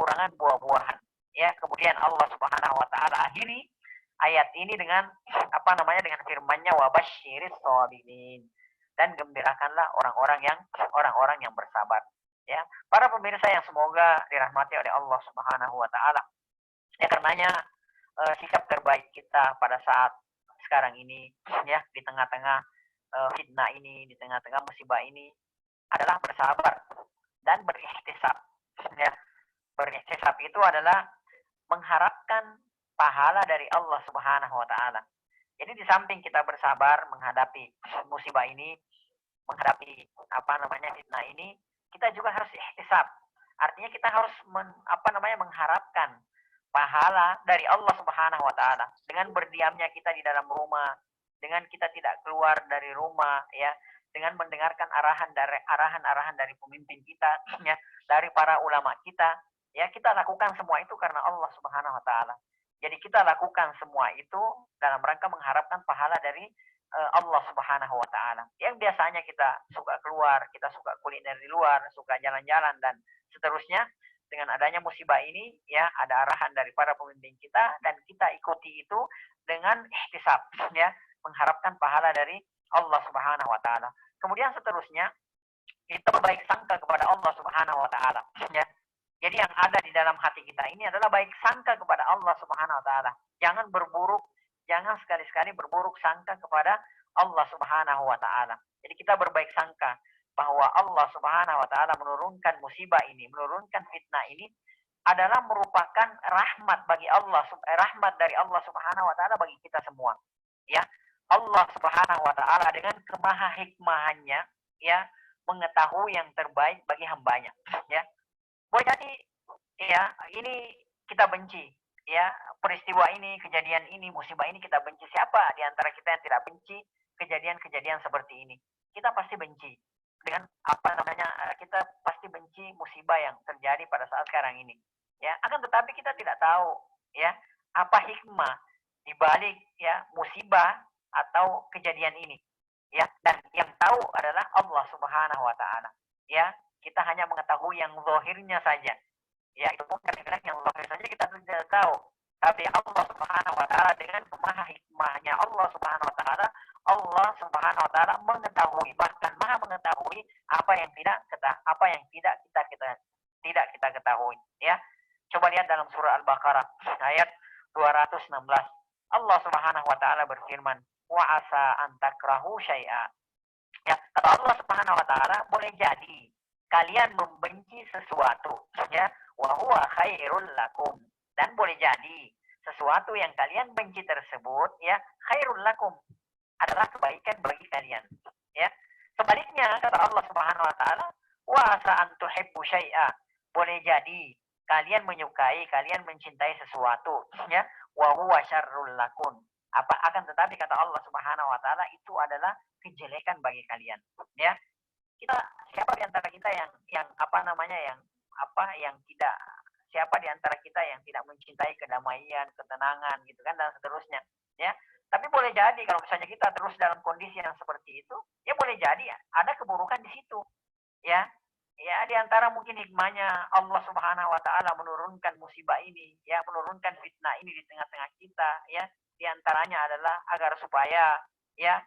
kekurangan buah-buahan. Ya, kemudian Allah Subhanahu wa taala akhiri ayat ini dengan dengan firman-Nya wabasyiris shabirin, dan gembirakanlah orang-orang yang bersabar. Ya, para pemirsa yang semoga dirahmati oleh Allah Subhanahu wa taala. Ya, karenanya sikap terbaik kita pada saat sekarang ini, ya, di tengah-tengah fitnah ini, di tengah-tengah musibah ini adalah bersabar dan berihtisab. Ya, berihtisab itu adalah mengharapkan pahala dari Allah Subhanahu wa taala. Jadi di samping kita bersabar menghadapi musibah ini, menghadapi fitnah ini, kita juga harus ihtisab. Artinya kita harus mengharapkan pahala dari Allah Subhanahu wa taala dengan berdiamnya kita di dalam rumah, dengan kita tidak keluar dari rumah, ya, dengan mendengarkan arahan dari pemimpin kita, ya, dari para ulama kita, ya, kita lakukan semua itu karena Allah Subhanahu wa taala. Jadi kita lakukan semua itu dalam rangka mengharapkan pahala dari Allah Subhanahu wa taala. Yang biasanya kita suka keluar, kita suka kuliner di luar, suka jalan-jalan dan seterusnya, dengan adanya musibah ini, ya, ada arahan dari para pemimpin kita dan kita ikuti itu dengan ihtisab, ya, mengharapkan pahala dari Allah Subhanahu wa taala. Kemudian seterusnya kita berbaik sangka kepada Allah Subhanahu wa taala, ya. Jadi yang ada di dalam hati kita ini adalah baik sangka kepada Allah Subhanahu wa taala. Jangan sekali-sekali berburuk sangka kepada Allah Subhanahu wa taala. Jadi kita berbaik sangka bahwa Allah Subhanahu wa taala menurunkan musibah ini, menurunkan fitnah ini adalah merupakan rahmat dari Allah Subhanahu wa taala bagi kita semua. Ya. Allah Subhanahu wa taala dengan kemaha hikmahannya, ya, mengetahui yang terbaik bagi hambanya, ya. Boleh jadi, ya, ini kita benci, ya, peristiwa ini, kejadian ini, musibah ini kita benci. Siapa di antara kita yang tidak benci kejadian-kejadian seperti ini? Kita pasti benci dengan kita pasti benci musibah yang terjadi pada saat sekarang ini, ya. Akan tetapi kita tidak tahu, ya, apa hikmah di balik, ya, musibah atau kejadian ini, ya. Dan yang tahu adalah Allah Subhanahu wa taala, ya. Kita hanya mengetahui yang zahirnya saja, ya, itu pun kadang-kadang yang zahir saja kita tidak tahu. Tapi Allah Subhanahu wa taala dengan kemaha hikmahnya Allah Subhanahu wa taala mengetahui, bahkan maha mengetahui apa yang tidak kita ketahui, ya. Coba lihat dalam surah Al-Baqarah ayat 216. Allah Subhanahu wa taala berfirman, "Wa asa an takrahu syai'a." Ya, kata Allah Subhanahu wa taala, boleh jadi kalian membenci sesuatu, ya, wa huwa khairul lakum, dan boleh jadi sesuatu yang kalian benci tersebut, ya, khairul lakum, adalah kebaikan bagi kalian, ya. Sebaliknya kata Allah Subhanahu wa taala, wa asa an tuhibbu syai'a, boleh jadi kalian menyukai, kalian mencintai sesuatu, ya, wa huwa syarrul lakum, akan tetapi kata Allah Subhanahu wa taala itu adalah kejelekan bagi kalian, ya. Siapa di antara kita yang tidak, siapa di antara kita yang tidak mencintai kedamaian, ketenangan, gitu kan, dan seterusnya, ya. Tapi boleh jadi kalau misalnya kita terus dalam kondisi yang seperti itu, ya boleh jadi ada keburukan di situ, ya. Ya, di antara mungkin hikmahnya Allah Subhanahu wa taala menurunkan musibah ini, ya, menurunkan fitnah ini di tengah-tengah kita, ya. Di antaranya adalah agar supaya, ya,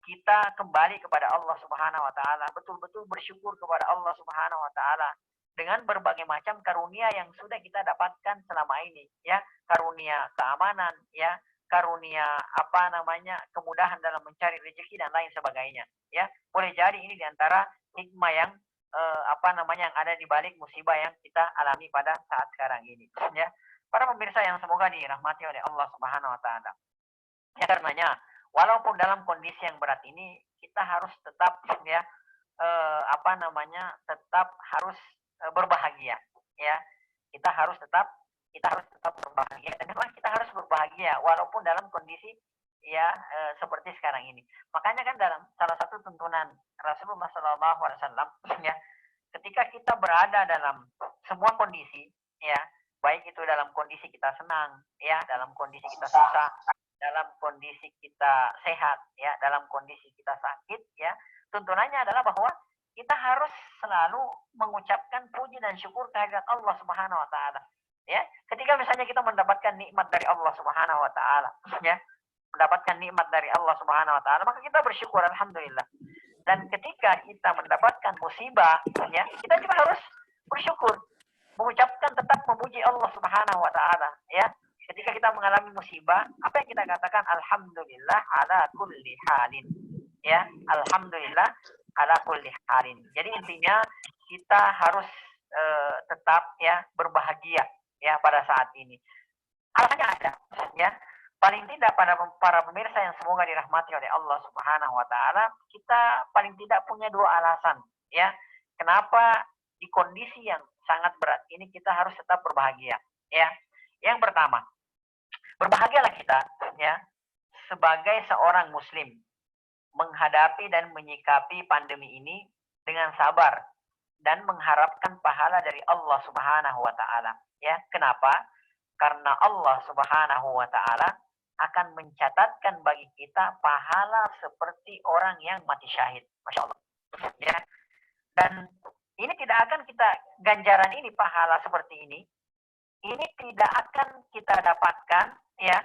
kita kembali kepada Allah Subhanahu wa taala, betul-betul bersyukur kepada Allah Subhanahu wa taala dengan berbagai macam karunia yang sudah kita dapatkan selama ini, ya. Karunia keamanan, ya, karunia kemudahan dalam mencari rezeki dan lain sebagainya, ya. Boleh jadi ini di antara hikmah yang yang ada di balik musibah yang kita alami pada saat sekarang ini, ya. Para pemirsa yang semoga dirahmati oleh Allah Subhanahu wa taala. Ya, karenanya walaupun dalam kondisi yang berat ini kita harus tetap, ya, tetap harus berbahagia, ya. Kita harus tetap berbahagia, dan memang kita harus berbahagia walaupun dalam kondisi, ya, seperti sekarang ini. Makanya kan dalam salah satu tuntunan Rasulullah Shallallahu Alaihi Wasallam, ya, ketika kita berada dalam semua kondisi, ya, baik itu dalam kondisi kita senang, ya, dalam kondisi kita susah, dalam kondisi kita sehat, ya, dalam kondisi kita sakit, ya, tuntunannya adalah bahwa kita harus selalu mengucapkan puji dan syukur kehadirat Allah Subhanahu wa taala. Ya, ketika misalnya kita mendapatkan nikmat dari Allah Subhanahu wa taala, ya, mendapatkan nikmat dari Allah Subhanahu wa taala, maka kita bersyukur alhamdulillah. Dan ketika kita mendapatkan musibah, ya, kita juga harus bersyukur, mengucapkan tetap memuji Allah Subhanahu wa taala, ya. Ketika kita mengalami musibah, apa yang kita katakan? Alhamdulillah ala kulli halin. Ya, alhamdulillah ala kulli halin. Jadi intinya kita harus tetap ya berbahagia ya pada saat ini. Alasannya ada, ya. Paling tidak para pemirsa yang semoga dirahmati oleh Allah Subhanahu wa taala, kita paling tidak punya dua alasan, ya. Kenapa di kondisi yang sangat berat ini kita harus tetap berbahagia, ya. Yang pertama, berbahagialah kita, ya, sebagai seorang muslim menghadapi dan menyikapi pandemi ini dengan sabar dan mengharapkan pahala dari Allah Subhanahu wa taala, ya. Kenapa? Karena Allah Subhanahu wa taala akan mencatatkan bagi kita pahala seperti orang yang mati syahid. Masya Allah. Ya. Dan ini tidak akan kita, ganjaran ini, pahala seperti ini tidak akan kita dapatkan ya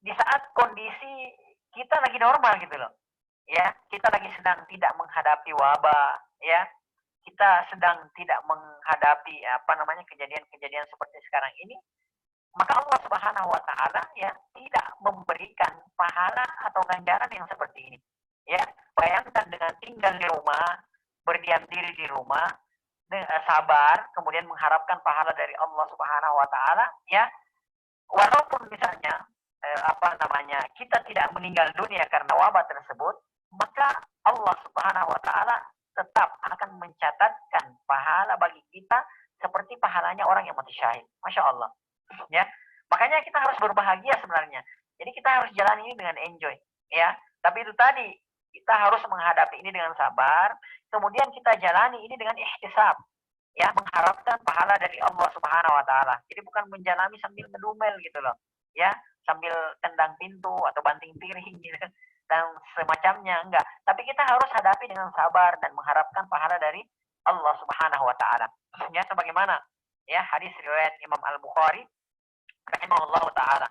di saat kondisi kita lagi normal gitu loh. Ya, kita lagi sedang tidak menghadapi wabah, ya. Kita sedang tidak menghadapi kejadian-kejadian seperti sekarang ini, maka Allah Subhanahu wa taala ya tidak memberikan pahala atau ganjaran yang seperti ini. Ya, bayangkan dengan tinggal di rumah, berdiam diri di rumah, sabar, kemudian mengharapkan pahala dari Allah Subhanahu wa taala, ya. Walaupun misalnya kita tidak meninggal dunia karena wabah tersebut, maka Allah Subhanahu wa taala tetap akan mencatatkan pahala bagi kita seperti pahalanya orang yang mati syahid. Masya Allah. Ya, makanya kita harus berbahagia sebenarnya. Jadi kita harus jalani ini dengan enjoy, ya. Tapi itu tadi, kita harus menghadapi ini dengan sabar, kemudian kita jalani ini dengan ihtisab, ya, mengharapkan pahala dari Allah Subhanahu wa taala. Jadi bukan menjalani sambil ngedumel gitu loh, ya, sambil tendang pintu atau banting piring gitu dan semacamnya, enggak. Tapi kita harus hadapi dengan sabar dan mengharapkan pahala dari Allah Subhanahu wa taala. Ya, sebagaimana ya hadis riwayat Imam Al-Bukhari rahimahullah taala,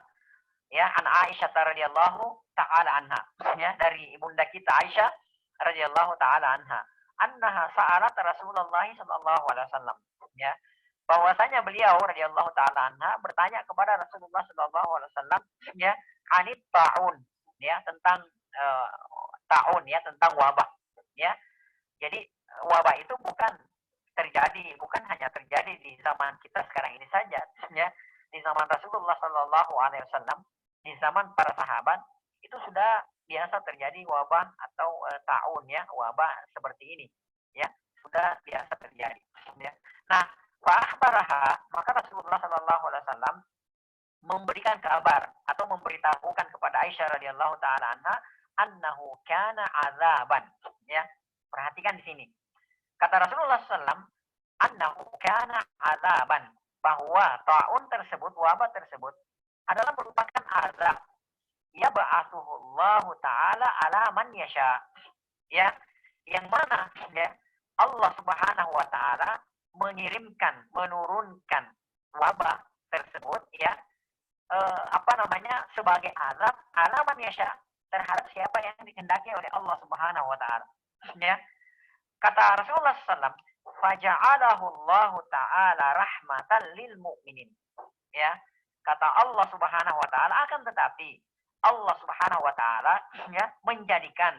ya, an Aisyah radhiyallahu taala anha, ya, dari ibunda kita Aisyah radhiyallahu taala annaha sa'alat Rasulullah sallallahu alaihi wasallam, ya, bahwasanya beliau radhiyallahu taala anha bertanya kepada Rasulullah sallallahu alaihi wasallam, ya, anit taun, ya, tentang taun, ya, tentang wabah, ya. Jadi wabah itu bukan hanya terjadi di zaman kita sekarang ini saja, ya. Di zaman Rasulullah Shallallahu Alaihi Wasallam, di zaman para sahabat itu sudah biasa terjadi wabah atau taun, ya, wabah seperti ini, ya, sudah biasa terjadi. Ya. Nah, fa'akhbaraha, maka Rasulullah Shallallahu Alaihi Wasallam memberikan kabar atau memberitahukan kepada Aisyah radhiyallahu taala anha, annahu kana azaban, ya. Perhatikan di sini. Kata Rasulullah SAW, annahu kana azaban, bahwa taun tersebut, wabah tersebut adalah merupakan azab. Ya ba'athuhullahu ta'ala ala man yasha. Ya, yang mana ya Allah Subhanahu wa taala menurunkan wabah tersebut, ya, sebagai azab ala man yasha, terhadap siapa yang dikehendaki oleh Allah Subhanahu wa taala. Ya. Kata Rasulullah SAW, faja'alahu Allah Ta'ala rahmatan lil mu'minin. Ya, kata Allah Subhanahu Wa Ta'ala, akan tetapi Allah Subhanahu Wa Ta'ala ya menjadikan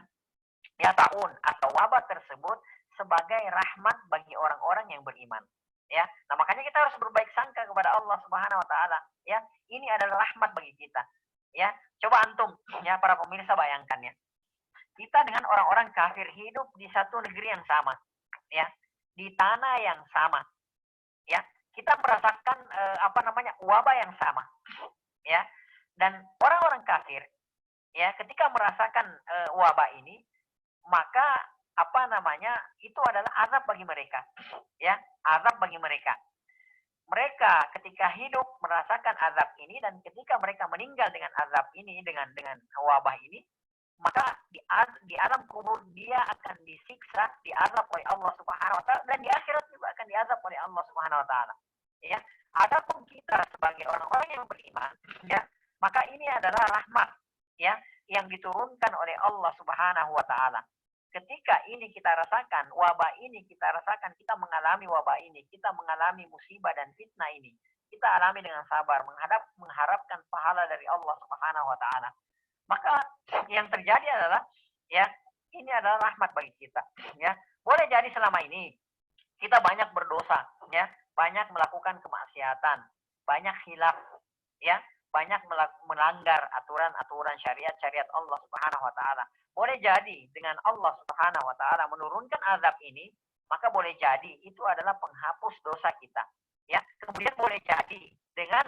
ya taun atau wabah tersebut sebagai rahmat bagi orang-orang yang beriman. Ya, nah makanya kita harus berbaik sangka kepada Allah Subhanahu Wa Ta'ala. Ya, ini adalah rahmat bagi kita. Ya, coba antum, ya, para pemirsa, bayangkan, ya. Kita dengan orang-orang kafir hidup di satu negeri yang sama, ya, di tanah yang sama, ya, kita merasakan wabah yang sama, ya, dan orang-orang kafir, ya, ketika merasakan wabah ini, maka itu adalah azab bagi mereka, ya, azab bagi mereka. Mereka ketika hidup merasakan azab ini, dan ketika mereka meninggal dengan azab ini, dengan wabah ini, maka di alam kubur dia akan disiksa, diazab oleh Allah Subhanahu wa taala, dan di akhirat juga akan diazab oleh Allah Subhanahu wa taala. Ya. Adapun kita sebagai orang-orang yang beriman, ya, maka ini adalah rahmat, ya, yang diturunkan oleh Allah Subhanahu wa taala. Ketika ini kita rasakan, wabah ini kita rasakan, kita mengalami wabah ini, kita mengalami musibah dan fitnah ini, kita alami dengan sabar, mengharapkan pahala dari Allah Subhanahu wa taala. Maka yang terjadi adalah, ya, ini adalah rahmat bagi kita, ya. Boleh jadi selama ini kita banyak berdosa, ya, banyak melakukan kemaksiatan, banyak hilaf, ya, banyak melanggar aturan-aturan syariat-syariat Allah Subhanahu wa taala. Boleh jadi dengan Allah Subhanahu wa taala menurunkan azab ini, maka boleh jadi itu adalah penghapus dosa kita. Ya, kemudian boleh jadi dengan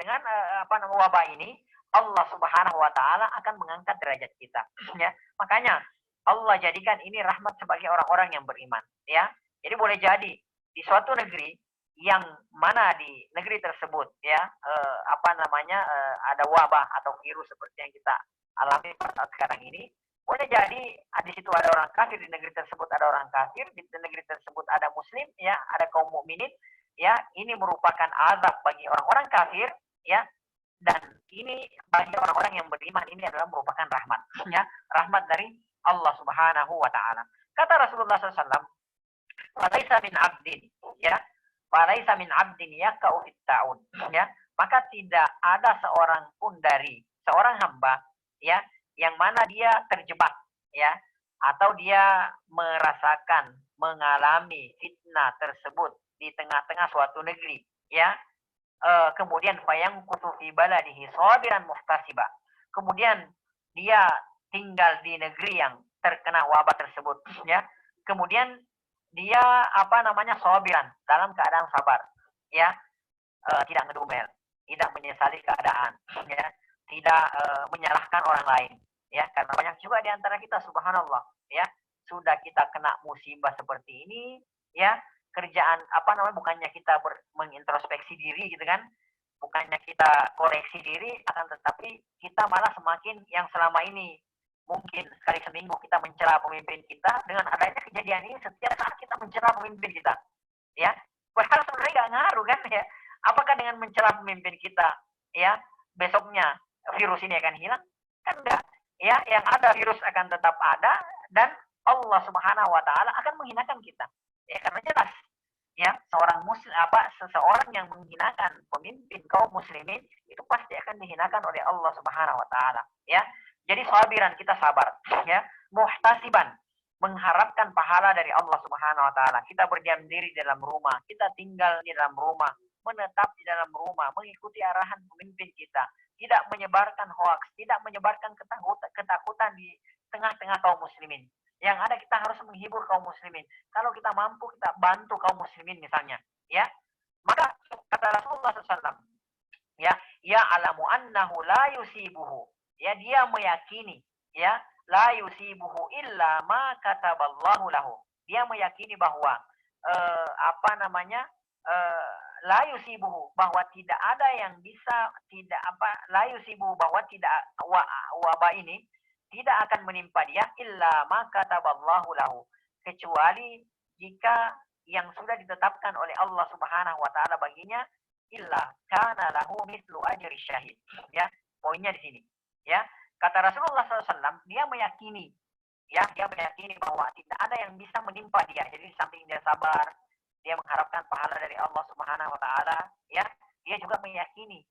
dengan wabah ini Allah Subhanahu wa taala akan mengangkat derajat kita, ya. Makanya Allah jadikan ini rahmat sebagai orang-orang yang beriman, ya. Jadi boleh jadi di suatu negeri yang mana di negeri tersebut, ya, ada wabah atau virus seperti yang kita alami pada saat sekarang ini, boleh jadi di situ ada orang kafir, di negeri tersebut ada orang kafir, di negeri tersebut ada muslim, ya, ada kaum mukminin, ya. Ini merupakan azab bagi orang-orang kafir, ya, dan ini bagi orang-orang yang beriman ini adalah merupakan rahmat, ya, rahmat dari Allah Subhanahu wa taala. Kata Rasulullah SAW, "Walaisa min 'abdin," ya, "Walaisa min 'abdin yaqa'u fit ta'un," ya, maka tidak ada seorang pun dari seorang hamba, ya, yang mana dia terjebak, ya, atau dia merasakan, mengalami fitnah tersebut di tengah-tengah suatu negeri, ya. Kemudian fayamkutu fi baladihi sabiran muhtasiba. Kemudian dia tinggal di negeri yang terkena wabah tersebut, ya. Kemudian dia sabiran, dalam keadaan sabar, ya, tidak ngedumel, tidak menyesali keadaan, ya, tidak menyalahkan orang lain, ya, karena banyak juga di antara kita, subhanallah, ya, sudah kita kena musibah seperti ini, ya, kerjaan bukannya kita mengintrospeksi diri gitu kan, bukannya kita koreksi diri, akan tetapi kita malah semakin yang selama ini mungkin sekali seminggu kita mencela pemimpin kita, dengan adanya kejadian ini setiap saat kita mencela pemimpin kita, ya. Padahal sebenarnya nggak ngaruh kan, ya. Apakah dengan mencela pemimpin kita, ya, besoknya virus ini akan hilang? Kan enggak, ya. Yang ada virus akan tetap ada, dan Allah Subhanahu wa taala akan menghinakan kita. Ya, karena jelas, ya, seseorang yang menghinakan pemimpin kaum muslimin itu pasti akan dihinakan oleh Allah Subhanahu wa taala, ya. Jadi sabiran, kita sabar, ya. Muhtasiban, mengharapkan pahala dari Allah Subhanahu wa taala. Kita berdiam diri di dalam rumah, kita tinggal di dalam rumah, menetap di dalam rumah, mengikuti arahan pemimpin kita, tidak menyebarkan hoaks, tidak menyebarkan ketakutan di tengah-tengah kaum muslimin. Yang ada kita harus menghibur kaum muslimin. Kalau kita mampu, kita bantu kaum muslimin misalnya, ya. Maka kata Rasulullah SAW, ya, alamu annahu la yusibuhu, ya, dia meyakini, ya, la yusibuhu illa ma kataballahu lahu. Dia meyakini bahwa la yusibuhu, bahwa tidak ada yang bisa, la yusibuhu, bahwa tidak wabah ini tidak akan menimpa dia illa ma kataballahu lahu, kecuali jika yang sudah ditetapkan oleh Allah Subhanahu wa taala baginya, illa kana lahu mithlu ajri syahid, ya. Poinnya di sini, ya. Kata Rasulullah SAW, dia meyakini, ya, dia meyakini bahwa tidak ada yang bisa menimpa dia. Jadi di samping dia sabar, dia mengharapkan pahala dari Allah Subhanahu wa taala, ya, dia juga meyakini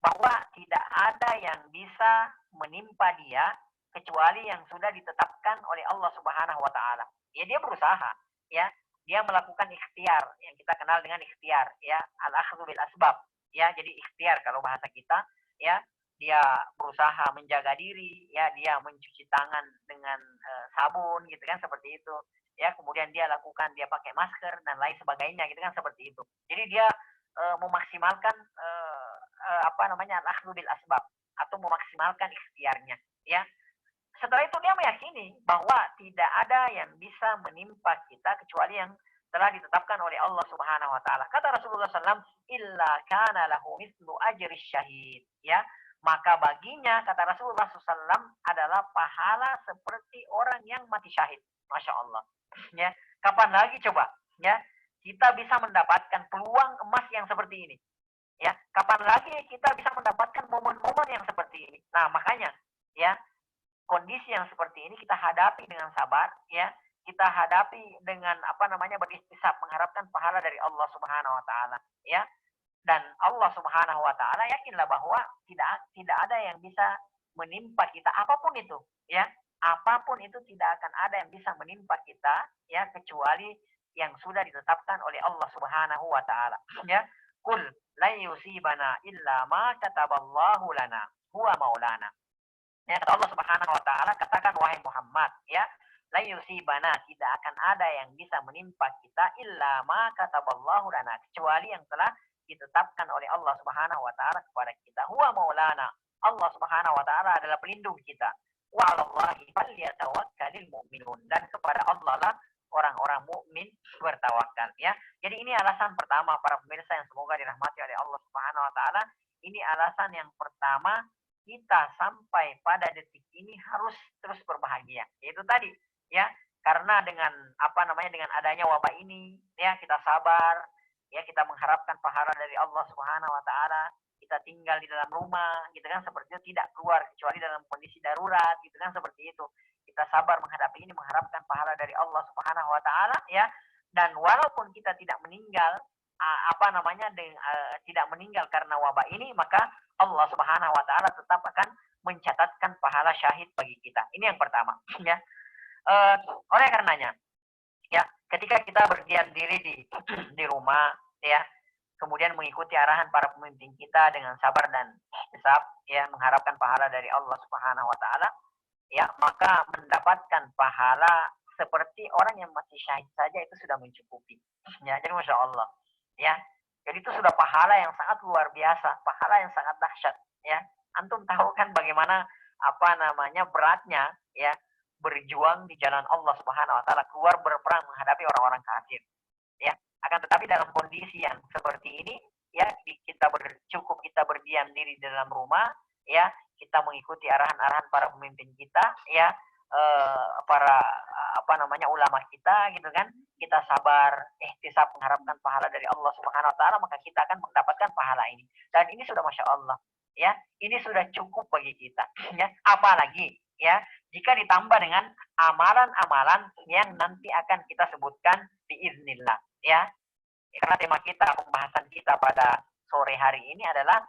bahwa tidak ada yang bisa menimpa dia kecuali yang sudah ditetapkan oleh Allah Subhanahu wa taala. Ya, dia berusaha, ya. Dia melakukan ikhtiar yang kita kenal dengan ikhtiar, ya, al-akhdhu bil asbab, ya. Jadi ikhtiar kalau bahasa kita, ya. Dia berusaha menjaga diri, ya, dia mencuci tangan dengan sabun gitu kan, seperti itu, ya. Kemudian dia lakukan, dia pakai masker dan lain sebagainya gitu kan, seperti itu. Jadi dia memaksimalkan al-akhdhu bil asbab, atau memaksimalkan ikhtiarnya, ya. Setelah itu dia meyakini bahwa tidak ada yang bisa menimpa kita kecuali yang telah ditetapkan oleh Allah Subhanahu wa taala. Kata Rasulullah SAW, illa kana lahu mithlu ajri syahid, ya. maka baginya kata Rasulullah SAW adalah pahala seperti orang yang mati syahid. Masya Allah. Ya, kapan lagi coba? Ya, kita bisa mendapatkan peluang emas yang seperti ini. Ya, kapan lagi kita bisa mendapatkan momen-momen yang seperti ini? Nah, makanya ya, kondisi yang seperti ini kita hadapi dengan sabar, ya. Kita hadapi dengan beristisab, mengharapkan pahala dari Allah Subhanahu wa taala, ya. Dan Allah Subhanahu wa taala yakinlah bahwa tidak ada yang bisa menimpa kita apapun itu, ya. Apapun itu tidak akan ada yang bisa menimpa kita, ya, kecuali yang sudah ditetapkan oleh Allah Subhanahu wa taala, ya. Qul la yusibana illa ma kataballahu lana huwa maulana. Ya, kata Allah Subhanahu wa taala, katakan wahai Muhammad, ya, la yusibana, tidak akan ada yang bisa menimpa kita illa ma kataballahu lana, kecuali yang telah ditetapkan oleh Allah Subhanahu wa taala kepada kita. Huwa maulana. Allah Subhanahu wa taala adalah pelindung kita. Wa 'alallahi falyatawakkalul mu'minun, dan kepada Allah lah orang-orang mukmin bertawakal, ya. Jadi ini alasan pertama para pemirsa yang semoga dirahmati oleh Allah Subhanahu wa taala. Ini alasan yang pertama kita sampai pada detik ini harus terus berbahagia. Yaitu tadi, ya, karena dengan adanya wabah ini, ya, kita sabar, ya, kita mengharapkan pahala dari Allah Subhanahu wa taala. Kita tinggal di dalam rumah, gitu kan, seperti itu, tidak keluar kecuali dalam kondisi darurat, gitu kan, seperti itu. Kita sabar menghadapi ini, mengharapkan pahala dari Allah Subhanahu wa taala, ya. Dan walaupun kita tidak meninggal tidak meninggal karena wabah ini, maka Allah Subhanahu wa taala tetap akan mencatatkan pahala syahid bagi kita. Ini yang pertama, ya. Oleh karenanya, ya, ketika kita berdiam diri di rumah, ya, kemudian mengikuti arahan para pemimpin kita dengan sabar dan ihtisab, ya, mengharapkan pahala dari Allah Subhanahu wa taala, ya, maka mendapatkan pahala seperti orang yang mati syahid saja itu sudah mencukupi. Ya, jadi Masya Allah, ya. Jadi itu sudah pahala yang sangat luar biasa, pahala yang sangat dahsyat, ya. Antum tahu kan bagaimana beratnya, ya, berjuang di jalan Allah Subhanahu wa taala, keluar berperang menghadapi orang-orang kafir, ya. Akan tetapi dalam kondisi yang seperti ini, ya, cukup kita berdiam diri di dalam rumah, ya, kita mengikuti arahan-arahan para pemimpin kita, ya, para ulama kita, gitu kan, kita sabar, ihtisab, mengharapkan pahala dari Allah Subhanahu wa taala, maka kita akan mendapatkan pahala ini. Dan ini sudah Masya Allah, ya, ini sudah cukup bagi kita, ya. Apalagi, ya, jika ditambah dengan amalan-amalan yang nanti akan kita sebutkan biiznillah, ya. Karena tema kita, pembahasan kita pada sore hari ini adalah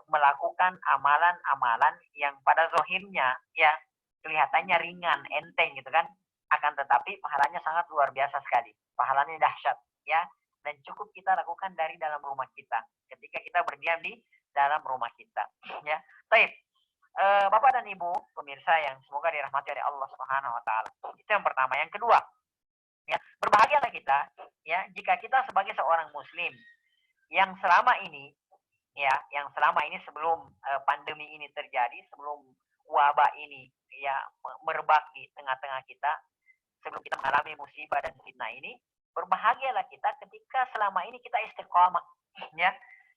melakukan amalan-amalan yang pada zahirnya, ya, kelihatannya ringan, enteng, gitu kan. Akan tetapi pahalanya sangat luar biasa sekali. Pahalanya dahsyat, ya. Dan cukup kita lakukan dari dalam rumah kita. Ketika kita berdiam di dalam rumah kita, ya. Baik. Bapak dan Ibu pemirsa yang semoga dirahmati oleh Allah Subhanahu wa taala. Itu yang pertama. Yang kedua, ya, berbahagialah kita, ya, jika kita sebagai seorang muslim yang selama ini, ya, sebelum pandemi ini terjadi, sebelum wabah ini, ya, merebak di tengah-tengah kita, sebelum kita mengalami musibah dan fitnah ini, berbahagialah kita ketika selama ini kita istiqomah, ya.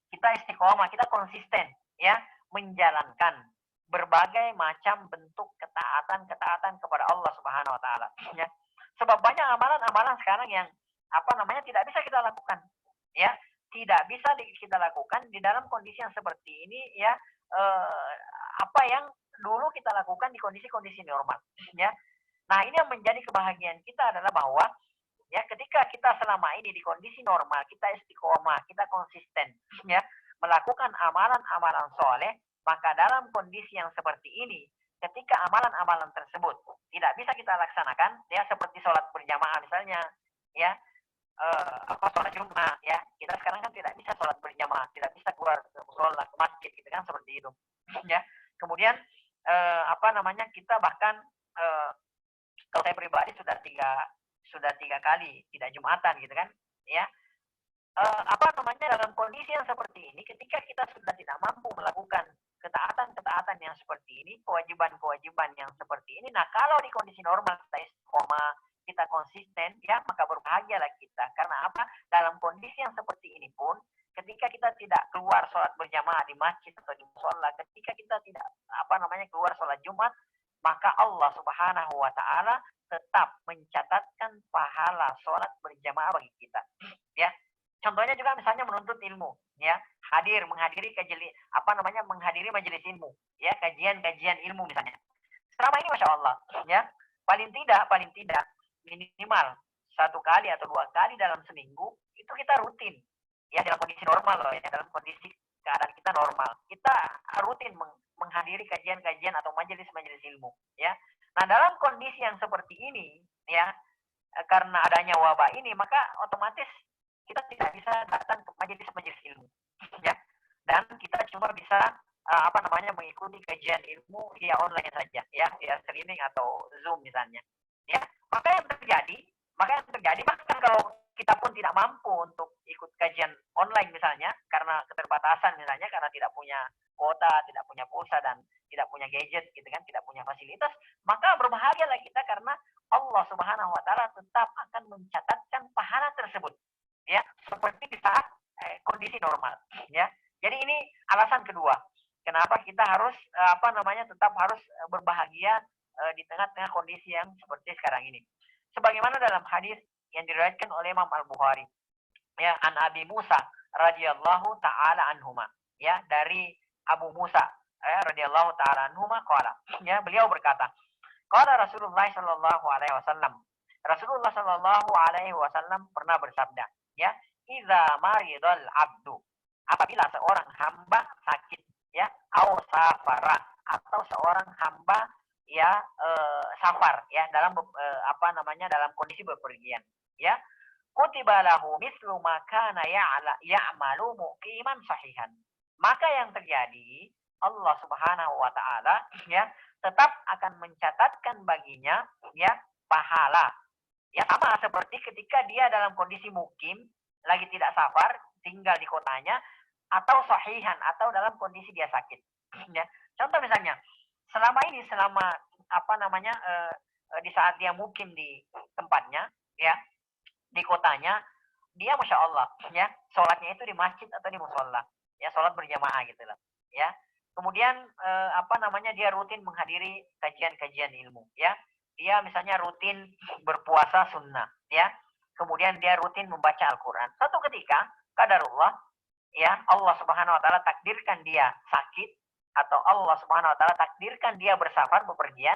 Kita istiqomah, kita konsisten, ya, menjalankan berbagai macam bentuk ketaatan kepada Allah Subhanahu wa taala, ya. Sebab banyak amalan-amalan sekarang yang tidak bisa kita lakukan, ya. Tidak bisa kita lakukan di dalam kondisi yang seperti ini, ya. Apa yang dulu kita lakukan di kondisi-kondisi normal, ya. Nah, ini yang menjadi kebahagiaan kita adalah bahwa, ya, ketika kita selama ini di kondisi normal, kita istiqomah, kita konsisten, ya, melakukan amalan-amalan soleh, maka dalam kondisi yang seperti ini, ketika amalan-amalan tersebut tidak bisa kita laksanakan, ya, seperti sholat berjamaah misalnya, ya, sholat Jumat, ya, kita sekarang kan tidak bisa sholat berjamaah, tidak bisa keluar ke musola, ke masjid, gitu kan, seperti itu, ya. Kemudian kita bahkan kalau saya pribadi sudah tiga kali tidak Jumatan, gitu kan, ya. Dalam kondisi yang seperti ini, ketika kita sudah tidak mampu melakukan ketaatan-ketaatan yang seperti ini, kewajiban-kewajiban yang seperti ini, nah, kalau di kondisi normal kita istiqomah, kita konsisten, ya, maka berbahagialah kita. Karena apa? Dalam kondisi yang seperti ini pun, ketika kita tidak keluar sholat berjamaah di masjid atau di musola, ketika kita tidak keluar sholat Jumat, maka Allah Subhanahu wa taala tetap mencatatkan pahala sholat berjamaah bagi kita. Ya. Contohnya juga misalnya menuntut ilmu, ya, menghadiri majelis ilmu, ya, kajian-kajian ilmu misalnya. Selama ini Masya Allah, ya, paling tidak minimal 1 kali atau 2 kali dalam seminggu itu kita rutin, ya, dalam kondisi normal loh, ya, dalam kondisi keadaan kita normal, kita rutin menghadiri kajian-kajian atau majelis-majelis ilmu, ya. Nah, dalam kondisi yang seperti ini, ya, karena adanya wabah ini, maka otomatis kita tidak bisa datang ke majelis-majelis ilmu, ya, dan kita cuma bisa mengikuti kajian ilmu via online saja, ya, via streaming atau Zoom misalnya, ya. Maka yang terjadi bahkan kalau kita pun tidak mampu untuk ikut kajian online misalnya karena keterbatasan, misalnya karena tidak punya kuota, tidak punya pulsa, dan tidak punya gadget gitu kan, tidak punya fasilitas, maka berbahagialah kita karena Allah Subhanahu wa taala tetap akan mencatatkan pahala tersebut, ya, seperti di saat kondisi normal, ya. Jadi ini alasan kedua kenapa kita harus tetap harus berbahagia di tengah-tengah kondisi yang seperti sekarang ini. Sebagaimana dalam hadis yang diriwayatkan oleh Imam Al-Bukhari, ya, an Abi Musa radhiyallahu taala anhuma, ya, dari Abu Musa radhiyallahu taala anhuma qala, ya, beliau berkata, qala Rasulullah sallallahu alaihi wasallam, Rasulullah sallallahu alaihi wasallam pernah bersabda, ya, idza maridal abdu, apabila seorang hamba sakit, ya, au safara, atau seorang hamba, ya, safar, ya, dalam dalam kondisi bepergian, ya, kutiba lahu mislu ma kana ya'malu muqiman sahihan, maka yang terjadi Allah Subhanahu wa taala, ya, tetap akan mencatatkan baginya, ya, pahala, ya, sama seperti ketika dia dalam kondisi mukim, lagi tidak safar, tinggal di kotanya, atau sahihan, atau dalam kondisi dia sakit, ya. Contoh misalnya, selama di saat dia mukim di tempatnya, ya, di kotanya, dia Masya Allah, ya, sholatnya itu di masjid atau di musola, ya, sholat berjamaah gitu loh, ya. Kemudian dia rutin menghadiri kajian-kajian ilmu, ya. Dia misalnya rutin berpuasa sunnah, ya. Kemudian dia rutin membaca Al-Quran. Satu ketika, qadarullah, ya, Allah Subhanahu wa taala takdirkan dia sakit, atau Allah Subhanahu wa taala takdirkan dia bersafar bepergian,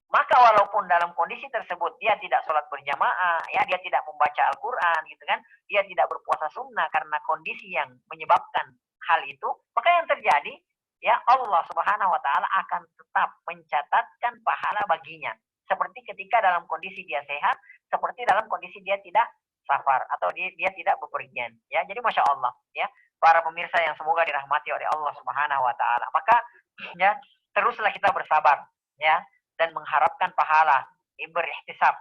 maka walaupun dalam kondisi tersebut dia tidak sholat berjamaah, ya, dia tidak membaca Al-Quran gitu kan, dia tidak berpuasa sunnah karena kondisi yang menyebabkan hal itu, maka yang terjadi, ya, Allah Subhanahu wa taala akan tetap mencatatkan pahala baginya, seperti ketika dalam kondisi dia sehat, seperti dalam kondisi dia tidak safar atau dia tidak bepergian, ya. Jadi Masya Allah, ya, para pemirsa yang semoga dirahmati oleh Allah Subhanahu wa taala, maka, ya, teruslah kita bersabar, ya, dan mengharapkan pahala, berihtisab,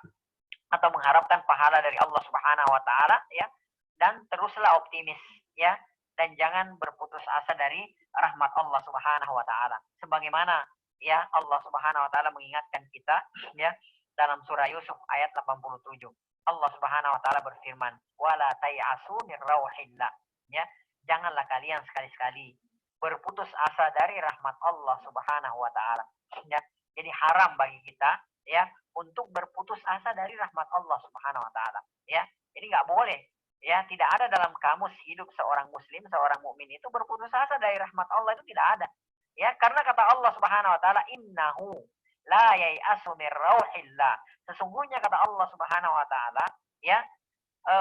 atau mengharapkan pahala dari Allah Subhanahu wa taala, ya, dan teruslah optimis, ya, dan jangan berputus asa dari rahmat Allah Subhanahu wa taala. Sebagaimana, ya, Allah Subhanahu wa taala mengingatkan kita, ya, dalam surah Yusuf ayat 87. Allah Subhanahu wa taala berfirman, "Wala tay'asu min rauhillah." Ya, janganlah kalian sekali-sekali berputus asa dari rahmat Allah Subhanahu wa taala. Ya, jadi haram bagi kita, ya, untuk berputus asa dari rahmat Allah Subhanahu wa taala, ya. Jadi nggak boleh, ya, tidak ada dalam kamus hidup seorang muslim, seorang mukmin itu berputus asa dari rahmat Allah, itu tidak ada. Ya, karena kata Allah Subhanahu wa taala, "Innahu la yai'asu min rauhillah." Sesungguhnya kata Allah Subhanahu wa taala, ya,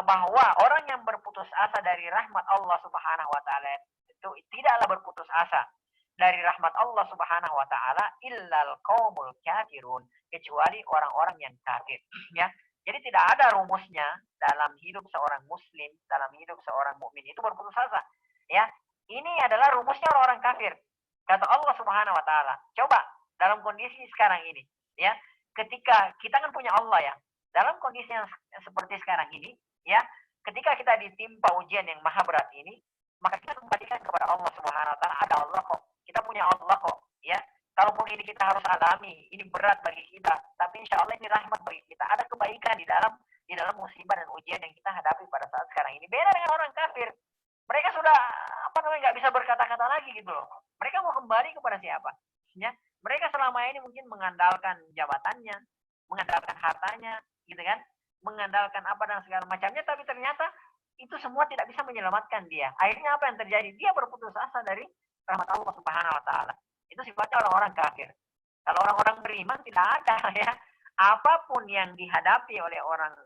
bahwa orang yang berputus asa dari rahmat Allah Subhanahu wa taala itu tidaklah berputus asa dari rahmat Allah Subhanahu wa taala illal qaumul kafirun, kecuali orang-orang yang kafir, ya. Jadi tidak ada rumusnya dalam hidup seorang muslim, dalam hidup seorang mukmin itu berputus asa, ya. Ini adalah rumusnya orang-orang kafir. Kata Allah Subhanahu wa taala, coba dalam kondisi sekarang ini, ya, ketika kita kan punya Allah, ya, dalam kondisi yang seperti sekarang ini, ya, ketika kita ditimpa ujian yang maha berat ini, maka kita kembalikan kepada Allah Subhanahu wa taala, ada Allah kok, kita punya Allah kok, ya. Kalaupun ini kita harus alami, ini berat bagi kita, tapi insya Allah ini rahmat bagi kita. Ada kebaikan di dalam musibah dan ujian yang kita hadapi pada saat sekarang ini. Beda dengan orang kafir. Mereka sudah namanya nggak bisa berkata-kata lagi gitu loh. Mereka mau kembali kepada siapa? Ya, mereka selama ini mungkin mengandalkan jabatannya, mengandalkan hartanya, gitu kan, mengandalkan apa dan segala macamnya, tapi ternyata itu semua tidak bisa menyelamatkan dia. Akhirnya apa yang terjadi? Dia berputus asa dari rahmat Allah Subhanahu Wa Taala. Itu sifatnya orang-orang kafir. Kalau orang-orang beriman tidak ada ya. Apapun yang dihadapi oleh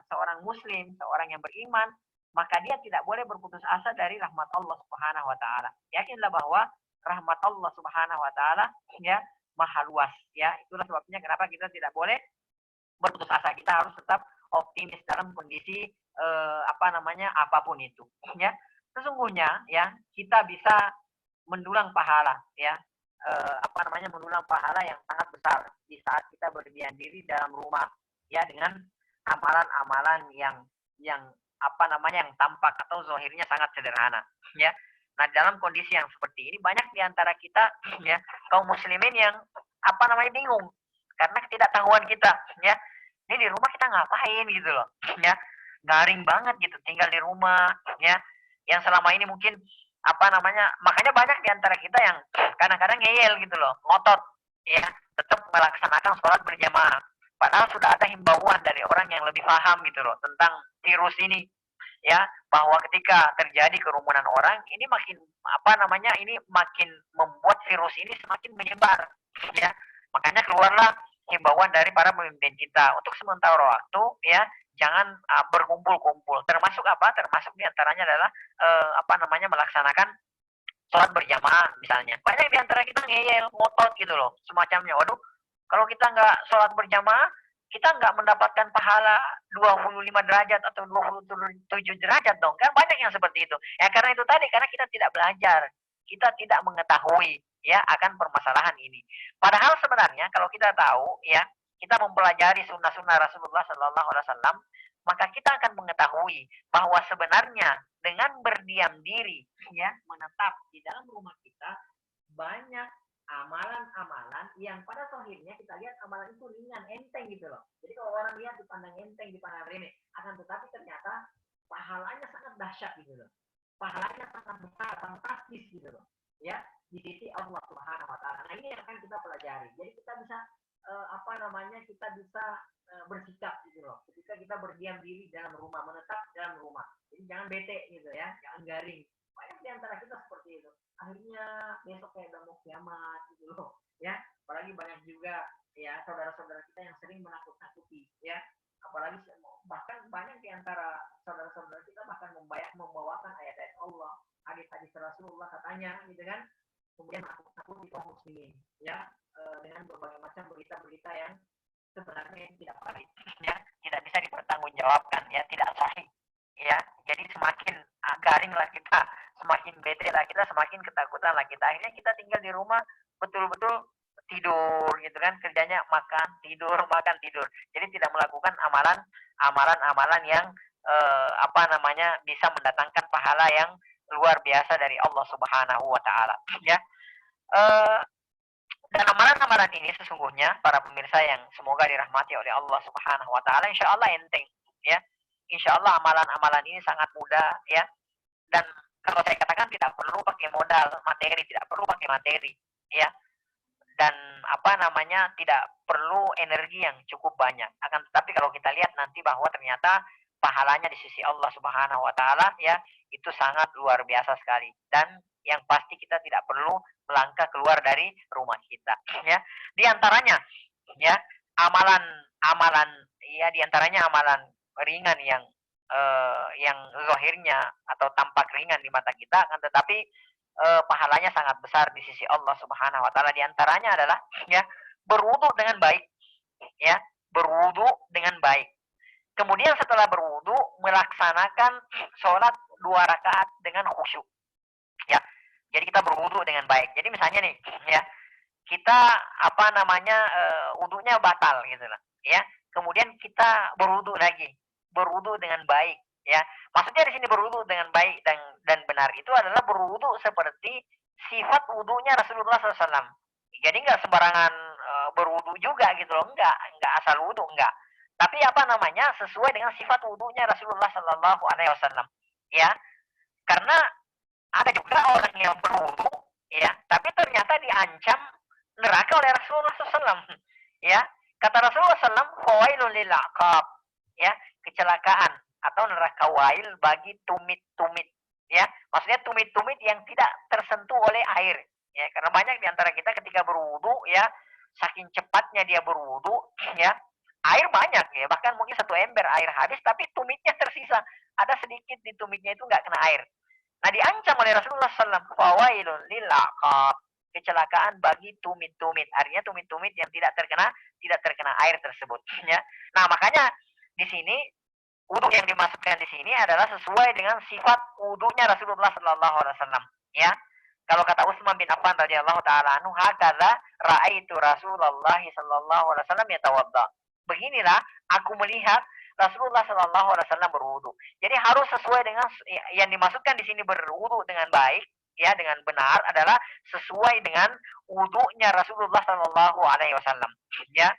seorang muslim, seorang yang beriman, maka dia tidak boleh berputus asa dari rahmat Allah Subhanahu wa taala. Yakinlah bahwa rahmat Allah Subhanahu wa taala ya maha luas ya. Itulah sebabnya kenapa kita tidak boleh berputus asa. Kita harus tetap optimis dalam kondisi apapun itu ya. Sesungguhnya ya kita bisa mendulang pahala ya, mendulang pahala yang sangat besar di saat kita berdiam diri dalam rumah ya, dengan amalan-amalan yang yang tampak atau zahirnya sangat sederhana ya. Nah, dalam kondisi yang seperti ini banyak di antara kita ya kaum muslimin yang bingung karena ketidaktahuan kita ya. Ini di rumah kita ngapain gitu loh ya. Garing banget gitu tinggal di rumah ya. Yang selama ini mungkin makanya banyak di antara kita yang kadang-kadang ngeyel gitu loh, ngotot ya, tetap melaksanakan sholat berjamaah. Padahal sudah ada himbauan dari orang yang lebih paham gitu loh tentang virus ini ya, bahwa ketika terjadi kerumunan orang ini makin membuat virus ini semakin menyebar ya. Makanya keluarlah himbauan dari para pemimpin kita untuk sementara waktu ya, jangan berkumpul-kumpul. Termasuk diantaranya adalah melaksanakan sholat berjamaah misalnya. Banyak diantara kita ngeyel, ngotot gitu loh, semacamnya. Waduh, kalau kita nggak sholat berjamaah, kita nggak mendapatkan pahala 25 derajat atau 27 derajat dong. Kan banyak yang seperti itu. Ya karena itu tadi, karena kita tidak belajar, kita tidak mengetahui ya akan permasalahan ini. Padahal sebenarnya kalau kita tahu ya, kita mempelajari sunnah-sunnah Rasulullah Sallallahu Alaihi Wasallam, maka kita akan mengetahui bahwa sebenarnya dengan berdiam diri ya, menetap di dalam rumah kita, banyak amalan-amalan yang pada akhirnya kita lihat amalan itu ringan, enteng gitu loh. Jadi kalau orang lihat dipandang enteng, dipandang remeh, akan tetapi ternyata pahalanya sangat dahsyat gitu loh. Pahalanya sangat besar, fantastis gitu loh. Ya, di sisi Allah Subhanahu wa taala. Nah, ini yang akan kita pelajari. Jadi kita bisa kita bisa bersikap gitu loh. Ketika kita berdiam diri dalam rumah, menetap dalam rumah. Jadi jangan bete gitu ya, jangan garing. Banyak di antara kita seperti itu. Akhirnya besok kayak udah mau kiamat gitu loh. Ya, apalagi banyak juga ya saudara-saudara kita yang sering menakut-nakuti ya. Apalagi bahkan banyak di antara saudara-saudara kita bahkan membawakan ayat-ayat Allah, hadis-hadis Rasulullah katanya gitu kan. Kemudian nakut-nakuti kaum muslimin ya, dengan berbagai macam berita-berita yang sebenarnya tidak valid ya, tidak bisa dipertanggungjawabkan ya, tidak sahih ya. Jadi semakin garing lah kita, semakin bete lah kita, semakin ketakutan lah kita. Akhirnya kita tinggal di rumah betul-betul tidur gitu kan, kerjanya makan tidur makan tidur. Jadi tidak melakukan amalan yang bisa mendatangkan pahala yang luar biasa dari Allah Subhanahu wa taala ya. Dan amalan-amalan ini sesungguhnya para pemirsa yang semoga dirahmati oleh Allah Subhanahu wa taala, insyaallah enteng ya. Insyaallah amalan-amalan ini sangat mudah ya. Dan kalau saya katakan tidak perlu pakai modal materi, tidak perlu pakai materi ya. Dan tidak perlu energi yang cukup banyak. Akan tetapi kalau kita lihat nanti bahwa ternyata pahalanya di sisi Allah Subhanahu wa taala ya, itu sangat luar biasa sekali. Dan yang pasti kita tidak perlu melangkah keluar dari rumah kita ya. Di antaranya ya amalan ya, di antaranya amalan ringan yang zahirnya atau tampak ringan di mata kita, akan tetapi pahalanya sangat besar di sisi Allah Subhanahu wa taala. Di antaranya adalah ya berwudu dengan baik ya, berwudu dengan baik. Kemudian setelah berwudu melaksanakan sholat 2 rakaat dengan khusyuk ya. Jadi kita berwudu dengan baik. Jadi misalnya nih ya, kita wudunya batal gitu lah ya. Kemudian kita berwudu lagi, berwudu dengan baik ya. Maksudnya di sini berwudu dengan baik dan benar itu adalah berwudu seperti sifat wudunya Rasulullah SAW. Jadi nggak sembarangan berwudu juga gitu loh, nggak asal wudu, enggak. Tapi sesuai dengan sifat wudunya Rasulullah SAW ya. Karena Ada juga orang yang berwudu, ya, tapi ternyata diancam neraka oleh Rasulullah SAW. Ya, kata Rasulullah SAW, "Fawailun lil aqab." Ya, kecelakaan atau neraka wail bagi tumit-tumit. Ya, maksudnya tumit-tumit yang tidak tersentuh oleh air. Ya, karena banyak di antara kita ketika berwudu, ya, saking cepatnya dia berwudu, ya, air banyak ya, bahkan mungkin satu ember air habis, tapi tumitnya tersisa. Ada sedikit di tumitnya itu nggak kena air. Nah, diancam oleh Rasulullah SAW, fawailun lil aqab, kecelakaan bagi tumit-tumit. Artinya tumit-tumit yang tidak terkena air tersebut. Ya. Nah, makanya di sini wudhu yang dimasukkan di sini adalah sesuai dengan sifat wudhunya Rasulullah SAW. Ya. Kalau kata Utsman bin Affan radhiyallahu taala anhu, "Hakadza raaitu Rasulullah sallallahu alaihi wasallam yatawadda." Beginilah aku melihat Rasulullah sallallahu alaihi wasallam berwudu. Jadi harus sesuai dengan yang dimaksudkan di sini berwudu dengan baik, ya, dengan benar adalah sesuai dengan wudunya Rasulullah sallallahu alaihi wasallam. Ya,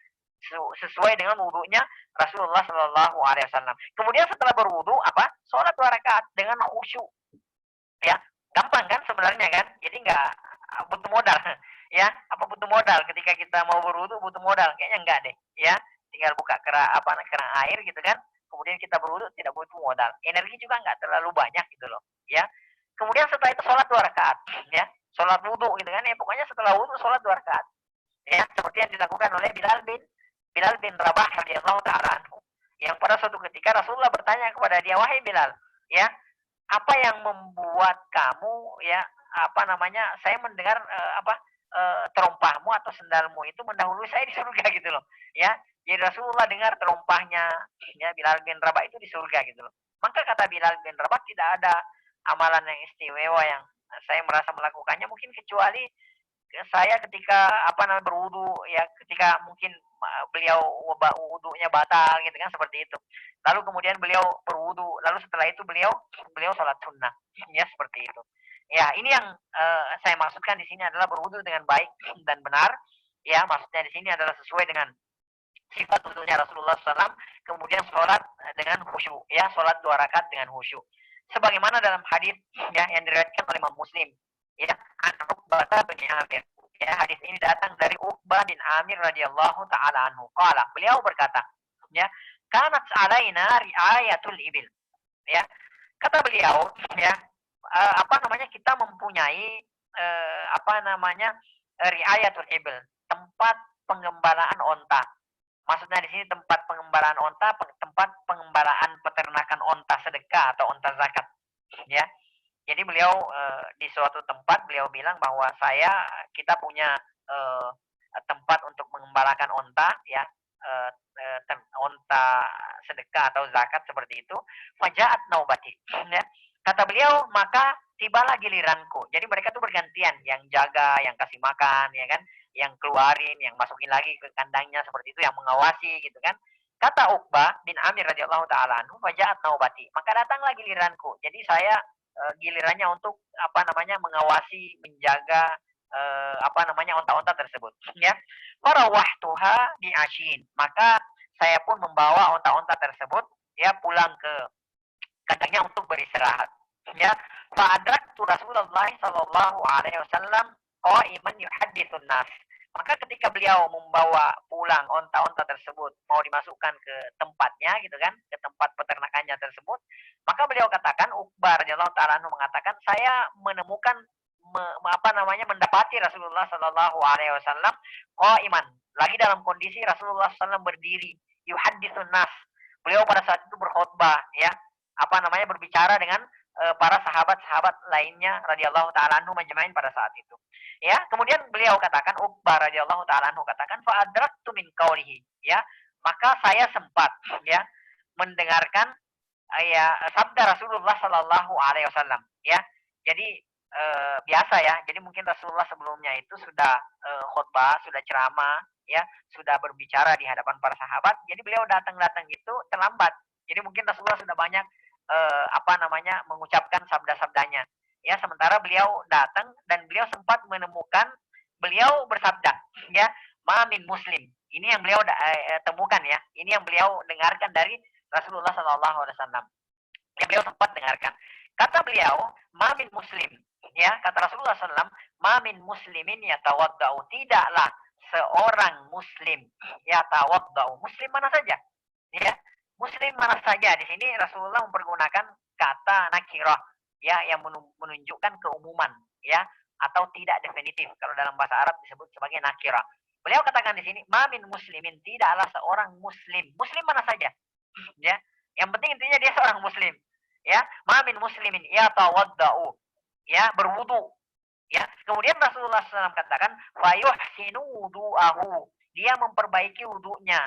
sesuai dengan wudunya Rasulullah sallallahu alaihi wasallam. Kemudian setelah berwudu apa? Salat 2 rakaat dengan khusyuk. Ya, gampang kan sebenarnya kan? Jadi nggak butuh modal. Ya, apa butuh modal ketika kita mau berwudu butuh modal? Kayaknya enggak deh. Ya, tinggal buka keran air gitu kan. Kemudian kita berwudu tidak butuh modal. Energi juga nggak terlalu banyak gitu loh. Ya. Kemudian setelah itu sholat 2 rakaat. Ya, sholat wudu gitu kan. Ya, pokoknya setelah wudu sholat 2 rakaat. Ya, seperti yang dilakukan oleh Bilal bin Rabah radhiyallahu taala anhu. Yang pada suatu ketika Rasulullah bertanya kepada dia, "Wahai Bilal, ya, apa yang membuat kamu, ya, saya mendengar terompahmu atau sendalmu itu mendahului saya di surga," gitu loh. Ya, jadi Rasulullah dengar terompahnya, ya, Bilal bin Rabah itu di surga gitu loh. Maka kata Bilal bin Rabah, tidak ada amalan yang istimewa yang saya merasa melakukannya mungkin kecuali saya ketika berwudu, ya, ketika mungkin beliau wudunya batal gitu kan, seperti itu. Lalu kemudian beliau berwudu, lalu setelah itu beliau beliau sholat sunnah, ya, seperti itu. Ya, ini yang saya maksudkan di sini adalah berwudu dengan baik dan benar. Ya, maksudnya di sini adalah sesuai dengan sifat wudunya Rasulullah SAW. Kemudian sholat dengan khusyuk, ya, sholat 2 rakaat dengan khusyuk. Sebagaimana dalam hadis, ya, yang diriwayatkan oleh Imam Muslim, ya, an Uqbah bin Amir. Ya, hadis ini datang dari Uqbah bin Amir radhiyallahu taala anhu. Qala, beliau berkata, ya, kanat alaina riayatul ibil. Ya, kata beliau, ya, kita mempunyai riayatul ibil, tempat pengembalaan onta. Maksudnya di sini tempat pengembalaan onta, tempat pengembalaan peternakan onta sedekah atau onta zakat. Ya, jadi beliau di suatu tempat beliau bilang bahwa kita punya tempat untuk mengembalakan onta, ya, onta sedekah atau zakat seperti itu. Fajaat naubati. Ya. Kata beliau, maka tibalah giliranku. Jadi mereka tuh bergantian, yang jaga, yang kasih makan, ya kan, yang keluarin, yang masukin lagi ke kandangnya seperti itu, yang mengawasi gitu kan. Kata Uqbah bin Amir radhiyallahu taala anhu, fajaat naubati. Maka datanglah giliranku. Jadi saya gilirannya untuk mengawasi, menjaga onta-onta tersebut, ya. Farawahtuha di Ashin, maka saya pun membawa onta-onta tersebut, ya, pulang ke kandangnya untuk beristirahat, ya. Fa'adraktu Rasulullah sallallahu alaihi wasallam qa'iman yuhadditsun nas. Maka ketika beliau membawa pulang onta-onta tersebut mau dimasukkan ke tempatnya gitu kan, ke tempat peternakannya tersebut, maka beliau katakan, Uqbah radhiyallahu ta'ala anhu mengatakan, saya menemukan mendapati Rasulullah sallallahu alaihi wasallam qa'iman, lagi dalam kondisi Rasulullah SAW berdiri, yuhadditsun nas. Beliau pada saat itu berkhutbah, ya, berbicara dengan para sahabat-sahabat lainnya radhiyallahu taala anhu majma'in pada saat itu. Ya, kemudian beliau katakan, Uqbah radhiyallahu taala anhu katakan, fa adraktu min qaulihi, ya, maka saya sempat, ya, mendengarkan sabda Rasulullah sallallahu alaihi wasallam, ya. Jadi biasa ya. Jadi mungkin Rasulullah sebelumnya itu sudah khutbah, sudah ceramah, ya, sudah berbicara di hadapan para sahabat. Jadi beliau datang itu terlambat. Jadi mungkin Rasulullah sudah banyak mengucapkan sabda-sabdanya. Ya, sementara beliau datang dan beliau sempat menemukan, beliau bersabda, ya, ma min muslim. Ini yang beliau temukan, ya. Ini yang beliau dengarkan dari Rasulullah sallallahu alaihi wasallam. Yang beliau sempat dengarkan. Kata beliau, ma min muslim, Ya, kata Rasulullah SAW, mamin muslimin yatawaddau, tidaklah seorang muslim yatawaddau, muslim mana saja, ya, muslim mana saja. Di sini Rasulullah mempergunakan kata nakirah, ya, yang menunjukkan keumuman, ya, atau tidak definitif. Kalau dalam bahasa Arab disebut sebagai nakirah. Beliau katakan di sini, mamin muslimin, tidaklah seorang muslim, muslim mana saja, ya, yang penting intinya dia seorang muslim, ya, mamin muslimin yatawaddau, ya, berwudu, ya. Kemudian Rasulullah SAW katakan fayuhsinu wudu'ahu, dia memperbaiki wudunya,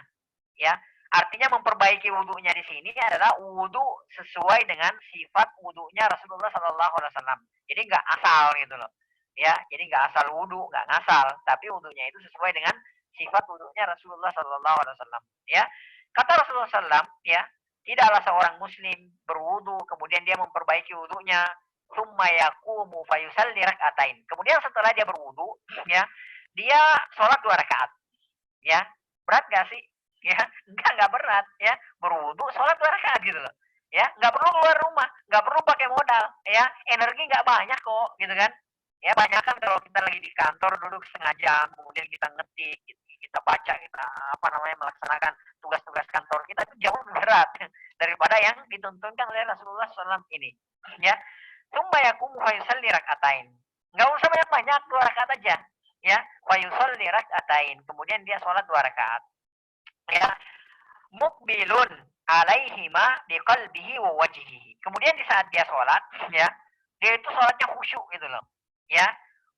ya. Artinya memperbaiki wudunya di sini adalah wudu sesuai dengan sifat wudunya Rasulullah SAW. Jadi nggak asal gitu loh, ya. Jadi nggak asal wudu, nggak ngasal, tapi wudunya itu sesuai dengan sifat wudunya Rasulullah SAW, ya. Kata Rasulullah SAW, ya, tidaklah seorang muslim berwudu kemudian dia memperbaiki wudunya, summa yaqumu fayusalli rak'atain. Kemudian setelah dia berwudu, ya, dia sholat 2 rakaat. Ya, berat gak sih? Ya, enggak berat, ya. Berwudu sholat 2 rakaat gitu loh. Ya, nggak perlu keluar rumah, nggak perlu pakai modal, ya. Energi nggak banyak kok, gitu kan. Ya, banyak kan kalau kita lagi di kantor duduk setengah jam, kemudian kita ngetik, kita baca, kita apa namanya melaksanakan tugas-tugas kantor kita, itu jauh lebih berat daripada yang dituntunkan oleh Rasulullah SAW ini. Ya, summa yaqumu fa yusalli rak'atain. Enggak usah banyak-banyak, 2 rakaat aja. Ya, fa yusalli rak'atain. Kemudian dia sholat 2 rakaat. Ya, mukbilun alaihima biqalbihi wa wajhihi. Kemudian di saat dia sholat, ya, dia itu sholatnya khusyuk gitu loh. Ya,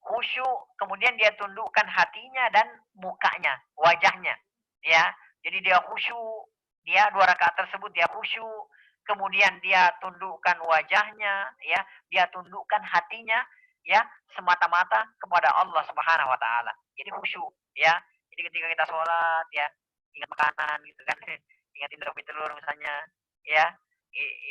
khusyuk, kemudian dia tundukkan hatinya dan mukanya, wajahnya. Ya, jadi dia khusyuk, dia 2 rakaat tersebut dia khusyuk, kemudian dia tundukkan wajahnya, ya, dia tundukkan hatinya, ya, semata-mata kepada Allah Subhanahu wa taala. Jadi khusyuk, ya. Jadi ketika kita sholat, ya, ingat makanan gitu kan, ingat Indomie telur misalnya, ya.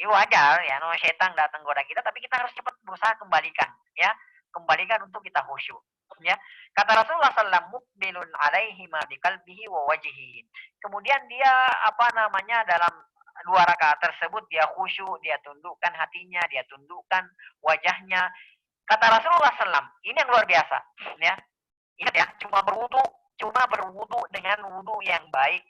Wajar ya, no setan datang goda kita, tapi kita harus cepat berusaha kembalikan, ya. Kembalikan untuk kita khusyuk, ya. Kata Rasulullah SAW, mukbilun alaihi ma biqalbihi wa wajhihi. Kemudian dia apa namanya dalam 2 rakaat tersebut dia khusyuk, dia tundukkan hatinya, dia tundukkan wajahnya. Kata Rasulullah SAW, ini yang luar biasa, ya. Ingat ya, cuma berwudu dengan wudu yang baik,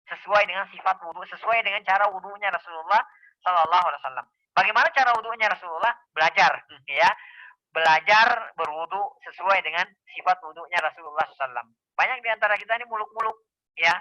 sesuai dengan sifat wudu, sesuai dengan cara wudunya Rasulullah Sallallahu Alaihi Wasallam. Bagaimana cara wudunya Rasulullah? Belajar, ya, belajar berwudu sesuai dengan sifat wudunya Rasulullah SAW. Banyak di antara kita ini muluk-muluk, ya,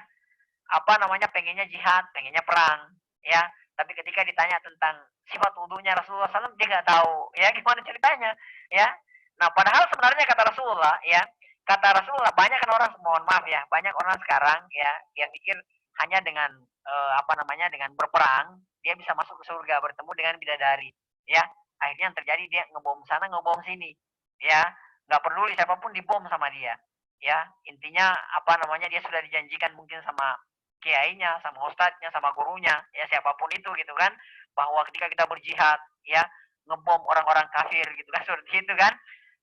apa namanya pengennya jihad, pengennya perang, ya. Tapi ketika ditanya tentang sifat wudunya Rasulullah SAW, dia nggak tahu, ya, gimana ceritanya, ya. Nah, padahal sebenarnya kata Rasulullah, ya, kata Rasulullah, banyak kan orang, mohon maaf ya, banyak orang sekarang, ya, yang pikir hanya dengan apa namanya dengan berperang dia bisa masuk ke surga bertemu dengan bidadari, ya. Akhirnya yang terjadi dia ngebom sana ngebom sini, ya, nggak peduli siapapun dibom sama dia, ya. Intinya apa namanya dia sudah dijanjikan mungkin sama kiainya, sama ustadznya, sama gurunya, ya, siapapun itu gitu kan, bahwa ketika kita berjihad, ya, ngebom orang-orang kafir gitu kan, seperti itu kan,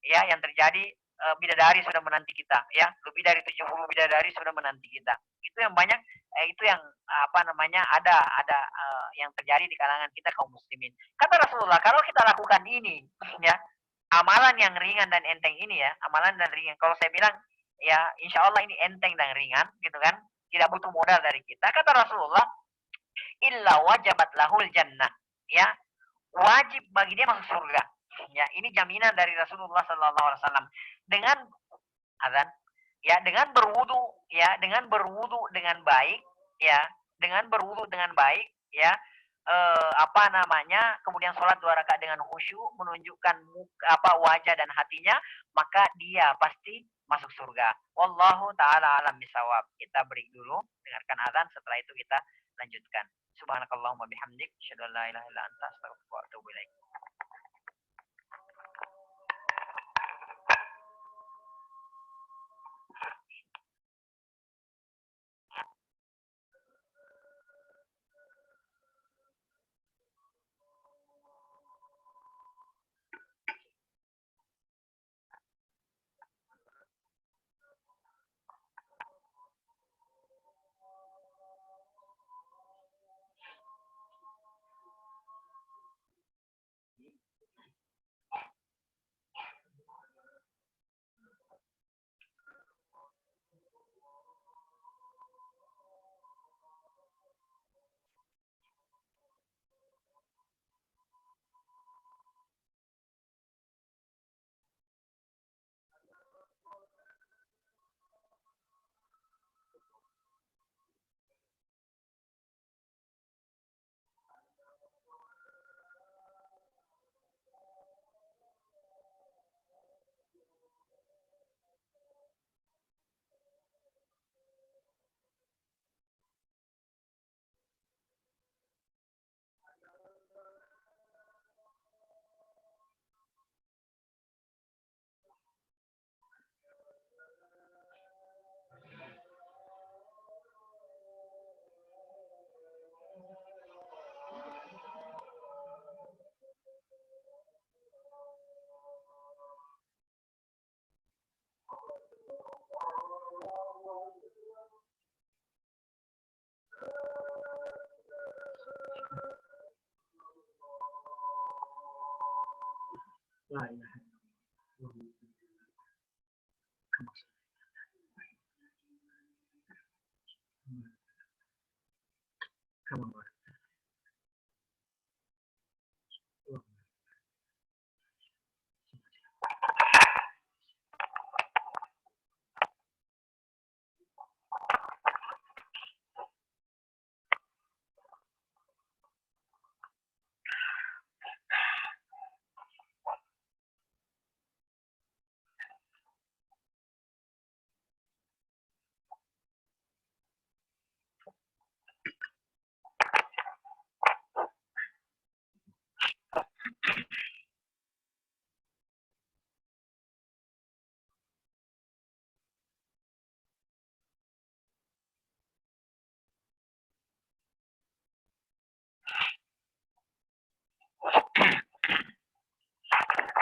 ya, yang terjadi bidadari sudah menanti kita, ya, lebih dari 70 bidadari sudah menanti kita. Itu yang banyak, itu yang apa namanya ada yang terjadi di kalangan kita kaum muslimin. Kata Rasulullah, kalau kita lakukan ini, ya, amalan yang ringan dan enteng ini, ya, amalan dan ringan. Kalau saya bilang, ya, insya Allah ini enteng dan ringan, gitu kan, tidak butuh modal dari kita. Kata Rasulullah, illa wajabat lahul jannah, ya, wajib bagi dia masuk surga. Ya, ini jaminan dari Rasulullah Sallallahu Alaihi Wasallam. Dengan azan, ya, dengan berwudu, ya, dengan berwudu dengan baik, ya, dengan berwudu dengan baik, ya, apa namanya, kemudian sholat 2 rakaat dengan khusyuk, menunjukkan muka, apa wajah dan hatinya, maka dia pasti masuk surga. Wallahu taala alam bisawab. Kita break dulu, dengarkan azan, setelah itu kita lanjutkan. Subhanakallahumma bihamdik, asyhadu an la ilaha illa anta, astaghfiruka wa atubu ilaik.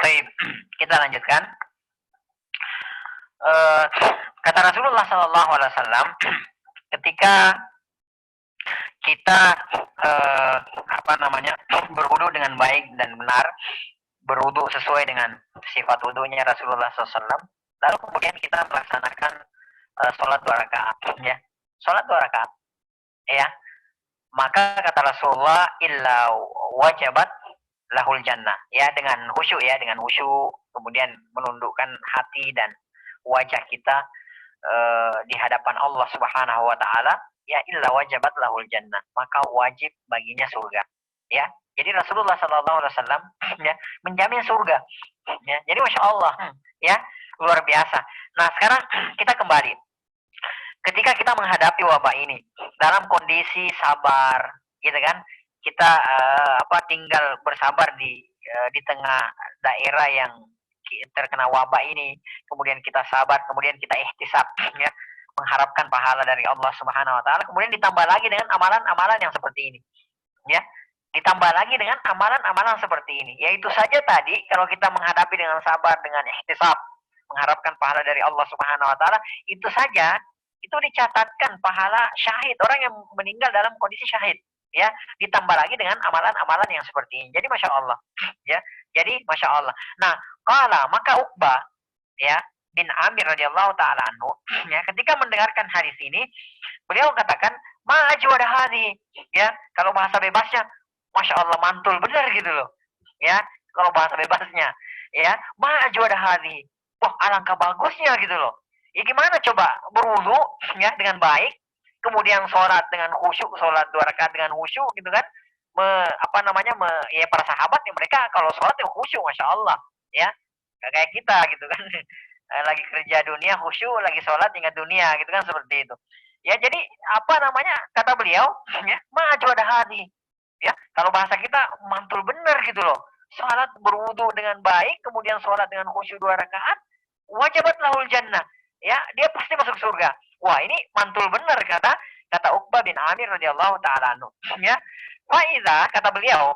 Baik, kita lanjutkan. Uh, Kata Rasulullah SAW, ketika kita apa namanya berwudu dengan baik dan benar, berwudu sesuai dengan sifat wudunya Rasulullah SAW, lalu kemudian kita melaksanakan sholat 2 rakaat, ya, sholat 2 rakaat, ya, maka kata Rasulullah, illa wajabat lahul jannah, ya, dengan khusyuk, ya, dengan khusyuk, kemudian menundukkan hati dan wajah kita di hadapan Allah Subhanahu wa taala, ya, illa wajabat lahul jannah, maka wajib baginya surga, ya. Jadi Rasulullah sallallahu alaihi wasallam ya menjamin surga. Ya, jadi Masya Allah, ya, luar biasa. Nah, sekarang kita kembali. Ketika kita menghadapi wabah ini dalam kondisi sabar, gitu kan? Kita tinggal bersabar di tengah daerah yang terkena wabah ini, kemudian kita sabar, kemudian kita ihtisab, ya, mengharapkan pahala dari Allah Subhanahu wa taala, kemudian ditambah lagi dengan amalan-amalan yang seperti ini, ya. Ditambah lagi dengan amalan-amalan seperti ini, yaitu saja tadi kalau kita menghadapi dengan sabar, dengan ihtisab, mengharapkan pahala dari Allah Subhanahu wa taala, itu saja itu dicatatkan pahala syahid, orang yang meninggal dalam kondisi syahid, ya, ditambah lagi dengan amalan-amalan yang seperti ini. Jadi Masya Allah, ya, jadi Masya Allah. Nah, qala, maka Uqbah, ya, bin Amir radhiyallahu taala anhu, ya, ketika mendengarkan hadis ini, beliau katakan, ma ajwada hadhi, ya, kalau bahasa bebasnya, Masya Allah, mantul benar gitu loh, ya, kalau bahasa bebasnya, ya, ma ajwada hadhi, wah, alangkah bagusnya gitu loh. Ya gimana coba berwudu, ya, dengan baik, kemudian sholat dengan khusyuk, sholat 2 rakaat dengan khusyuk, gitu kan? Ya, para sahabat ya, mereka kalau sholat ya khusyuk, Masya Allah, ya, gak kayak kita gitu kan. Lagi kerja dunia khusyuk, lagi sholat ingat dunia, gitu kan, seperti itu. Ya, jadi kata beliau, ya, maju ada hati, ya, kalau bahasa kita mantul bener gitu loh. Sholat berwudu dengan baik, kemudian sholat dengan khusyuk 2 rakaat, wajabat lahul jannah, ya, dia pasti masuk surga. Wah, ini mantul bener kata Uqbah bin Amir radhiyallahu taala anhu, ya. Faiza, kata beliau,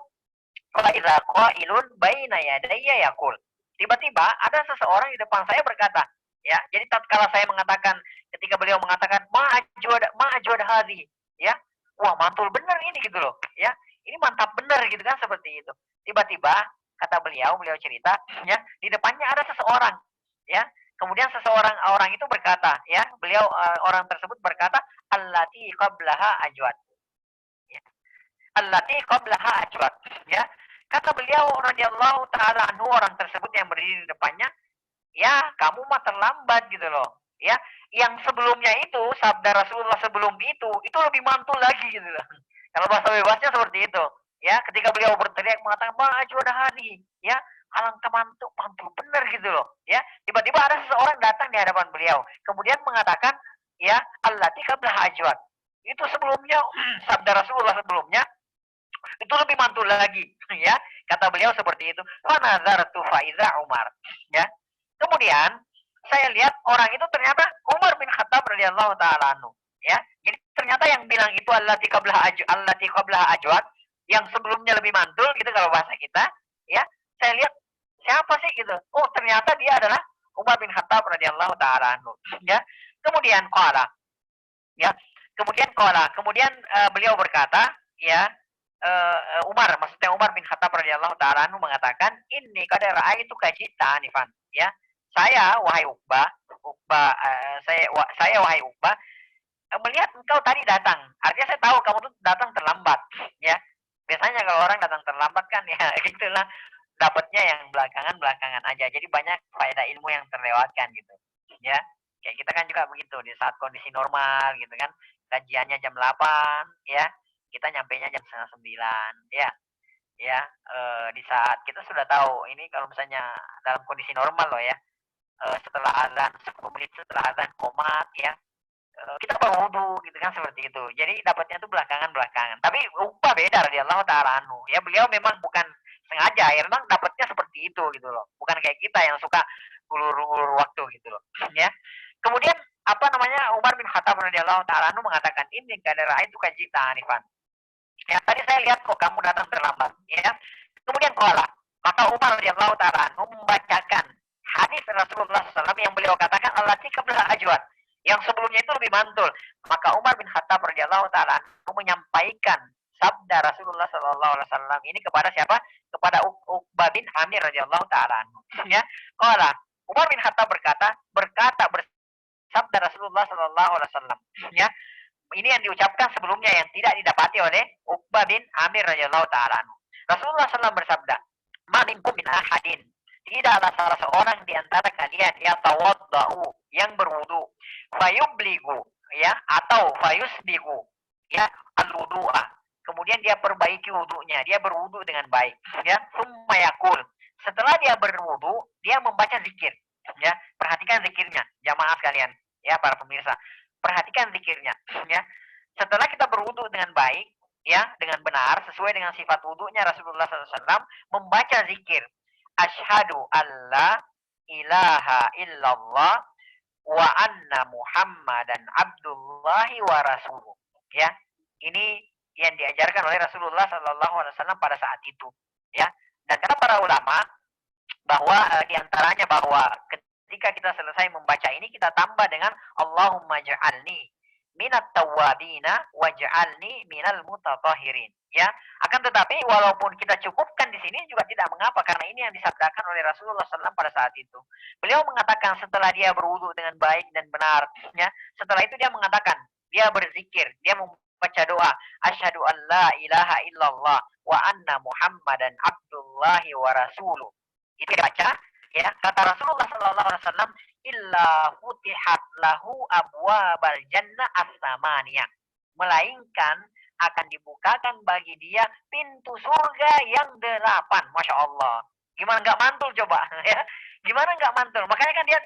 faiza qailun baina yadayya yaqul, tiba-tiba ada seseorang di depan saya berkata, ya, jadi tatkala saya mengatakan, ketika beliau mengatakan ma'ajwad hadhi, ya, wah, mantul bener ini gitu loh, ya, ini mantap bener gitu kan, seperti itu. Tiba-tiba kata beliau cerita, ya, di depannya ada seseorang, ya, kemudian orang itu berkata, ya, beliau orang tersebut berkata, allati qablaha ajwad, ya, allati qablaha ajwad, ya, kata beliau radhiyallahu taala anhu, orang tersebut yang berdiri di depannya, ya, kamu mah terlambat gitu loh, ya, yang sebelumnya itu sabda Rasulullah sebelum itu lebih mantul lagi gitu loh. Kalau bahasa bebasnya seperti itu, ya, ketika beliau berteriak mengatakan maju ada hari, ya, alangkah mantul benar gitu loh, ya, tiba-tiba ada seseorang datang di hadapan beliau, kemudian mengatakan, ya, allati qablaha ajwad, itu sebelumnya sabda Rasulullah sebelumnya itu lebih mantul lagi, ya, kata beliau seperti itu. Fa nazartu fa iza Umar, ya, kemudian saya lihat orang itu ternyata Umar bin Khattab radhiyallahu taala anhu, ya. Jadi ternyata yang bilang itu allati qablaha ajwad, yang sebelumnya lebih mantul gitu kalau bahasa kita, ya. Saya lihat siapa sih gitu. Oh, ternyata dia adalah Umar bin Khattab radhiyallahu taala anhu, ya. Kemudian qala, ya. Kemudian beliau berkata, ya, Umar, maksudnya Umar bin Khattab radhiyallahu taala anhu mengatakan, "Inni qad ra'aitu kajita anifan." Ya. Saya wahai Uqbah, saya wahai Uqbah melihat engkau tadi datang. Artinya saya tahu kamu tuh datang terlambat, ya. Biasanya kalau orang datang terlambat kan ya itulah dapatnya yang belakangan-belakangan aja. Jadi banyak faedah ilmu yang terlewatkan gitu. Ya. Kayak kita kan juga begitu di saat kondisi normal gitu kan. Kajiannya jam 8 ya. Kita nyampainya jam setengah 9 ya. Ya, di saat kita sudah tahu ini kalau misalnya dalam kondisi normal loh ya. Setelah azan 10 menit setelah azan komat ya, kita berwudu gitu kan seperti itu. Jadi dapatnya itu belakangan-belakangan. Tapi Uqbah beda radhiyallahu taala anhu. Ya beliau memang bukan sengaja, ya memang dapatnya seperti itu gitu loh. Bukan kayak kita yang suka ulur-ulur waktu gitu loh. Ya. Kemudian apa namanya Umar bin Khattab radhiyallahu taala anhu mengatakan ini kadara itu kajita anifan. Ya tadi saya lihat kok kamu datang terlambat. Ya. Kemudian koala. Maka Umar radhiyallahu taala anhu membacakan hadis Rasulullah SAW yang beliau katakan Allah qabla ajwad yang sebelumnya itu lebih mantul. Maka Umar bin Khattab radhiyallahu taala menyampaikan sabda Rasulullah sallallahu alaihi wasallam ini kepada siapa? Kepada Uqbah bin Amir radhiyallahu taala. Ya. Qala Umar bin Khattab bersabda Rasulullah sallallahu alaihi wasallam. Ya. Ini yang diucapkan sebelumnya yang tidak didapati oleh Uqbah bin Amir radhiyallahu taala. Rasulullah SAW bersabda, "Ma minkum min ahadin." Tidaklah salah seorang di antara kalian yang tawaddau yang berwudu fayubligu ya atau fayusbigu ya al-wudu'a. Kemudian dia perbaiki wudunya, dia berwudu dengan baik ya. Summa yakul. Setelah dia berwudu, dia membaca zikir ya. Perhatikan zikirnya jamaah sekalian ya para pemirsa. Perhatikan zikirnya ya. Setelah kita berwudu dengan baik ya, dengan benar sesuai dengan sifat wudunya Rasulullah SAW membaca zikir asyhadu alla ilaha illallah wa anna Muhammadan abdullahi wa rasuluh. Ya, ini yang diajarkan oleh Rasulullah Sallallahu Alaihi Wasallam pada saat itu. Ya, dan kata para ulama bahwa diantaranya bahwa ketika kita selesai membaca ini kita tambah dengan Allahumma ja'alni minat tawabina waj'alni minal mutatahhirin. Ya, akan tetapi walaupun kita cukupkan di sini juga tidak mengapa karena ini yang disabdakan oleh Rasulullah SAW pada saat itu. Beliau mengatakan setelah dia berwudu dengan baik dan benar, ya, setelah itu dia mengatakan, dia berzikir, dia membaca doa, asyhadu an la ilaha illallah wa anna Muhammadan abdullahi wa rasuluh. Itu dibaca, ya, kata Rasulullah SAW, illa futihat lahu abwabal jannah as-samaniyah. Melainkan akan dibukakan bagi dia pintu surga yang 8. Masya Allah. Gimana nggak mantul coba? Ya, gimana nggak mantul? Makanya kan dia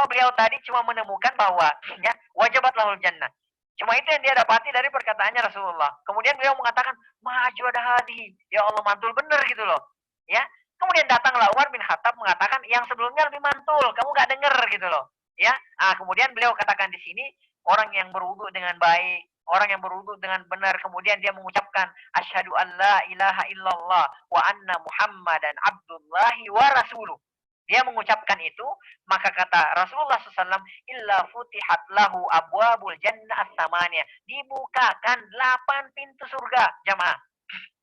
beliau tadi cuma menemukan bahwa ya wajibat lahul jannah. Cuma itu yang dia dapati dari perkataannya Rasulullah. Kemudian beliau mengatakan, maju ada hadi. Ya Allah mantul bener gitu loh. Ya, kemudian datanglah Umar bin Khattab mengatakan yang sebelumnya lebih mantul, kamu nggak dengar gitu loh. Ya, kemudian beliau katakan di sini orang yang berwudu dengan baik, orang yang berwudu dengan benar, kemudian dia mengucapkan asyhadu an la ilaha illallah wa anna Muhammadan abdullahi wa rasuluh. Dia mengucapkan itu, maka kata Rasulullah SAW, illa futihat lahu abwabul jannah as-samaniyah. Dibukakan 8 pintu surga, jamaah.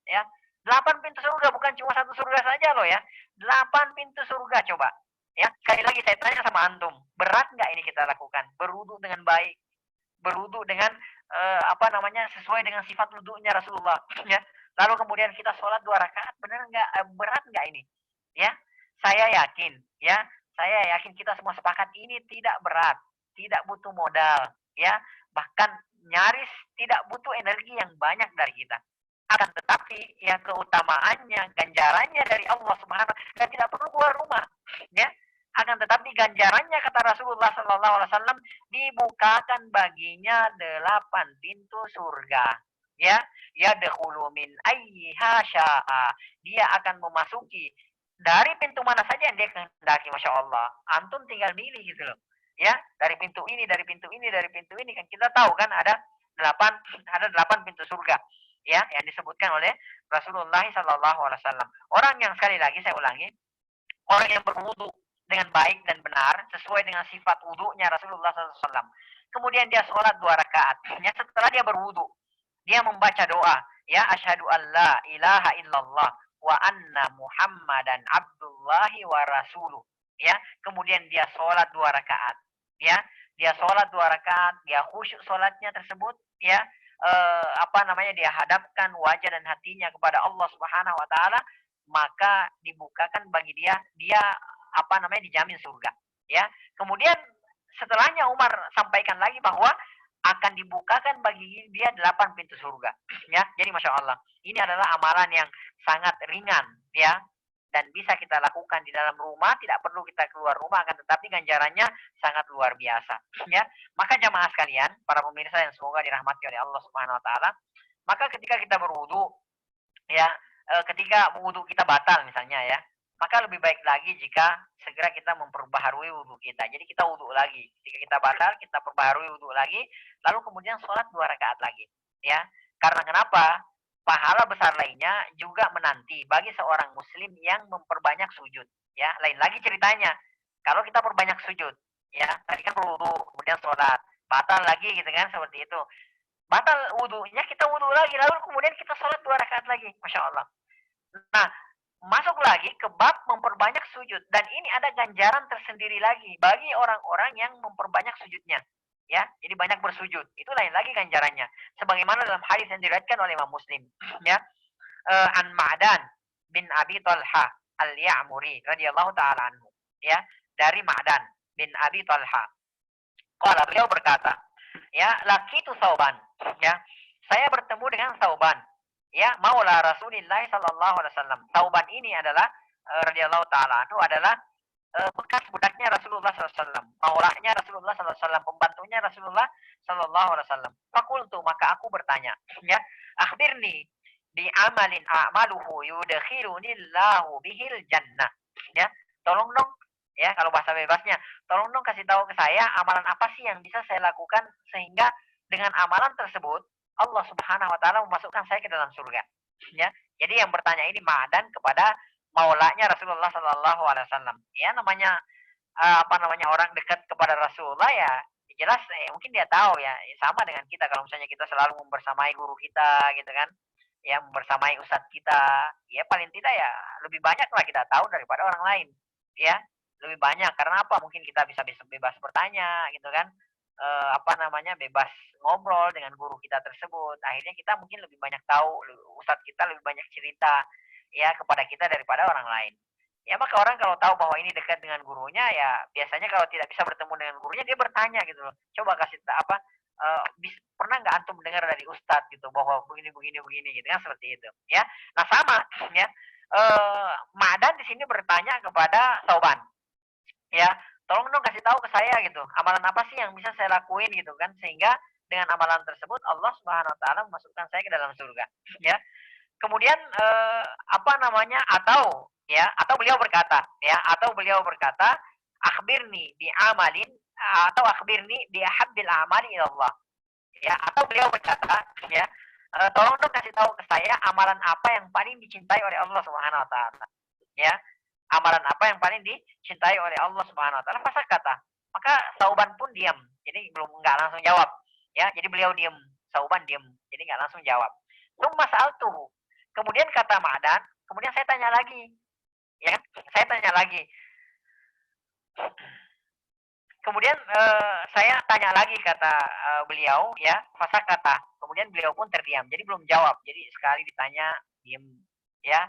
Ya, 8 pintu surga, bukan cuma satu surga saja loh ya. 8 pintu surga coba. Ya, sekali lagi saya tanya sama antum, berat nggak ini kita lakukan? Berwudu dengan baik, berwudu dengan sesuai dengan sifat wudunya Rasulullah. Ya, lalu kemudian kita sholat 2 rakaat, benar nggak? Berat nggak ini? Ya, saya yakin kita semua sepakat ini tidak berat, tidak butuh modal, ya, bahkan nyaris tidak butuh energi yang banyak dari kita. Akan tetapi yang keutamaannya, ganjarannya dari Allah Subhanahu dan tidak perlu keluar rumah, ya. Akan tetapi ganjarannya kata Rasulullah Sallallahu Alaihi Wasallam dibukakan baginya 8 pintu surga, ya. Yadkhulu min ayyiha sya'a. Dia akan memasuki dari pintu mana saja yang dia kehendaki, masya Allah. Antum tinggal milih gitu loh, ya. Dari pintu ini, dari pintu ini, dari pintu ini kan kita tahu kan ada 8 pintu surga, ya, yang disebutkan oleh Rasulullah Sallallahu Alaihi Wasallam. Orang yang sekali lagi saya ulangi, orang yang berwudu dengan baik dan benar sesuai dengan sifat wudunya Rasulullah SAW. Kemudian dia sholat 2 rakaat. Ya, setelah dia berwudu, dia membaca doa, ya asyhadu an la ilaha illallah wa anna Muhammadan abdullahi wa rasuluh. Ya, kemudian dia sholat 2 rakaat. Ya, dia sholat 2 rakaat, dia khusyuk sholatnya tersebut, ya, dia hadapkan wajah dan hatinya kepada Allah Subhanahu wa taala, maka dibukakan bagi dia dijamin surga, ya. Kemudian setelahnya Umar sampaikan lagi bahwa akan dibukakan bagi dia 8 pintu surga, ya. Jadi masya Allah, ini adalah amalan yang sangat ringan, ya, dan bisa kita lakukan di dalam rumah, tidak perlu kita keluar rumah, akan tetapi ganjarannya sangat luar biasa, ya. Maka jamaah sekalian, para pemirsa yang semoga dirahmati oleh Allah Subhanahu Wa Taala, maka ketika kita berwudu, ya, ketika wudu kita batal misalnya, ya, maka lebih baik lagi jika segera kita memperbaharui wudu kita. Jadi kita wudu lagi. Jika kita batal, kita perbaharui wudu lagi, lalu kemudian sholat 2 rakaat lagi. Ya, karena kenapa? Pahala besar lainnya juga menanti bagi seorang muslim yang memperbanyak sujud. Ya, lain lagi ceritanya. Kalau kita perbanyak sujud, ya, tadi kan wudu, kemudian sholat, batal lagi gitu kan, seperti itu. Batal wudunya, kita wudu lagi, lalu kemudian kita sholat 2 rakaat lagi. Masya Allah. Nah, masuk lagi ke bab memperbanyak sujud, dan ini ada ganjaran tersendiri lagi bagi orang-orang yang memperbanyak sujudnya, ya. Jadi banyak bersujud, itu lain lagi ganjarannya, sebagaimana dalam hadis yang diriwayatkan oleh Imam Muslim, ya. An Ma'dan bin Abi Talha al-Ya'muri radhiyallahu taala anhu, ya, dari Ma'dan bin Abi Talha. Qala, beliau berkata, ya, laqitu Sauban, ya, saya bertemu dengan Sauban, ya, maula Rasulillah sallallahu alaihi wasallam. Sauban ini adalah radhiyallahu taala anhu adalah bekas budaknya Rasulullah sallallahu alaihi wasallam, maulanya Rasulullah sallallahu alaihi wasallam, pembantunya Rasulullah sallallahu alaihi wasallam. Fakultu, maka aku bertanya, ya, akhbirni bi amalin a'maluhu yudkhiluni Allahu bihil jannah. Ya, tolong dong, ya, kalau bahasa bebasnya, tolong dong kasih tahu ke saya amalan apa sih yang bisa saya lakukan sehingga dengan amalan tersebut Allah Subhanahu wa taala memasukkan saya ke dalam surga. Ya. Jadi yang bertanya ini Ma'dan kepada maulanya Rasulullah sallallahu alaihi wasallam. Ya, namanya orang dekat kepada Rasulullah, ya, jelas mungkin dia tahu, ya, sama dengan kita kalau misalnya kita selalu membersamai guru kita gitu kan. Ya, membersamai ustadz kita, ya, paling tidak ya lebih banyak lah kita tahu daripada orang lain. Ya, lebih banyak karena apa? Mungkin kita bisa bebas bertanya gitu kan. Bebas ngobrol dengan guru kita tersebut. Akhirnya kita mungkin lebih banyak tahu, ustadz kita lebih banyak cerita, ya, kepada kita daripada orang lain. Ya, maka orang kalau tahu bahwa ini dekat dengan gurunya, ya, biasanya kalau tidak bisa bertemu dengan gurunya, dia bertanya gitu loh. Coba kasih pernah nggak antum dengar dari ustadz gitu bahwa begini begini begini gitu kan, seperti itu, ya. Nah, sama, ya. Ma'dan di sini bertanya kepada Sauban, ya, tolong dong kasih tahu ke saya gitu, amalan apa sih yang bisa saya lakuin gitu kan, sehingga dengan amalan tersebut Allah Subhanahu wa taala memasukkan saya ke dalam surga, ya. Kemudian atau beliau berkata akhbirni bi amalin, atau akhbirni bi ahabbil amali ila Allah, ya, atau beliau berkata, ya, tolong dong kasih tahu ke saya amalan apa yang paling dicintai oleh Allah Subhanahu wa taala, ya. Amalan apa yang paling dicintai oleh Allah Subhanahu wa taala? Masa kata, maka Sauban pun diam. Jadi nggak langsung jawab. Ya, jadi beliau diam, Sauban diam. Jadi nggak langsung jawab. Tsumma sa'altuhu. Kemudian kata Ma'dan, kemudian saya tanya lagi. Ya, saya tanya lagi. Kemudian saya tanya lagi, kata beliau, ya, masa kata. Kemudian beliau pun terdiam. Jadi belum jawab. Jadi sekali ditanya diam, ya.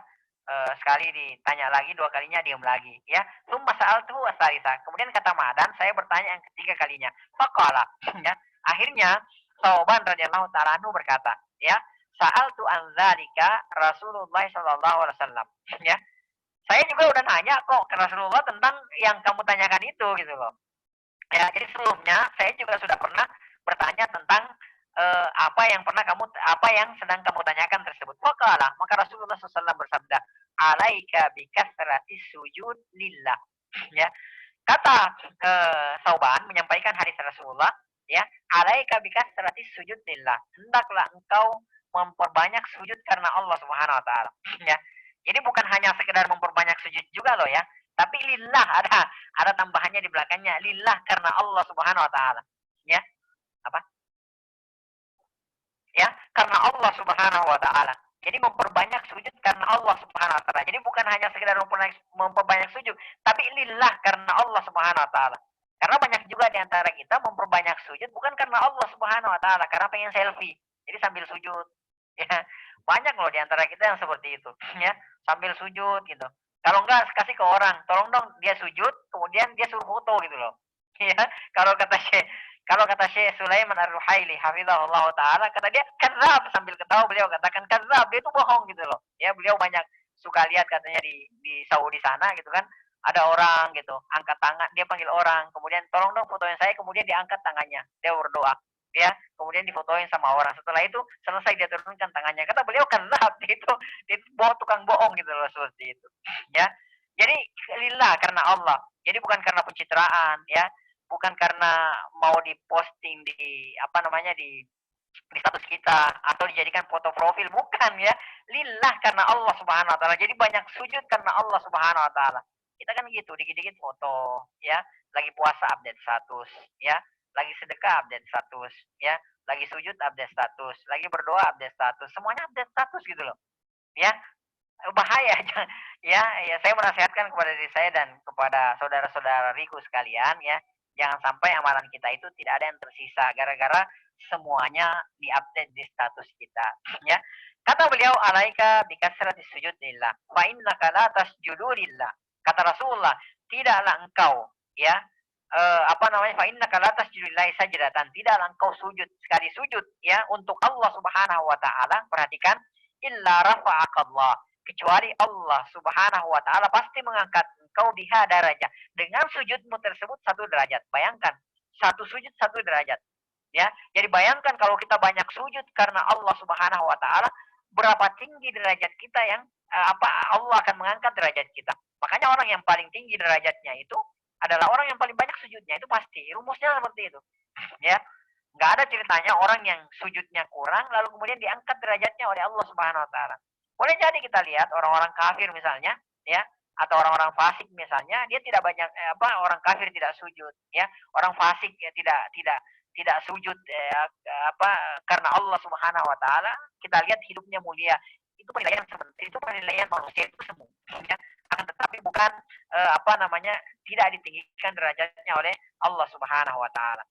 Sekali ditanya lagi, 2 kalinya diam lagi, ya. Tsumma sa'altuhu as-salisa. Kemudian kata Ma'dan, saya bertanya yang ketiga kalinya. Faqala, ya. Akhirnya Sauban radhiyallahu ta'ala anhu berkata, ya, sa'altu an dzalika Rasulullah sallallahu alaihi wasallam, ya. Saya juga udah nanya kok ke Rasulullah tentang yang kamu tanyakan itu gitu loh. Ya, jadi sebelumnya saya juga sudah pernah bertanya tentang apa yang sedang kamu tanyakan tersebut. Maka Rasulullah SAW bersabda, alaika bikasrati sujud lillah. Ya, kata Sauban menyampaikan hadis Rasulullah, ya, alaika bikasrati sujud lillah. Hendaklah engkau memperbanyak sujud karena Allah Subhanahu wa taala. Ya. Jadi bukan hanya sekedar memperbanyak sujud juga loh, ya, tapi lillah, ada tambahannya di belakangnya, lillah karena Allah Subhanahu wa taala. Ya. Apa? Ya, karena Allah Subhanahu wa taala. Jadi memperbanyak sujud karena Allah Subhanahu wa taala. Jadi bukan hanya sekedar memperbanyak sujud, tapi lillah karena Allah Subhanahu wa taala. Karena banyak juga di antara kita memperbanyak sujud bukan karena Allah Subhanahu wa taala, karena pengen selfie. Jadi sambil sujud. Ya, banyak loh di antara kita yang seperti itu, ya, sambil sujud gitu. Kalau enggak kasih ke orang, tolong dong dia sujud, kemudian dia suruh foto gitu loh. Ya, kalau kata Syekh Sulaiman Ar-Ruhaili hafizahullah taala, kata dia kadzab, sambil ketawa beliau katakan kadzab, dia itu bohong gitu loh. Ya, beliau banyak suka lihat katanya di Saudi sana gitu kan. Ada orang gitu, angkat tangan, dia panggil orang, kemudian tolong dong fotoin saya, kemudian diangkat tangannya, dia berdoa. Ya, kemudian difotoin sama orang. Setelah itu selesai dia turunkan tangannya. Kata beliau kadzab, itu tukang bohong gitu loh, seperti itu. Ya. Jadi lillah karena Allah. Jadi bukan karena pencitraan, ya, bukan karena mau diposting di apa namanya di status kita atau dijadikan foto profil, bukan, ya, lillah karena Allah Subhanahu wa taala. Jadi banyak sujud karena Allah Subhanahu wa taala. Kita kan gitu, dikit-dikit foto, ya, lagi puasa update status, ya, lagi sedekah update status, ya, lagi sujud update status, lagi berdoa update status, semuanya update status gitu loh, ya. Bahaya. Ya, ya, saya menasihatkan kepada diri saya dan kepada saudara-saudariku sekalian, ya, jangan sampai amalan kita itu tidak ada yang tersisa gara-gara semuanya diupdate di status kita, ya. Kata beliau, alaika bikasratis sujud lillah fa innaka la tasjudu lillah. Kata Rasulullah, tidaklah engkau, ya, apa namanya, fa innaka la tasjudu lillahi sajdatan, tidaklah engkau sujud sekali sujud, ya, untuk Allah Subhanahu wa taala, perhatikan, illa rafa'akallah, kecuali Allah Subhanahu wa taala pasti mengangkat engkau biha darajah, dengan sujudmu tersebut satu derajat. Bayangkan, satu sujud satu derajat, ya. Jadi bayangkan kalau kita banyak sujud karena Allah Subhanahu wa taala, berapa tinggi derajat kita yang Allah akan mengangkat derajat kita. Makanya orang yang paling tinggi derajatnya itu adalah orang yang paling banyak sujudnya, itu pasti. Rumusnya seperti itu. Ya. Nggak ada ceritanya orang yang sujudnya kurang lalu kemudian diangkat derajatnya oleh Allah Subhanahu wa taala. Boleh jadi kita lihat orang-orang kafir misalnya, ya, atau orang-orang fasik misalnya, dia tidak banyak orang kafir tidak sujud, ya. Orang fasik ya tidak sujud, karena Allah Subhanahu wa taala, kita lihat hidupnya mulia. Itu penilaian sebenarnya, itu penilaian manusia itu semua, ya. Akan tetapi bukan tidak ditinggikan derajatnya oleh Allah Subhanahu wa taala.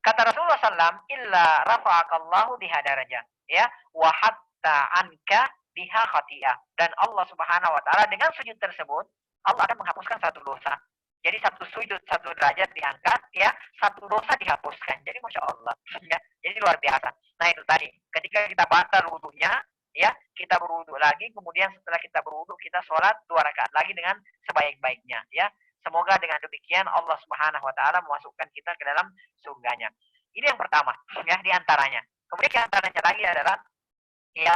Kata Rasulullah SAW, illa rafa'akallahu biha darajah, ya, wa hatta anka biha khati'ah. Dan Allah Subhanahu wa taala dengan sujud tersebut, Allah akan menghapuskan satu dosa. Jadi satu sujud satu derajat diangkat, ya, satu dosa dihapuskan. Jadi Masya Allah, ya. Jadi luar biasa. Nah, itu tadi, ketika kita batal wudunya, ya, kita berwudu lagi, kemudian setelah kita berwudu kita sholat 2 rakaat lagi dengan sebaik-baiknya, ya. Semoga dengan demikian Allah Subhanahu wa taala memasukkan kita ke dalam surganya. Ini yang pertama, ya, di antaranya. Kemudian di antaranya lagi adalah, ya,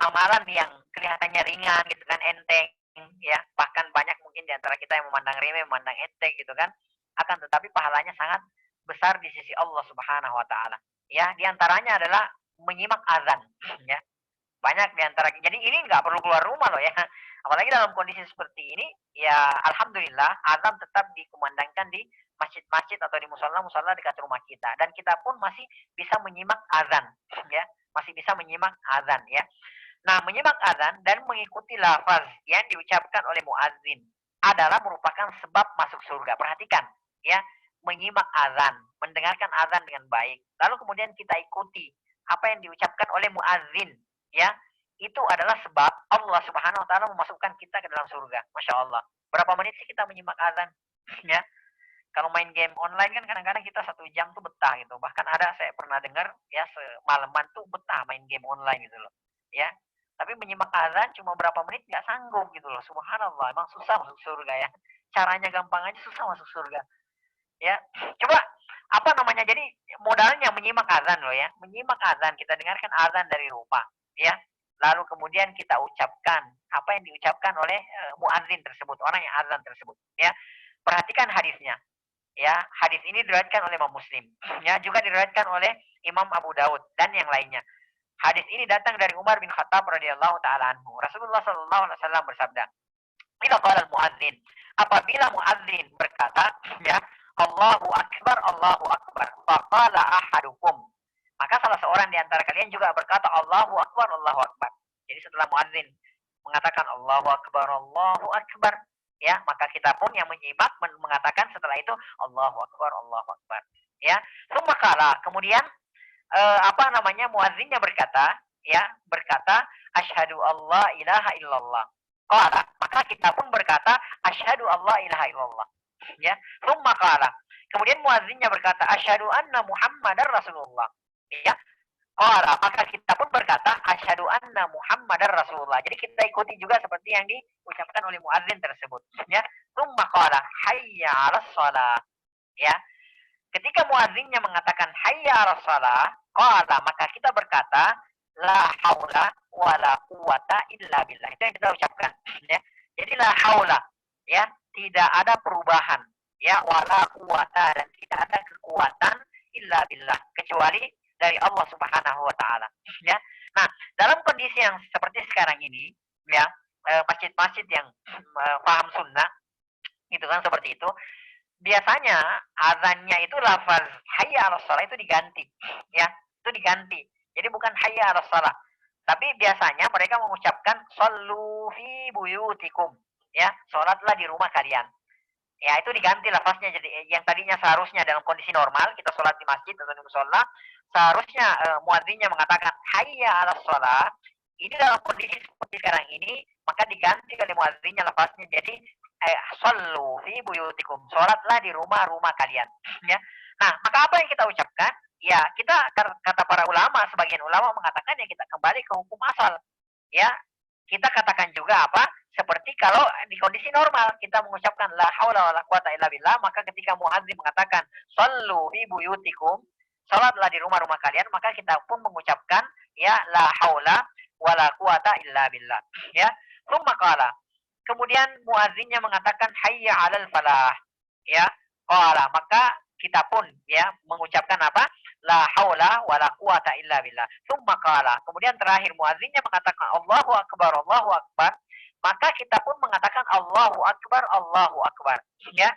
amalan yang kelihatannya ringan gitu kan, enteng, ya. Bahkan banyak mungkin di antara kita yang memandang remeh, memandang enteng gitu kan. Akan tetapi pahalanya sangat besar di sisi Allah Subhanahu wa taala. Ya, di antaranya adalah menyimak azan, ya. Banyak di antara, jadi ini nggak perlu keluar rumah loh, ya. Apalagi dalam kondisi seperti ini, ya, alhamdulillah azan tetap dikumandangkan di masjid-masjid atau di musola-musola dekat rumah kita, dan kita pun masih bisa menyimak azan, ya, masih bisa menyimak azan, ya. Nah, menyimak azan dan mengikuti lafaz yang diucapkan oleh muadzin adalah merupakan sebab masuk surga. Perhatikan, ya, menyimak azan, mendengarkan azan dengan baik, lalu kemudian kita ikuti apa yang diucapkan oleh muadzin, ya, itu adalah sebab Allah Subhanahu wa taala memasukkan kita ke dalam surga. Masya Allah. Berapa menit sih kita menyimak azan? Ya. Kalau main game online kan kadang-kadang kita 1 jam tuh betah gitu. Bahkan ada saya pernah dengar, ya, semalaman tuh betah main game online gitu loh. Ya. Tapi menyimak azan cuma berapa menit nggak sanggup gitu loh. Subhanallah, emang susah masuk surga, ya. Caranya gampang aja susah masuk surga. Ya. Coba jadi modalnya menyimak azan loh, ya. Menyimak azan, kita dengarkan azan dari rumah, ya. Lalu kemudian kita ucapkan apa yang diucapkan oleh muadzin tersebut, orang yang azan tersebut, ya. Perhatikan hadisnya, ya. Hadis ini diriwayatkan oleh Imam Muslim, ya, juga diriwayatkan oleh Imam Abu Daud dan yang lainnya. Hadis ini datang dari Umar bin Khattab radhiyallahu taala anhu. Rasulullah sallallahu alaihi wasallam bersabda, "Idza qala al-muadzin," apabila muadzin berkata, ya, Allahu akbar, faqala ahadukum, maka salah seorang di antara kalian juga juga berkata Allahu Akbar, Allahu Akbar. Jadi setelah muadzin mengatakan Allahu Akbar, ya, maka kita pun yang menyimak mengatakan setelah itu Allahu Akbar, Allahu Akbar. Ya, summa qala, kemudian muadzinnya berkata, ya, berkata asyhadu alla ilaha illallah. Qala, maka kita pun berkata asyhadu alla ilaha illallah. Ya, summa qala, kemudian muadzinnya berkata asyhadu anna Muhammadar Rasulullah. Ya, qala, maka kita pun berkata asyhadu anna Muhammadar Rasulullah. Jadi kita ikuti juga seperti yang diucapkan oleh muadzin tersebut. Ya, summa qala hayya 'alas shalah. Ya, ketika muadzinnya mengatakan hayya 'alas shalah, qala, maka kita berkata la haula wala quwata illa billah. Itu yang kita ucapkan, ya. Jadi la haula, ya, tidak ada perubahan, ya, wala quwata, dan tidak ada kekuatan illa billah, kecuali dari Allah Subhanahu wa taala, ya. Nah, dalam kondisi yang seperti sekarang ini, ya, masjid-masjid yang paham sunnah itu kan seperti itu, biasanya azannya itu lafaz hayya 'alas shalah itu diganti, ya. Itu diganti. Jadi bukan hayya 'alas shalah. Tapi biasanya mereka mengucapkan shallu fi buyutikum, ya, salatlah di rumah kalian. Ya, itu diganti lafaznya. Jadi yang tadinya seharusnya dalam kondisi normal kita salat di masjid atau di musholla, seharusnya muadzinnya mengatakan hayya 'alas shalah. Ini dalam kondisi seperti sekarang ini, maka diganti oleh muadzinnya lafaznya jadi shallu fi buyutikum, salatlah di rumah-rumah kalian, ya. Nah, maka apa yang kita ucapkan? Ya, kita, kata para ulama, sebagian ulama mengatakan ya kita kembali ke hukum asal. Ya, kita katakan juga apa? Seperti kalau di kondisi normal kita mengucapkan la haula wala quwata illa billah, maka ketika muadzin mengatakan shallu fi buyutikum, salatlah di rumah-rumah kalian, maka kita pun mengucapkan ya la haula wala quwata illa billah. Ya, summa qala, kemudian muadzinnya mengatakan hayya 'alal falah. Ya, qala, maka kita pun ya mengucapkan apa? La haula wala quwata illa billah. Summa qala, kemudian terakhir muadzinnya mengatakan Allahu akbar, Allahu akbar, maka kita pun mengatakan Allahu akbar, Allahu akbar. Ya.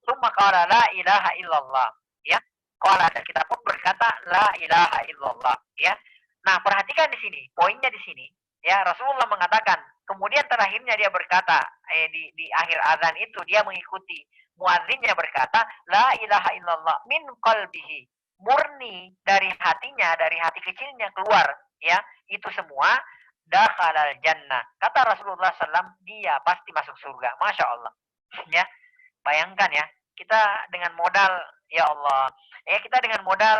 Summa qala la ilaha illallah. Ya. Qala, dan kita pun berkata la ilaha illallah. Ya. Nah, perhatikan di sini, poinnya di sini. Ya, Rasulullah mengatakan, kemudian terakhirnya dia berkata, di akhir azan itu dia mengikuti muadzinnya berkata la ilaha illallah min qalbihi, murni dari hatinya, dari hati kecilnya keluar, ya, itu semua dakhalal jannah. Kata Rasulullah SAW, dia pasti masuk surga. Masya Allah. Ya, bayangkan ya, kita dengan modal, ya Allah, ya, kita dengan modal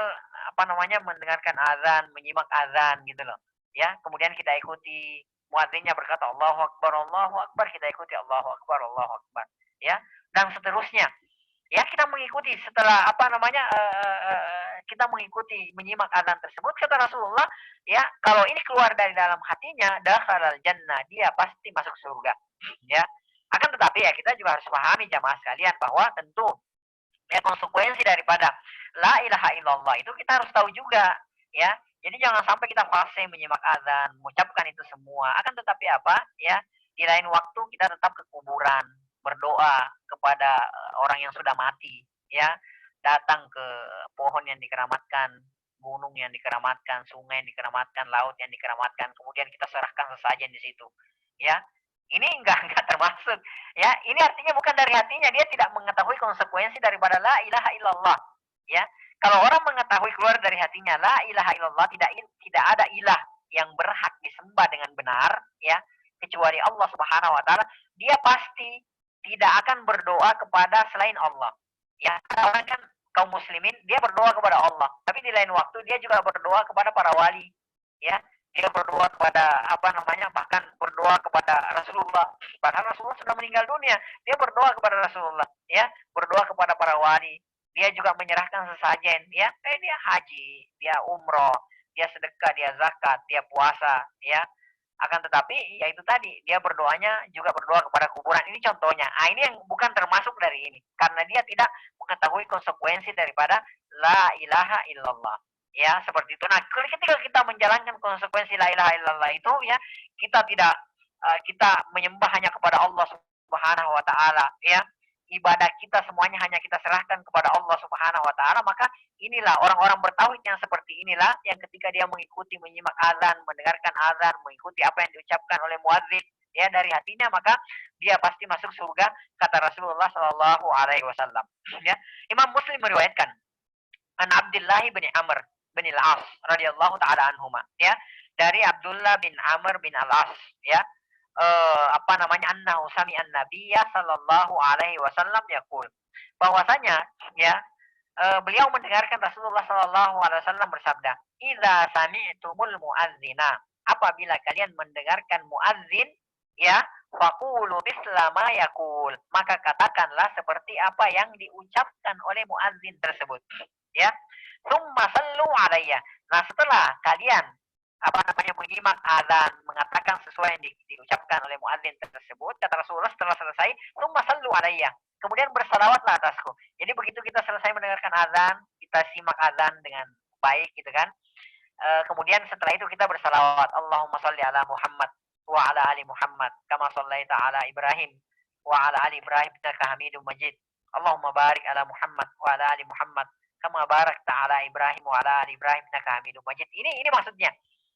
mendengarkan azan, menyimak azan gitu loh. Ya, kemudian kita ikuti muadzinnya berkata Allahu akbar, kita ikuti Allahu akbar, Allahu akbar. Ya, dan seterusnya. Ya, kita mengikuti setelah kita mengikuti menyimak azan tersebut, kata Rasulullah, ya, kalau ini keluar dari dalam hatinya, dakhalal jannah, dia pasti masuk surga. Ya. Akan tetapi ya kita juga harus pahami jamaah sekalian bahwa tentu ya konsekuensi daripada la ilaha illallah itu kita harus tahu juga, ya. Jadi jangan sampai kita fase menyimak azan, mengucapkan itu semua. Akan tetapi apa? Ya, di lain waktu kita tetap ke kuburan, berdoa kepada orang yang sudah mati, ya. Datang ke pohon yang dikeramatkan, gunung yang dikeramatkan, sungai yang dikeramatkan, laut yang dikeramatkan, kemudian kita serahkan sesajen di situ. Ya. Ini enggak termasuk. Ya, ini artinya bukan dari hatinya, dia tidak mengetahui konsekuensi daripada la ilaha illallah. Ya. Kalau orang mengetahui keluar dari hatinya la ilaha illallah, tidak ada ilah yang berhak disembah dengan benar, ya, kecuali Allah Subhanahu wa taala, dia pasti tidak akan berdoa kepada selain Allah. Ya, karena kan kaum muslimin dia berdoa kepada Allah, tapi di lain waktu dia juga berdoa kepada para wali. Ya, dia berdoa kepada bahkan berdoa kepada Rasulullah. Padahal Rasulullah sudah meninggal dunia, dia berdoa kepada Rasulullah, ya, berdoa kepada para wali. Dia juga menyerahkan sesajen, ya, dia haji, dia umroh, dia sedekah, dia zakat, dia puasa, ya. Akan tetapi, ya itu tadi, dia berdoanya juga berdoa kepada kuburan. Ini contohnya. Ini yang bukan termasuk dari ini, karena dia tidak mengetahui konsekuensi daripada la ilaha illallah. Ya, seperti itu. Nah, ketika kita menjalankan konsekuensi la ilaha illallah itu, ya, kita tidak kita menyembah hanya kepada Allah Subhanahu wa taala, ya. ibadah kita semuanya hanya kita serahkan kepada Allah Subhanahu wa taala, maka inilah orang-orang bertauhid yang seperti inilah yang ketika dia mengikuti, menyimak azan, mendengarkan azan, mengikuti apa yang diucapkan oleh muadzin ya dari hatinya, maka dia pasti masuk surga, kata Rasulullah Shallallahu alaihi wasallam. Ya. Imam Muslim meriwayatkan an Abdullah bin Amr bin Al-As radhiyallahu taala anhuma, ya, dari Abdullah bin Amr bin Al-As, ya, apa namanya, annahu sami'an nabiyya sallallahu alaihi wasallam yaqul, bahwasanya ya, beliau mendengarkan Rasulullah sallallahu alaihi wasallam bersabda, "Idza sami'tumul muadzina," apabila kalian mendengarkan muadzin, ya, faqulu misla ma yaqul, maka katakanlah seperti apa yang diucapkan oleh muadzin tersebut, ya. Tsumma sallu alayya. Nah, setelah kalian apa namanya menyimak azan, mengatakan sesuai yang diucapkan oleh muadzin tersebut, kata Rasulullah setelah selesai, tsumma sallu alayya, kemudian bersalawatlah atasku. Jadi begitu kita selesai mendengarkan azan, kita simak azan dengan baik gitu kan. Kemudian setelah itu kita bersalawat, Allahumma shalli ala Muhammad wa ala ali Muhammad kama shallaita ala Ibrahim wa ala ali Ibrahim innaka Hamidum Majid. Allahumma barik ala Muhammad wa ala ali Muhammad kama barakta ala Ibrahim wa ala ali Ibrahim innaka Hamidum Majid. Ini maksudnya.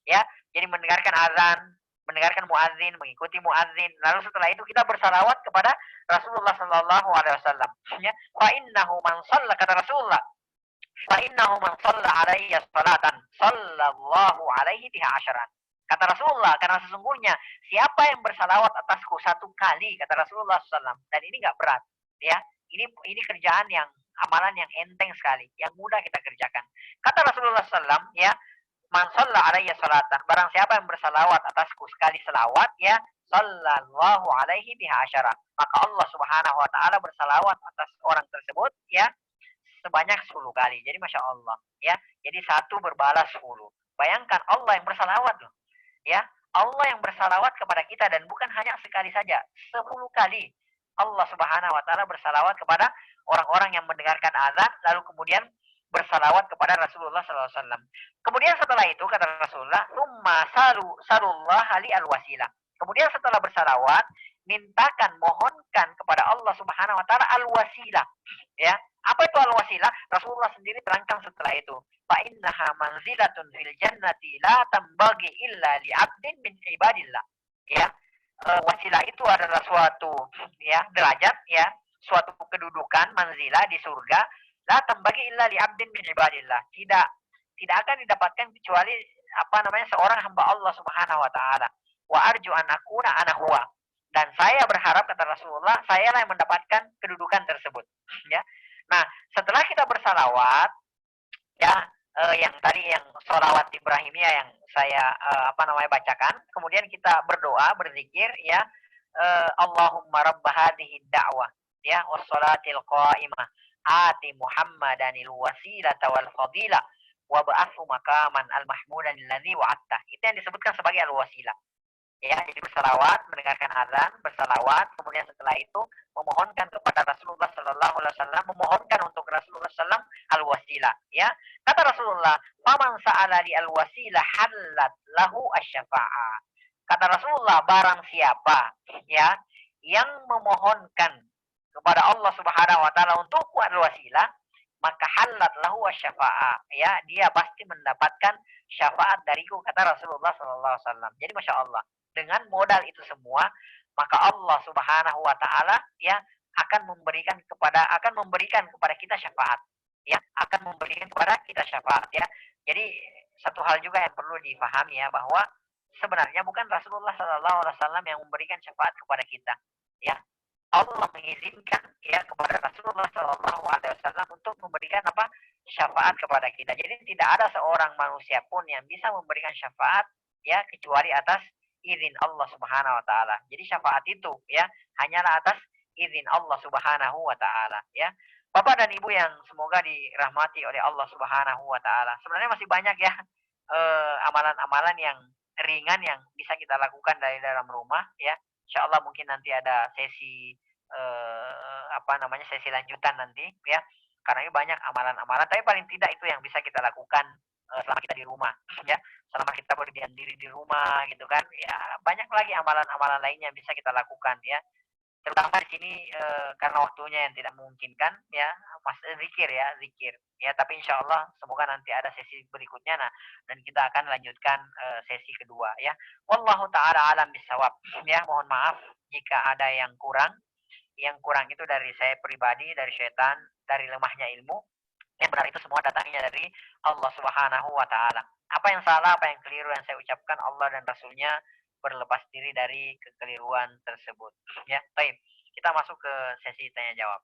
Ya, jadi mendengarkan azan, mendengarkan muadzin, mengikuti muadzin, lalu setelah itu kita bersalawat kepada Rasulullah sallallahu alaihi wasallam. Ya, fa innahu man shalla, kata Rasulullah, fa innahu man shalla alayya salatan sallallahu alaihi biha asyaran. Kata Rasulullah, karena sesungguhnya siapa yang bersalawat atasku satu kali, kata Rasulullah SAW, dan ini nggak berat, ya, ini kerjaan yang amalan yang enteng sekali, yang mudah kita kerjakan. Kata Rasulullah SAW, ya, man shalla alayya salatan, barang siapa yang bersalawat atasku sekali selawat, ya, sallallahu alaihi biha asyara, maka Allah Subhanahu wa taala bersalawat atas orang tersebut, ya, sebanyak 10 kali. Jadi Masya Allah, ya. Jadi satu berbalas 10. Bayangkan Allah yang bersalawat loh. Ya, Allah yang bersalawat kepada kita, dan bukan hanya sekali saja, 10 kali. Allah Subhanahu wa taala bersalawat kepada orang-orang yang mendengarkan azan, lalu kemudian bersalawat kepada Rasulullah SAW. Kemudian setelah itu kata Rasulullah, "Tsumma salullah li al-wasilah." Kemudian setelah bersalawat, mintakan, mohonkan kepada Allah Subhanahu wa taala al-wasilah. Ya, apa itu al-wasilah? Rasulullah sendiri terangkan setelah itu, fa innaha manzilatun fil jannati la tambagi illa li 'abdin min ibadillah. Ya, wasilah itu adalah suatu, ya, derajat, ya, suatu kedudukan, manzilah di surga, la tambagi illa li 'abdin min ibadillah. Tidak akan didapatkan kecuali apa namanya seorang hamba Allah Subhanahu wa taala. Wa arju an akuna ana huwa. Dan saya berharap, kata Rasulullah, saya lah yang mendapatkan kedudukan tersebut. Ya. Nah, setelah kita bersalawat, ya, yang tadi yang sholawat Ibrahimiyah yang saya apa namanya bacakan, kemudian kita berdoa, berzikir, ya, Allahumma rabb hadhihi da'wah, ya, wassalatil qa'imah, ati Muhammadanil wasilata wal fadilah wa ba'athu maqaman al mahmudan alladzi wa'adta. Itu yang disebutkan sebagai al wasilah. Ya, jadi bersalawat, mendengarkan azan, bersalawat, kemudian setelah itu memohonkan kepada Rasulullah Sallallahu Alaihi Wasallam, memohonkan untuk Rasulullah Sallam al wasilah. Ya, kata Rasulullah, "Faman sa'ala li al wasilah halat lahu asy-syafa'ah." Kata Rasulullah, barang siapa, ya, yang memohonkan kepada Allah Subhanahu Wa Taala untuk al wasilah, maka halat lahu asy-syafa'ah. Ya, dia pasti mendapatkan syafaat dariku, kata Rasulullah Sallallahu Alaihi Wasallam. Jadi Masya Allah, dengan modal itu semua, maka Allah Subhanahu wa taala, ya, akan memberikan kepada kita syafaat. Ya, akan memberikan kepada kita syafaat, ya. Jadi satu hal juga yang perlu difahami, ya, bahwa sebenarnya bukan Rasulullah Sallallahu Alaihi Wasallam yang memberikan syafaat kepada kita. Ya, Allah mengizinkan, ya, kepada Rasulullah Sallallahu Alaihi Wasallam untuk memberikan apa? Syafaat kepada kita. Jadi tidak ada seorang manusia pun yang bisa memberikan syafaat, ya, kecuali atas izin Allah Subhanahu wa taala. Jadi syafaat itu, ya, hanyalah atas izin Allah Subhanahu wa taala, ya. Bapak dan Ibu yang semoga dirahmati oleh Allah Subhanahu wa taala. Sebenarnya masih banyak, ya, amalan-amalan yang ringan yang bisa kita lakukan dari dalam rumah, ya. Insyaallah mungkin nanti ada sesi apa namanya sesi lanjutan nanti, ya. Karena ini banyak amalan-amalan, tapi paling tidak itu yang bisa kita lakukan selama kita di rumah, ya. Selama kita berdiam diri di rumah gitu kan, ya, banyak lagi amalan-amalan lainnya yang bisa kita lakukan, ya. terutama di sini karena waktunya yang tidak memungkinkan ya, mas zikir ya, zikir. Ya, tapi insya Allah semoga nanti ada sesi berikutnya nah dan kita akan lanjutkan sesi kedua ya. Wallahu taala alam bisawab. Ya, mohon maaf jika ada yang kurang. Yang kurang itu dari saya pribadi, dari syaitan, dari lemahnya ilmu. Yang benar itu semua datangnya dari Allah Subhanahu wa taala. Apa yang salah, apa yang keliru yang saya ucapkan, Allah dan Rasulnya berlepas diri dari kekeliruan tersebut. Ya, baik. Kita masuk ke sesi tanya jawab.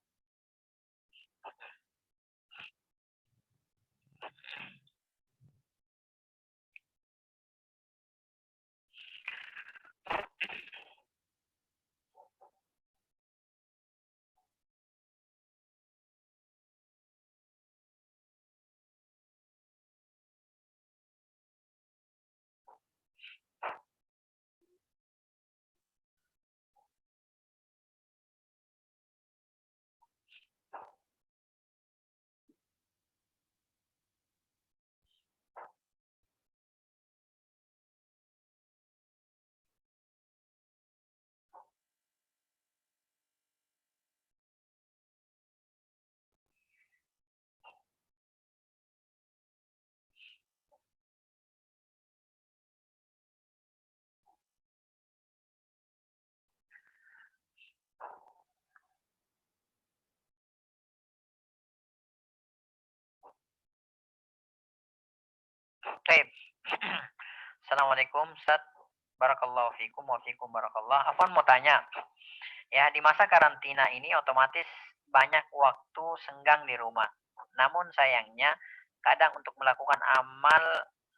Baik. Assalamualaikum Ustaz. Barakallahu fikum wa fikum barakallah. Afwan mau tanya. Ya, di masa karantina ini otomatis banyak waktu senggang di rumah. Namun sayangnya kadang untuk melakukan amal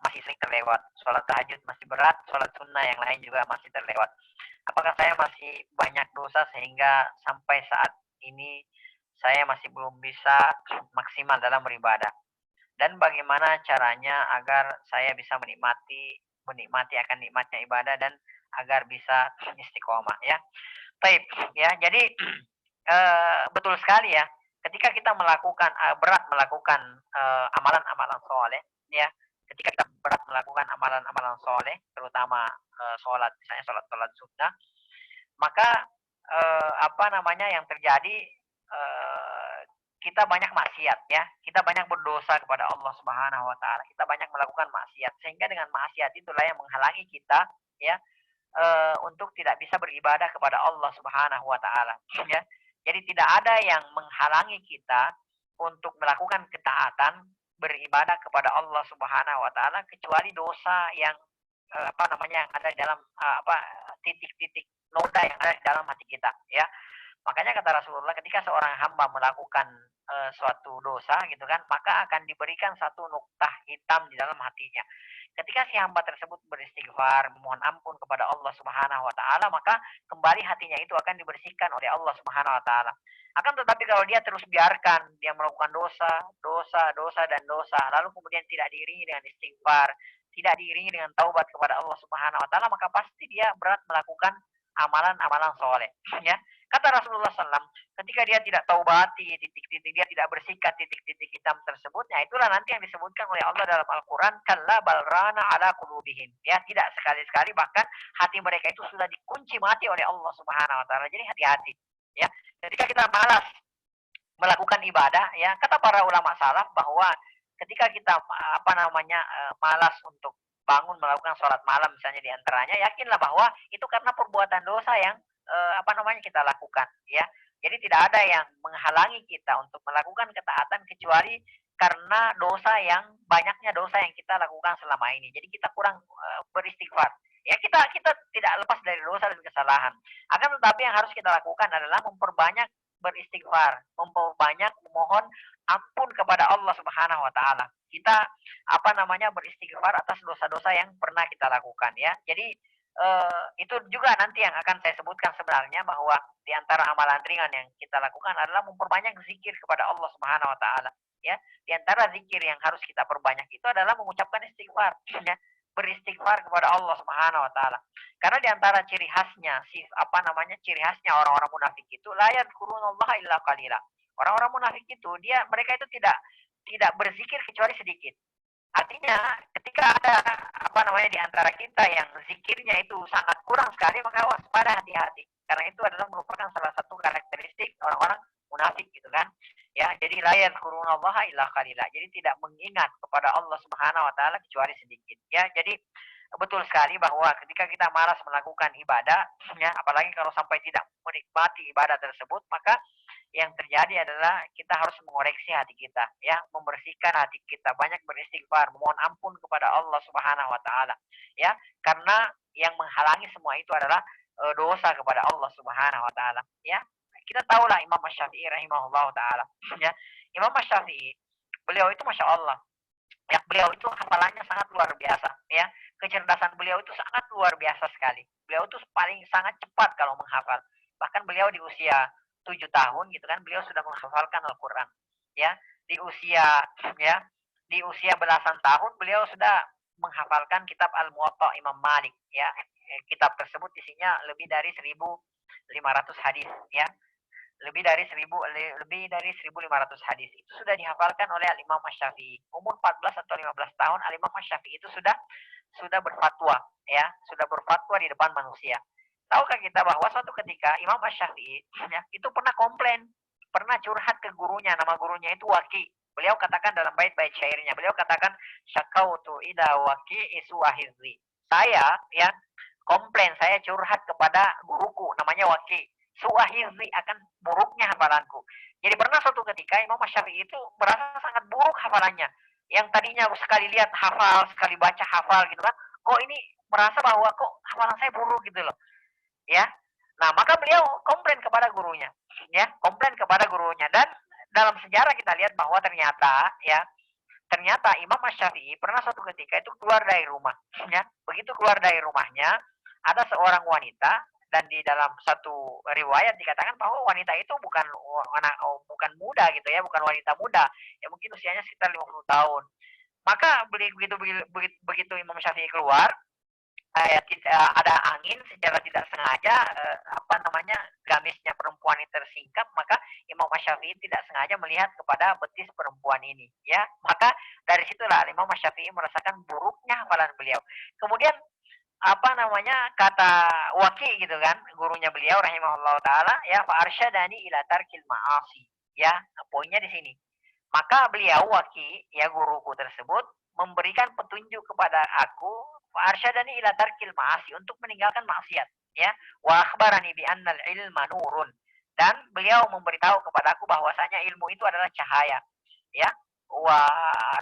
masih sering terlewat. Sholat tahajud masih berat, sholat sunnah yang lain juga masih terlewat. Apakah saya masih banyak dosa sehingga sampai saat ini saya masih belum bisa maksimal dalam beribadah? Dan bagaimana caranya agar saya bisa menikmati menikmati akan nikmatnya ibadah dan agar bisa istiqomah ya. Baik, ya. Jadi betul sekali ya. Ketika kita melakukan berat melakukan amalan-amalan soleh, ya. Ketika kita berat melakukan amalan-amalan soleh, terutama sholat, misalnya sholat sunnah, maka apa namanya yang terjadi eh, kita banyak maksiat ya, kita banyak berdosa kepada Allah Subhanahu Wa Taala, kita banyak melakukan maksiat sehingga dengan maksiat itulah yang menghalangi kita ya untuk tidak bisa beribadah kepada Allah Subhanahu wa taala ya. Jadi tidak ada yang menghalangi kita untuk melakukan ketaatan beribadah kepada Allah Subhanahu wa taala kecuali dosa yang apa namanya yang ada dalam apa titik-titik noda yang ada di dalam hati kita ya. Makanya kata Rasulullah ketika seorang hamba melakukan suatu dosa gitu kan, maka akan diberikan satu noktah hitam di dalam hatinya. Ketika si hamba tersebut beristighfar, memohon ampun kepada Allah Subhanahu wa taala, maka kembali hatinya itu akan dibersihkan oleh Allah Subhanahu wa taala. Akan tetapi kalau dia terus biarkan dia melakukan dosa, dosa dan dosa, lalu kemudian tidak diiringi dengan istighfar, tidak diiringi dengan taubat kepada Allah Subhanahu wa taala, maka pasti dia berat melakukan amalan-amalan soleh. Ya, kata Rasulullah SAW, ketika dia tidak taubati titik-titik, dia tidak bersihkan titik-titik hitam tersebut, nah itulah nanti yang disebutkan oleh Allah dalam Al-Quran, kalla balrana ala qulubihim. Ya, tidak sekali-sekali bahkan hati mereka itu sudah dikunci mati oleh Allah Subhanahu Wa Taala. Jadi hati-hati. Ya, ketika kita malas melakukan ibadah, ya kata para ulama salaf bahwa ketika kita apa namanya malas untuk bangun melakukan sholat malam misalnya diantaranya, yakinlah bahwa itu karena perbuatan dosa yang apa namanya kita lakukan ya. Jadi tidak ada yang menghalangi kita untuk melakukan ketaatan kecuali karena dosa yang banyaknya dosa yang kita lakukan selama ini. Jadi kita kurang beristighfar. Ya kita tidak lepas dari dosa dan kesalahan. Akan tetapi yang harus kita lakukan adalah memperbanyak beristighfar, memperbanyak memohon ampun kepada Allah Subhanahu wa taala. Kita apa namanya beristighfar atas dosa-dosa yang pernah kita lakukan ya. Jadi itu juga nanti yang akan saya sebutkan sebenarnya bahwa di antara amalan ringan yang kita lakukan adalah memperbanyak zikir kepada Allah Subhanahu wa taala ya. Di antara zikir yang harus kita perbanyak itu adalah mengucapkan istighfar ya. Beristighfar kepada Allah Subhanahu wa taala. Karena di antara ciri khasnya apa namanya ciri khasnya orang-orang munafik itu la yadhkurunallaha illa qalila. Orang-orang munafik itu mereka itu tidak berzikir kecuali sedikit. Artinya ketika ada apa namanya di antara kita yang zikirnya itu sangat kurang sekali, maka waspada, hati-hati Karena itu adalah merupakan salah satu karakteristik orang-orang munafik gitu kan. Ya, jadi la yadhkurunallaha illa qalila. Jadi tidak mengingat kepada Allah Subhanahu wa taala kecuali sedikit. Ya, jadi betul sekali bahwa ketika kita malas melakukan ibadah, ya, apalagi kalau sampai tidak menikmati ibadah tersebut, maka yang terjadi adalah kita harus mengoreksi hati kita, ya, membersihkan hati kita, banyak beristighfar, memohon ampun kepada Allah Subhanahu wa taala, ya, karena yang menghalangi semua itu adalah dosa kepada Allah Subhanahu wa taala, ya. Kita tahulah Imam Asy-Syafi'i rahimahullah taala, ya. Imam Asy-Syafi'i, beliau itu Masya Allah, ya, beliau itu hafalannya sangat luar biasa, ya. Kecerdasan beliau itu sangat luar biasa sekali. Beliau itu paling sangat cepat kalau menghafal. Bahkan beliau di usia 7 tahun gitu kan, beliau sudah menghafalkan Al-Quran. Ya, di usia ya di usia belasan tahun beliau sudah menghafalkan kitab Al-Muwatta Imam Malik. Ya, kitab tersebut isinya lebih dari 1.500 hadis. Ya, lebih dari 1.500 hadis itu sudah dihafalkan oleh Al-Imam Asy-Syafi'i. Umur 14 atau 15 tahun Al-Imam Asy-Syafi'i itu sudah berfatwa, ya, sudah berfatwa di depan manusia. Tahukah kita bahwa suatu ketika Imam Asy-Syafi'i, ya, itu pernah komplain, pernah curhat ke gurunya, nama gurunya itu Waki. Beliau katakan dalam bait-bait syairnya, beliau katakan syakautu ila Waki isu ahizri. Saya, ya, komplain, saya curhat kepada guruku namanya Waki, suahirzi, akan buruknya hafalanku. Jadi pernah suatu ketika Imam Syafi'i itu merasa sangat buruk hafalannya. Yang tadinya sekali lihat hafal, sekali baca hafal gitu kan. Kok ini merasa bahwa kok hafalan saya buruk gitu loh. Ya. Nah, maka beliau komplain kepada gurunya. Ya, komplain kepada gurunya, dan dalam sejarah kita lihat bahwa ternyata Imam Syafi'i pernah suatu ketika itu keluar dari rumah. Ya, begitu keluar dari rumahnya, ada seorang wanita, dan di dalam satu riwayat dikatakan bahwa wanita itu bukan muda gitu ya, bukan wanita muda, ya mungkin usianya sekitar 50 tahun. Maka begitu Imam Syafi'i keluar, ada angin secara tidak sengaja, gamisnya perempuan ini tersingkap, maka Imam Syafi'i tidak sengaja melihat kepada betis perempuan ini, ya. Maka dari situlah Imam Syafi'i merasakan buruknya hafalan beliau. Kemudian kata Waki gitu kan, gurunya beliau rahimahullah taala, ya, fa arsyadani ila tarkil ma'asi. Ya, poinnya di sini. Maka beliau Waki, ya, guruku tersebut, memberikan petunjuk kepada aku, fa arsyadani ila tarkil ma'asi, untuk meninggalkan maksiat, ya. Wa akhbarani bi annal ilma nurun. Dan beliau memberitahu kepada aku bahwasanya ilmu itu adalah cahaya, ya. Wa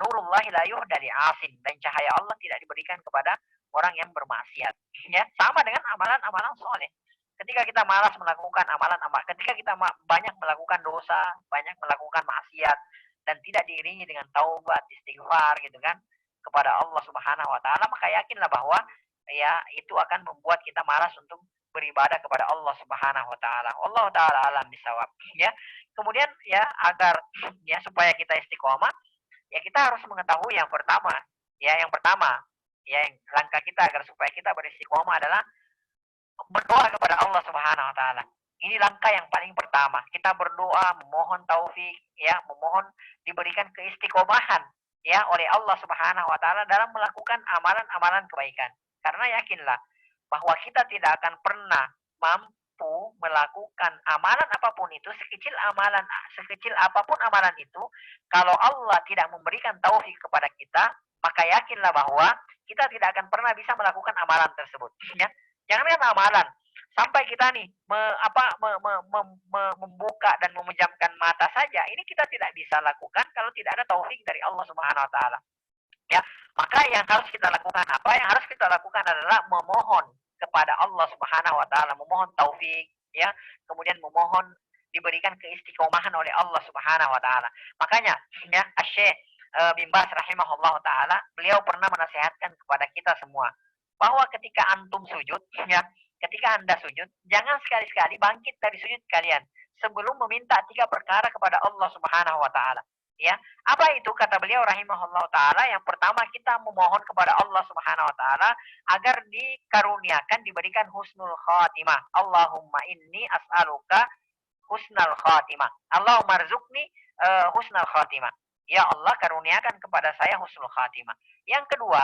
nurullahi la yuhda li asin, dan cahaya Allah tidak diberikan kepada orang yang bermaksiat. Ya, sama dengan amalan-amalan soleh. Ketika kita malas melakukan ketika kita banyak melakukan dosa, banyak melakukan maksiat, dan tidak diiringi dengan taubat, istighfar gitu kan, kepada Allah Subhanahu wa taala, maka yakinlah bahwa, ya, itu akan membuat kita malas untuk beribadah kepada Allah Subhanahu wa taala. Allah taala alam bisawab, ya. Kemudian, ya, agar, ya, supaya kita istiqomah, ya, kita harus mengetahui yang pertama, ya, yang langkah kita agar supaya kita beristiqomah adalah berdoa kepada Allah Subhanahu wa taala. Ini langkah yang paling pertama. Kita berdoa, memohon taufik, ya, memohon diberikan keistiqomahan, ya, oleh Allah Subhanahu wa taala dalam melakukan amalan-amalan kebaikan. Karena yakinlah bahwa kita tidak akan pernah mampu melakukan amalan apapun itu, sekecil apapun amalan itu, kalau Allah tidak memberikan taufik kepada kita, maka yakinlah bahwa kita tidak akan pernah bisa melakukan amalan tersebut, ya. Jangankan amalan, sampai kita nih membuka dan memejamkan mata saja, ini kita tidak bisa lakukan kalau tidak ada taufik dari Allah Subhanahu wa taala. Ya, maka yang harus kita lakukan Yang harus kita lakukan adalah memohon kepada Allah Subhanahu wa taala, memohon taufik, ya, kemudian memohon diberikan keistiqomahan oleh Allah Subhanahu wa taala. Makanya, ya, Syekh bin Baz rahimahullah taala, beliau pernah menasihatkan kepada kita semua bahwa ketika antum sujud, ya, ketika Anda sujud, jangan sekali-sekali bangkit dari sujud kalian sebelum meminta 3 perkara kepada Allah Subhanahu wa taala. Ya, apa itu? Kata beliau rahimahullah taala, yang pertama kita memohon kepada Allah Subhanahu wa taala agar dikaruniakan, diberikan husnul khatimah. Allahumma inni as'aluka husnul khatimah. Allahumma rzuqni husnul khatimah. Ya Allah, karuniakan kepada saya husnul khatimah. Yang kedua,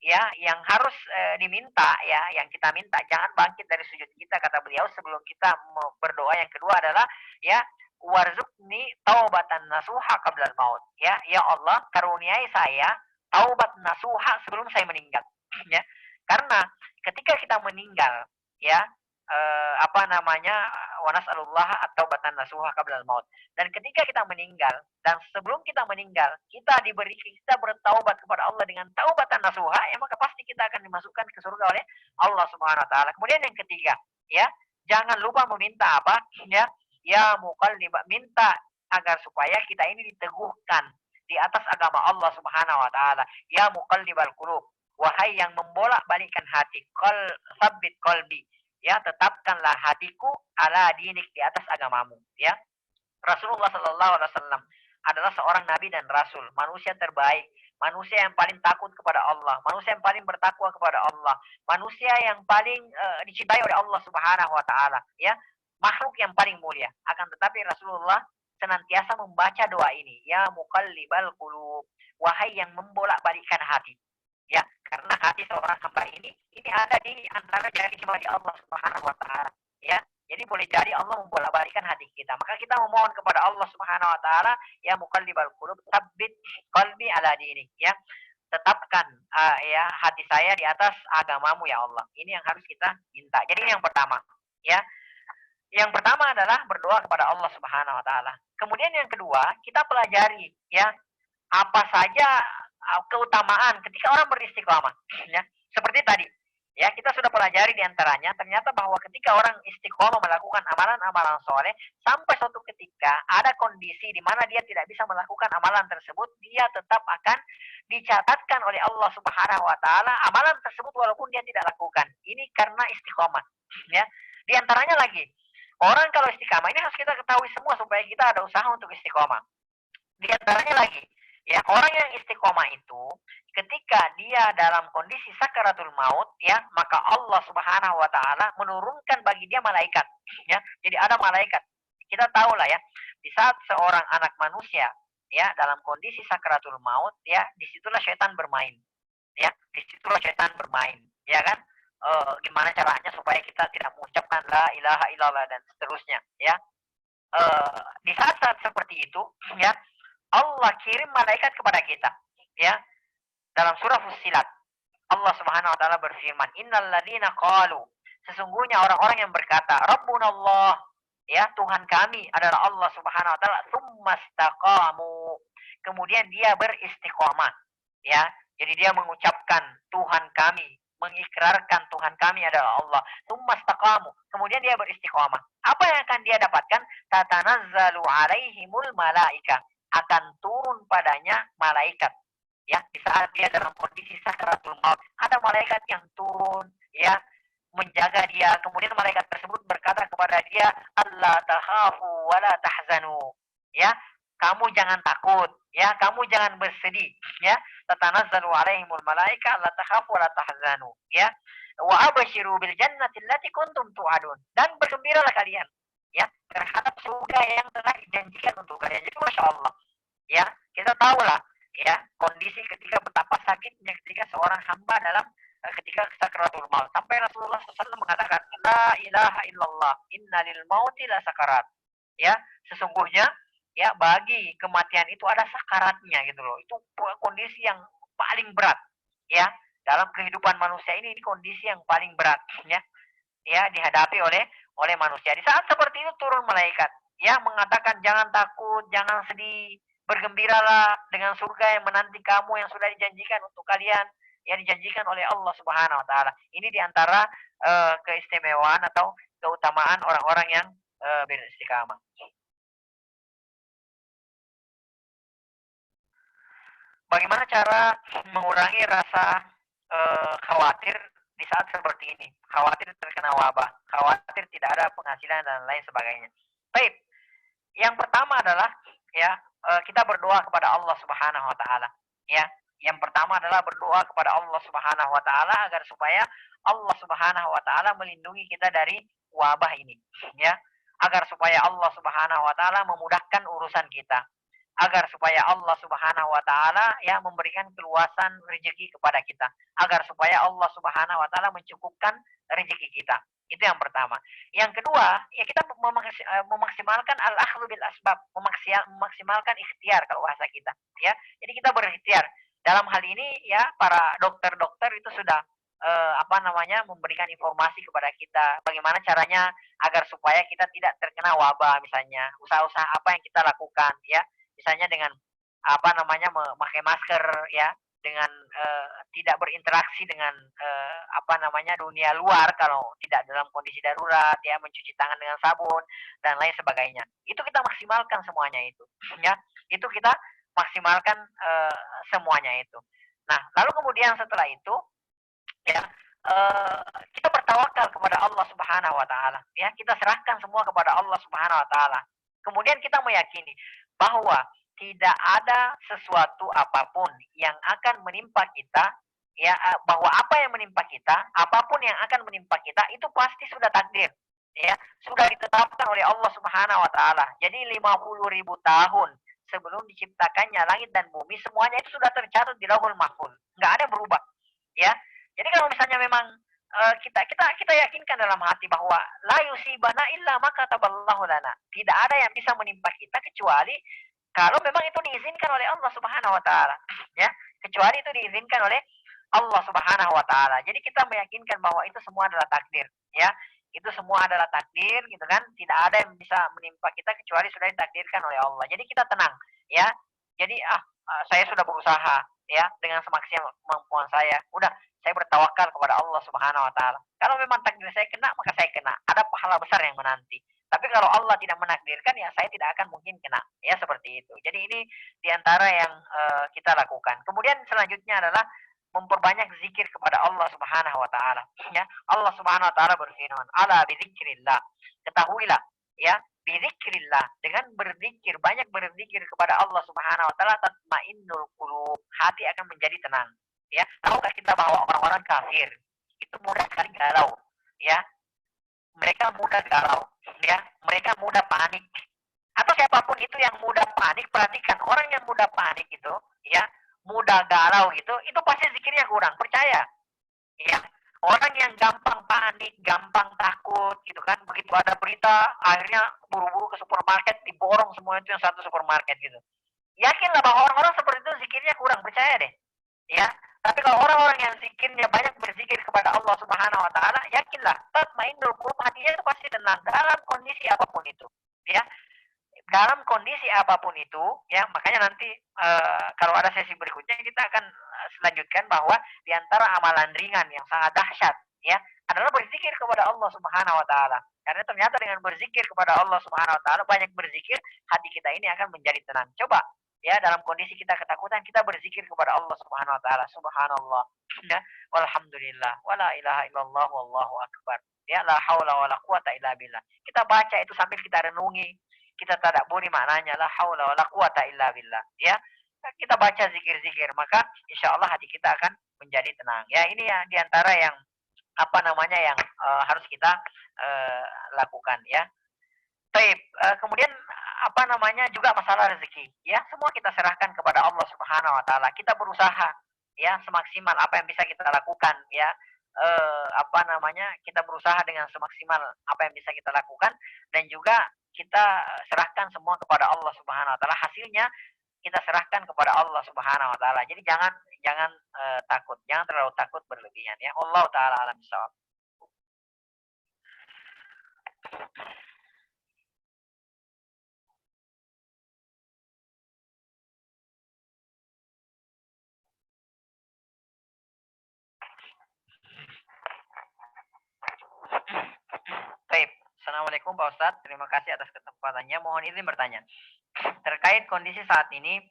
ya yang harus diminta, ya yang kita minta, jangan bangkit dari sujud kita, kata beliau sebelum kita berdoa. Yang kedua adalah ya warzuqni taubatan nasuha qabla maut, ya ya Allah karuniai saya taubat nasuha sebelum saya meninggal. Ya, karena ketika kita meninggal, ya apa namanya, wa nas'alullah at-taubatan nasuha qabla maut, dan ketika kita meninggal dan sebelum kita meninggal kita bertaubat kepada Allah dengan taubatan nasuha, ya maka pasti kita akan dimasukkan ke surga oleh Allah Subhanahu wa taala. Kemudian yang ketiga, ya, jangan lupa meminta apa? Ya muqallib, minta agar supaya kita ini diteguhkan di atas agama Allah Subhanahu wa taala. Ya muqallibal qulub, wahai yang membolak-balikkan hati, sabbit qalbi, ya tetapkanlah hatiku ala dinik, di atas agamamu. Ya, Rasulullah Sallallahu Alaihi Wasallam adalah seorang nabi dan rasul, manusia terbaik, manusia yang paling takut kepada Allah, manusia yang paling bertakwa kepada Allah, manusia yang paling dicintai oleh Allah Subhanahu Wa Taala, ya, makhluk yang paling mulia. Akan tetapi Rasulullah senantiasa membaca doa ini, ya muqallibal qulub, wahai yang membolak-balikkan hati. Ya, karena hati seorang hamba ini ada di antara jari jemari Allah Subhanahu wa taala. Ya. Jadi boleh jadi Allah membolak-balikkan hati kita. Maka kita memohon kepada Allah Subhanahu wa taala, ya muqallibal qulub, tsabbit qalbi ala dinik, ya. Tetapkan ya hati saya di atas agamamu ya Allah. Ini yang harus kita minta. Jadi ini yang pertama, ya. Yang pertama adalah berdoa kepada Allah Subhanahu wa taala. Kemudian yang kedua, kita pelajari ya apa saja keutamaan ketika orang beristiqomah, ya. Seperti tadi, ya kita sudah pelajari diantaranya, ternyata bahwa ketika orang istiqomah melakukan amalan-amalan soleh, sampai suatu ketika ada kondisi di mana dia tidak bisa melakukan amalan tersebut, dia tetap akan dicatatkan oleh Allah Subhanahu wa taala amalan tersebut walaupun dia tidak lakukan. Ini karena istiqomah, ya. Diantaranya lagi, orang kalau istiqomah ini harus kita ketahui semua supaya kita ada usaha untuk istiqomah. Di antaranya lagi, ya orang yang istiqomah itu ketika dia dalam kondisi sakaratul maut, ya maka Allah Subhanahu wa taala menurunkan bagi dia malaikat, ya. Jadi ada malaikat. Kita tahu lah ya, di saat seorang anak manusia ya dalam kondisi sakaratul maut, ya disitulah setan bermain. Ya, disitulah setan bermain, ya kan? Gimana caranya supaya kita tidak mengucapkan la ilaha illallah dan seterusnya, ya. Di saat-saat seperti itu, ya Allah kirim malaikat kepada kita, ya. Dalam surah Fussilat, Allah Subhanahu wa taala berfirman, "Innal ladzina qalu", sesungguhnya orang-orang yang berkata, "Rabbunallah", ya, Tuhan kami adalah Allah Subhanahu wa taala, "Tsumastaqamu", kemudian dia beristiqomah, ya. Jadi dia mengucapkan Tuhan kami, mengikrarkan Tuhan kami adalah Allah, "Tsumastaqamu", kemudian dia beristiqomah. Apa yang akan dia dapatkan? Tatanazzalu alaihimul malaika, akan turun padanya malaikat, ya. Di saat dia dalam kondisi sakaratul maut, ada malaikat yang turun, ya, menjaga dia. Kemudian malaikat tersebut berkata kepada dia, Allah takhafu wa la tahzanu, ya, kamu jangan takut, ya, kamu jangan bersedih, ya. Tatanazzalu alaihimul malaika Allah takhafu wa la tahzanu, ya. Wa abashiru bil jannati allati kuntum tu'adun, dan bergembiralah kalian, ya, terhadap surga yang telah dijanjikan untuk kalian. Jadi masya Allah, ya, kita tahu lah, ya, kondisi ketika betapa sakitnya ketika seorang hamba dalam ketika sakratul maut, sampai Rasulullah SAW mengatakan la ilaha illallah inna lil mauti la sakarat, ya, sesungguhnya ya bagi kematian itu ada sakaratnya gitu loh. Itu kondisi yang paling berat, ya, dalam kehidupan manusia ini kondisi yang paling berat, ya, ya dihadapi oleh manusia. Di saat seperti itu turun malaikat, ya, mengatakan jangan takut, jangan sedih, bergembiralah dengan surga yang menanti kamu yang sudah dijanjikan untuk kalian, yang dijanjikan oleh Allah Subhanahu wa taala. Ini diantara keistimewaan atau keutamaan orang-orang yang beristiqamah. Bagaimana cara mengurangi rasa khawatir di saat seperti ini? Khawatir terkena wabah, khawatir tidak ada penghasilan dan lain sebagainya. Baik, yang pertama adalah ya kita berdoa kepada Allah Subhanahu wa taala, ya. Yang pertama adalah berdoa kepada Allah Subhanahu wa taala agar supaya Allah Subhanahu wa taala melindungi kita dari wabah ini, ya. Agar supaya Allah Subhanahu wa taala memudahkan urusan kita. agar supaya Allah Subhanahu wa taala ya memberikan keluasan rezeki kepada kita, agar supaya Allah Subhanahu wa taala mencukupkan rezeki kita. Itu yang pertama. Yang kedua, ya kita memaksimalkan al-akhdhu bil asbab, memaksimalkan ikhtiar kalau bahasa kita, ya. Jadi kita berikhtiar. Dalam hal ini ya para dokter-dokter itu sudah memberikan informasi kepada kita bagaimana caranya agar supaya kita tidak terkena wabah misalnya. Usaha-usaha apa yang kita lakukan ya. Misalnya dengan memakai masker ya, dengan tidak berinteraksi dengan dunia luar kalau tidak dalam kondisi darurat ya, mencuci tangan dengan sabun dan lain sebagainya. Itu kita maksimalkan semuanya itu ya. Itu kita maksimalkan semuanya itu. Nah, lalu kemudian setelah itu ya eh, kita bertawakal kepada Allah Subhanahu wa taala ya, kita serahkan semua kepada Allah Subhanahu wa taala. Kemudian kita meyakini bahwa tidak ada sesuatu apapun yang akan menimpa kita ya, bahwa apa yang menimpa kita, apapun yang akan menimpa kita itu pasti sudah takdir ya, sudah ditetapkan oleh Allah Subhanahu wa taala. Jadi 50.000 tahun sebelum diciptakannya langit dan bumi semuanya itu sudah tercatat di Lauhul Mahfuz, nggak ada berubah ya. Jadi kalau misalnya memang kita yakinkan dalam hati bahwa la yusibana illa ma kataballahu lana. Tidak ada yang bisa menimpa kita kecuali kalau memang itu diizinkan oleh Allah Subhanahu wa taala. Ya, kecuali itu diizinkan oleh Allah Subhanahu wa taala. Jadi kita meyakinkan bahwa itu semua adalah takdir, ya. Itu semua adalah takdir gitu kan. Tidak ada yang bisa menimpa kita kecuali sudah ditakdirkan oleh Allah. Jadi kita tenang, ya. Jadi saya sudah berusaha ya dengan semaksimal kemampuan saya. Udah, saya bertawakal kepada Allah Subhanahu wa taala. Kalau memang takdir saya kena, maka saya kena. Ada pahala besar yang menanti. Tapi kalau Allah tidak menakdirkan, ya saya tidak akan mungkin kena. Ya seperti itu. Jadi ini diantara yang kita lakukan. Kemudian selanjutnya adalah memperbanyak zikir kepada Allah Subhanahu wa taala. Ya, Allah Subhanahu wa taala berfirman, "Ala bizikrillah." Ketahuilah, ya, bizikrillah, dengan berzikir, banyak berzikir kepada Allah Subhanahu wa taala, tatmainnul qulub, hati akan menjadi tenang. Ya, tahukah kita bahwa orang-orang kafir itu mudah sekali galau, ya, mereka mudah galau, ya, mereka mudah panik. Atau siapapun itu yang mudah panik, perhatikan orang yang mudah panik itu, ya, mudah galau itu pasti zikirnya kurang, percaya. Ya, orang yang gampang panik, gampang takut, gitu kan, begitu ada berita, akhirnya buru-buru ke supermarket, diborong semua itu yang satu supermarket gitu. Yakinlah bahwa orang-orang seperti itu zikirnya kurang, percaya deh. Ya, tapi kalau orang-orang yang zikirnya banyak berzikir kepada Allah Subhanahu wa taala, yakinlah tatmainnul qulub, hatinya itu pasti tenang dalam kondisi apapun itu. Ya, dalam kondisi apapun itu, ya, makanya nanti kalau ada sesi berikutnya kita akan selanjutkan bahwa diantara amalan ringan yang sangat dahsyat, ya, adalah berzikir kepada Allah Subhanahu wa taala. Karena ternyata dengan berzikir kepada Allah Subhanahu wa taala, banyak berzikir, hati kita ini akan menjadi tenang. Coba ya, dalam kondisi kita ketakutan, kita berzikir kepada Allah Subhanahu wa taala. Subhanallah, ya, walhamdulillah, wala ilaha illallah, wallahu akbar. Ya, la haula wala quwata illa billah. Kita baca itu sambil kita renungi, kita tadabburi maknanya, la haula wala quwata illa billah. Ya, kita baca zikir-zikir, maka insya Allah hati kita akan menjadi tenang. Ya, ini ya diantara yang yang harus kita lakukan ya. Baik, kemudian juga masalah rezeki. Ya, semua kita serahkan kepada Allah Subhanahu wa taala. Kita berusaha ya semaksimal apa yang bisa kita lakukan ya. Kita berusaha dengan semaksimal apa yang bisa kita lakukan, dan juga kita serahkan semua kepada Allah Subhanahu wa taala. Hasilnya kita serahkan kepada Allah Subhanahu wa taala. Jadi jangan jangan takut, jangan terlalu takut berlebihan ya. Allah taala alam bisawab. Baik. Assalamualaikum Pak Ustadz, terima kasih atas kesempatannya. Mohon izin bertanya. Terkait kondisi saat ini,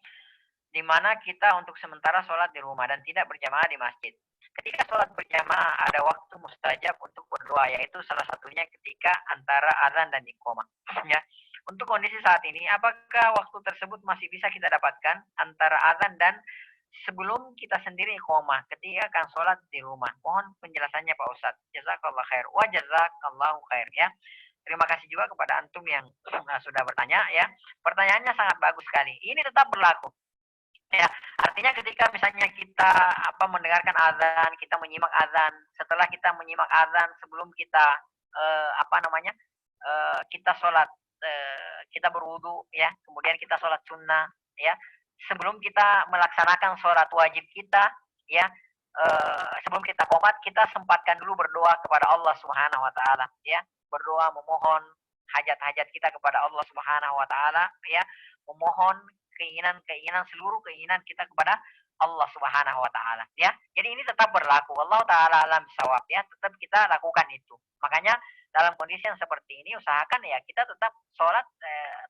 di mana kita untuk sementara sholat di rumah dan tidak berjamaah di masjid. Ketika sholat berjamaah ada waktu mustajab untuk berdoa, yaitu salah satunya ketika antara azan dan iqamah. Ya. Untuk kondisi saat ini, apakah waktu tersebut masih bisa kita dapatkan antara azan dan sebelum kita sendiri iqamah ketika akan sholat di rumah? Mohon penjelasannya Pak Ustadz. Jazakallah khair. Wa jazakallahu khair ya. terima kasih juga kepada antum yang sudah bertanya ya. Pertanyaannya sangat bagus sekali. Ini tetap berlaku. Ya, artinya ketika misalnya kita mendengarkan azan, kita menyimak azan, setelah kita menyimak azan sebelum kita kita sholat, kita berwudu ya, kemudian kita sholat sunnah ya, sebelum kita melaksanakan sholat wajib kita ya, sebelum kita qomat kita sempatkan dulu berdoa kepada Allah Subhanahu wa taala ya, berdoa memohon hajat-hajat kita kepada Allah Subhanahu wa taala ya, memohon keinginan-keinginan, seluruh keinginan kita kepada Allah Subhanahu wa taala ya. Jadi ini tetap berlaku. Allah taala alam bisawab ya, tetap kita lakukan itu. Makanya dalam kondisi yang seperti ini usahakan ya kita tetap sholat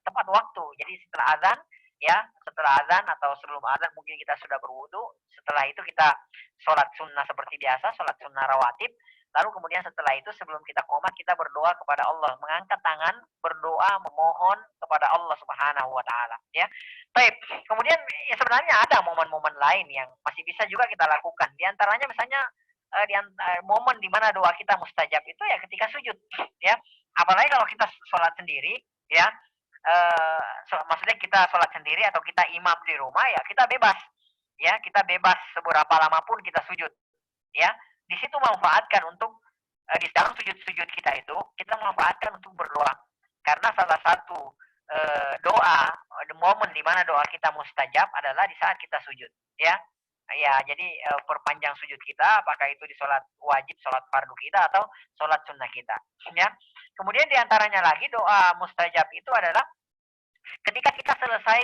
tepat waktu. Jadi setelah azan ya, setelah azan atau sebelum azan mungkin kita sudah berwudu. Setelah itu kita sholat sunnah seperti biasa, sholat sunnah rawatib. Lalu kemudian setelah itu sebelum kita qomat kita berdoa kepada Allah, mengangkat tangan, berdoa memohon kepada Allah Subhanahu wa taala ya. Baik, kemudian ya sebenarnya ada momen-momen lain yang masih bisa juga kita lakukan. Di antaranya misalnya momen di mana doa kita mustajab itu ya ketika sujud ya. Apalagi kalau kita sholat sendiri ya, maksudnya kita sholat sendiri atau kita imam di rumah ya, kita bebas ya, kita bebas seberapa lama pun kita sujud ya. Di situ manfaatkan untuk di dalam sujud-sujud kita itu kita manfaatkan untuk berdoa, karena salah satu doa, momen di mana doa kita mustajab adalah di saat kita sujud ya. Ya, jadi perpanjang sujud kita, apakah itu di sholat wajib, sholat fardu kita, atau sholat sunnah kita. Ya. Kemudian diantaranya lagi doa mustajab itu adalah ketika kita selesai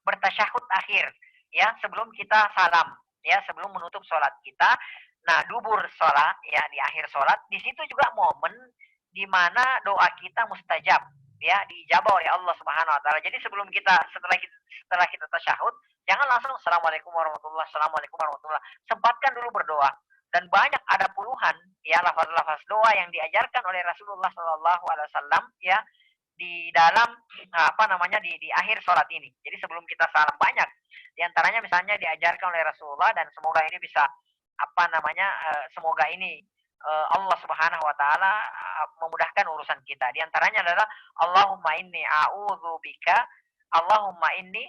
bertasyahud akhir, ya sebelum kita salam, ya sebelum menutup sholat kita. Nah, dubur sholat, ya di akhir sholat, di situ juga momen di mana doa kita mustajab, ya diijabah oleh Allah Subhanahu Wa Taala. Jadi sebelum kita setelah kita tasyahud, jangan langsung assalamualaikum warahmatullah, assalamualaikum warahmatullah. Sempatkan dulu berdoa. Dan banyak ada puluhan ya lafaz-lafaz doa yang diajarkan oleh Rasulullah Shallallahu Alaihi Wasallam ya di dalam di akhir sholat ini. Jadi sebelum kita salam banyak. Di antaranya misalnya diajarkan oleh Rasulullah, dan semoga ini bisa semoga ini Allah Subhanahu wa taala memudahkan urusan kita. Di antaranya adalah Allahumma inni a'udzubika Allahumma inni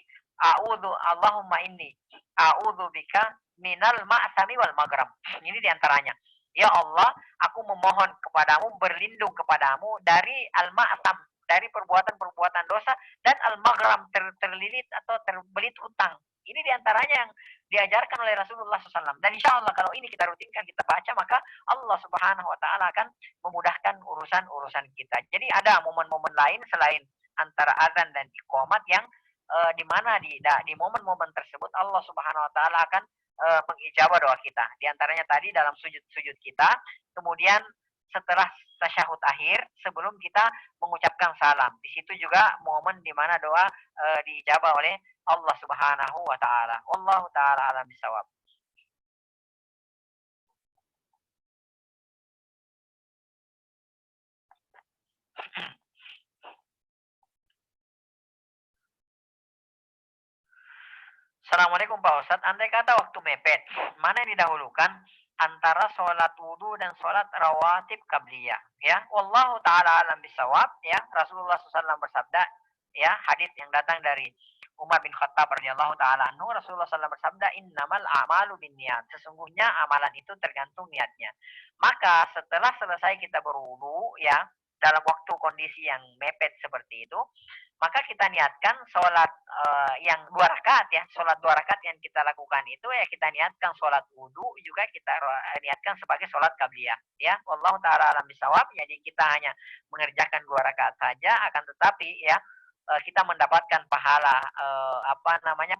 a'udzubika minal ma'sami wal maghram. Ini di antaranya. Ya Allah, aku memohon kepadamu, berlindung kepadamu dari al-ma'sam, dari perbuatan-perbuatan dosa, dan al-maghram, terlilit atau terbelit hutang. Ini diantaranya yang diajarkan oleh Rasulullah SAW. Dan insya Allah kalau ini kita rutinkan, kita baca, maka Allah Subhanahu Wa Taala akan memudahkan urusan-urusan kita. Jadi ada momen-momen lain selain antara azan dan iqamat yang di mana di momen-momen tersebut Allah Subhanahu Wa Taala akan mengijabah doa kita. Di antaranya tadi dalam sujud-sujud kita, kemudian setelah tasyahud akhir sebelum kita mengucapkan salam. Di situ juga momen di mana doa diijabah oleh Allah Subhanahu wa taala. Wallahu taala alam bisawab. Assalamualaikum Pak Ustadz. Andai kata waktu mepet, mana yang didahulukan antara sholat wudhu dan sholat rawatib qabliyah? Ya, wallahu taala alam bisawab. Ya, Rasulullah SAW bersabda, ya hadis yang datang dari Umar bin Khattab radhiyallahu taala anhu, Rasulullah SAW bersabda, innamal a'malu binniyat. Sesungguhnya amalan itu tergantung niatnya. Maka setelah selesai kita berwudu, ya dalam waktu kondisi yang mepet seperti itu, maka kita niatkan sholat yang 2 rakaat ya, sholat 2 rakaat yang kita lakukan itu ya kita niatkan sholat wudhu juga kita niatkan sebagai sholat qabliyah ya. Wallahu taala alam bisawab. Jadi kita hanya mengerjakan 2 rakaat saja, akan tetapi ya kita mendapatkan pahala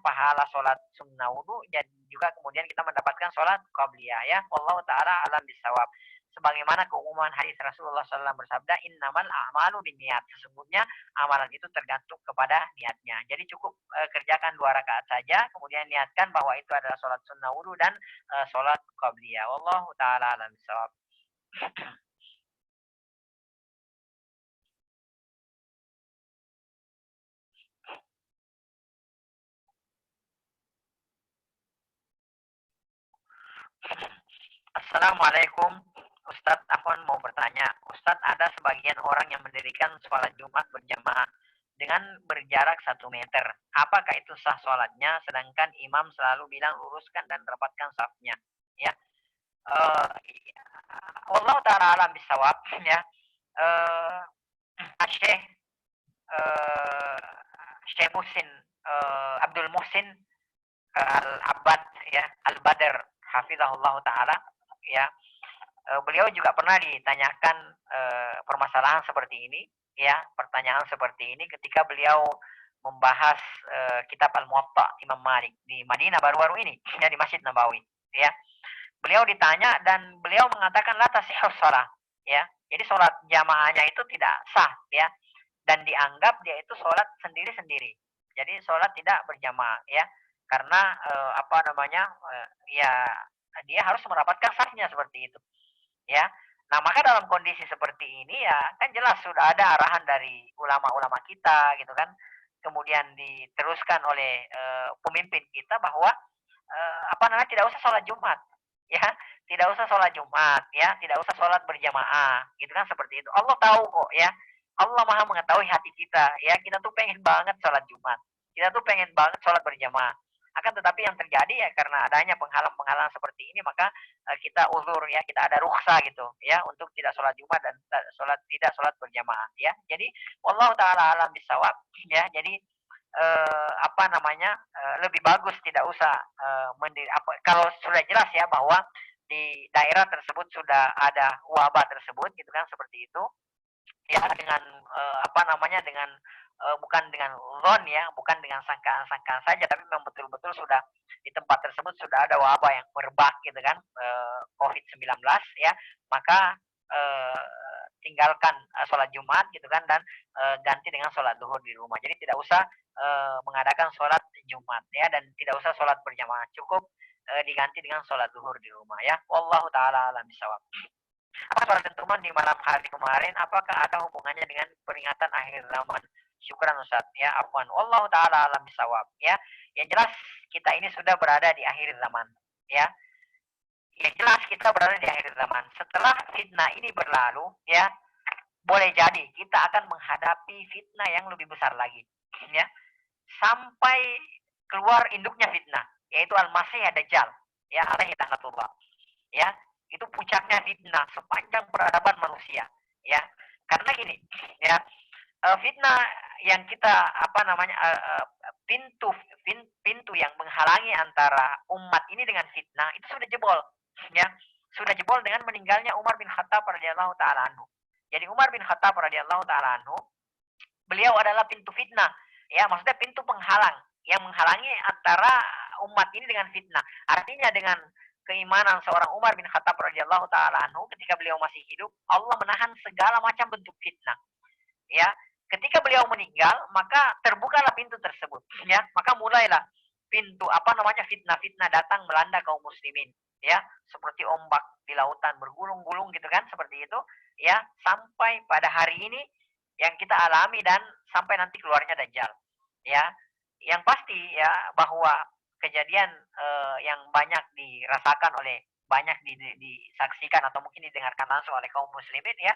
pahala sholat sunnah wudhu, dan juga kemudian kita mendapatkan sholat qabliyah ya. Wallahu taala alam bisawab. Sebagaimana keumuman hadis Rasulullah SAW bersabda, innamal a'malu binniyat. Sesungguhnya amalan itu tergantung kepada niatnya. Jadi cukup kerjakan 2 rakaat saja, kemudian niatkan bahwa itu adalah sholat sunnah wudhu dan sholat qabliyah. Wallahu ta'ala alam bisawab. Assalamualaikum Ustadz Afwan mau bertanya, Ustadz ada sebagian orang yang mendirikan sholat Jumat berjamaah dengan berjarak 1 meter. Apakah itu sah sholatnya? Sedangkan imam selalu bilang luruskan dan rapatkan safnya. Ya, uh, Allah taala alam bisawab. Ya, uh, Syekh uh, Syekh Muhsin Abdul Muhsin Al-Abbad, ya, Al-Badr hafizahullah taala, ya. Beliau juga pernah ditanyakan permasalahan seperti ini, ya, pertanyaan seperti ini ketika beliau membahas kitab Al-Muwatta Imam Malik di Madinah baru-baru ini, ya, di Masjid Nabawi, ya. Beliau ditanya dan beliau mengatakan la tasihhus shalah, ya. Jadi sholat jamaahnya itu tidak sah, ya, dan dianggap dia itu sholat sendiri-sendiri. Jadi sholat tidak berjamaah, ya, karena apa namanya, ya, dia harus merapatkan safnya seperti itu, ya. Nah, maka dalam kondisi seperti ini ya kan jelas sudah ada arahan dari ulama-ulama kita gitu kan. Kemudian diteruskan oleh pemimpin kita bahwa apa namanya tidak usah sholat Jumat, ya, tidak usah sholat Jumat, ya, tidak usah sholat berjamaah, gitu kan seperti itu. Allah tahu kok, ya, Allah maha mengetahui hati kita, ya, kita tuh pengen banget sholat Jumat, kita tuh pengen banget sholat berjamaah. Akan tetapi yang terjadi ya karena adanya penghalang-penghalang seperti ini maka kita uzur, ya, kita ada ruksa gitu, ya, untuk tidak sholat Jumat dan tidak sholat berjamaah, ya. Jadi wallahu taala alam bisawab, ya. Jadi apa namanya, lebih bagus tidak usah kalau sudah jelas ya bahwa di daerah tersebut sudah ada wabah tersebut gitu kan seperti itu, ya, dengan apa namanya, dengan bukan dengan zon, ya, bukan dengan sangkaan-sangkaan saja, tapi memang betul-betul sudah di tempat tersebut sudah ada wabah yang merebak gitu kan, COVID-19, ya, maka tinggalkan sholat Jumat gitu kan dan ganti dengan sholat duhur di rumah. Jadi tidak usah mengadakan sholat Jumat, ya, dan tidak usah sholat berjamaah, cukup diganti dengan sholat duhur di rumah, ya. Wallahu taala alam bisawab. Apa sholat dentuman di malam hari kemarin, apakah ada hubungannya dengan peringatan akhir zaman? Syukran Ustaz, ya, afwan. Wallahu taala alam bisawab, ya. Yang jelas kita ini sudah berada di akhir zaman, ya. Yang jelas kita berada di akhir zaman. Setelah fitnah ini berlalu, ya, boleh jadi kita akan menghadapi fitnah yang lebih besar lagi, ya. Sampai keluar induknya fitnah, yaitu Al-Masih Ad-Dajjal, ya, alaihi laknatullah, ya. Itu puncaknya fitnah sepanjang peradaban manusia, ya. Karena gini, ya, fitnah yang kita apa namanya, pintu pintu yang menghalangi antara umat ini dengan fitnah itu sudah jebol, ya, sudah jebol dengan meninggalnya Umar bin Khattab radhiyallahu taala anhu. Jadi Umar bin Khattab radhiyallahu taala anhu, beliau adalah pintu fitnah, ya, maksudnya pintu penghalang yang menghalangi antara umat ini dengan fitnah. Artinya dengan keimanan seorang Umar bin Khattab radhiyallahu taala anhu ketika beliau masih hidup, Allah menahan segala macam bentuk fitnah, ya. Ketika beliau meninggal, maka terbukalah pintu tersebut, ya. Maka mulailah pintu apa namanya fitnah-fitnah datang melanda kaum muslimin, ya, seperti ombak di lautan bergulung-gulung gitu kan, seperti itu, ya, sampai pada hari ini yang kita alami dan sampai nanti keluarnya Dajjal, ya. Yang pasti ya bahwa kejadian yang banyak dirasakan oleh banyak disaksikan atau mungkin didengarkan langsung oleh kaum muslimin, ya,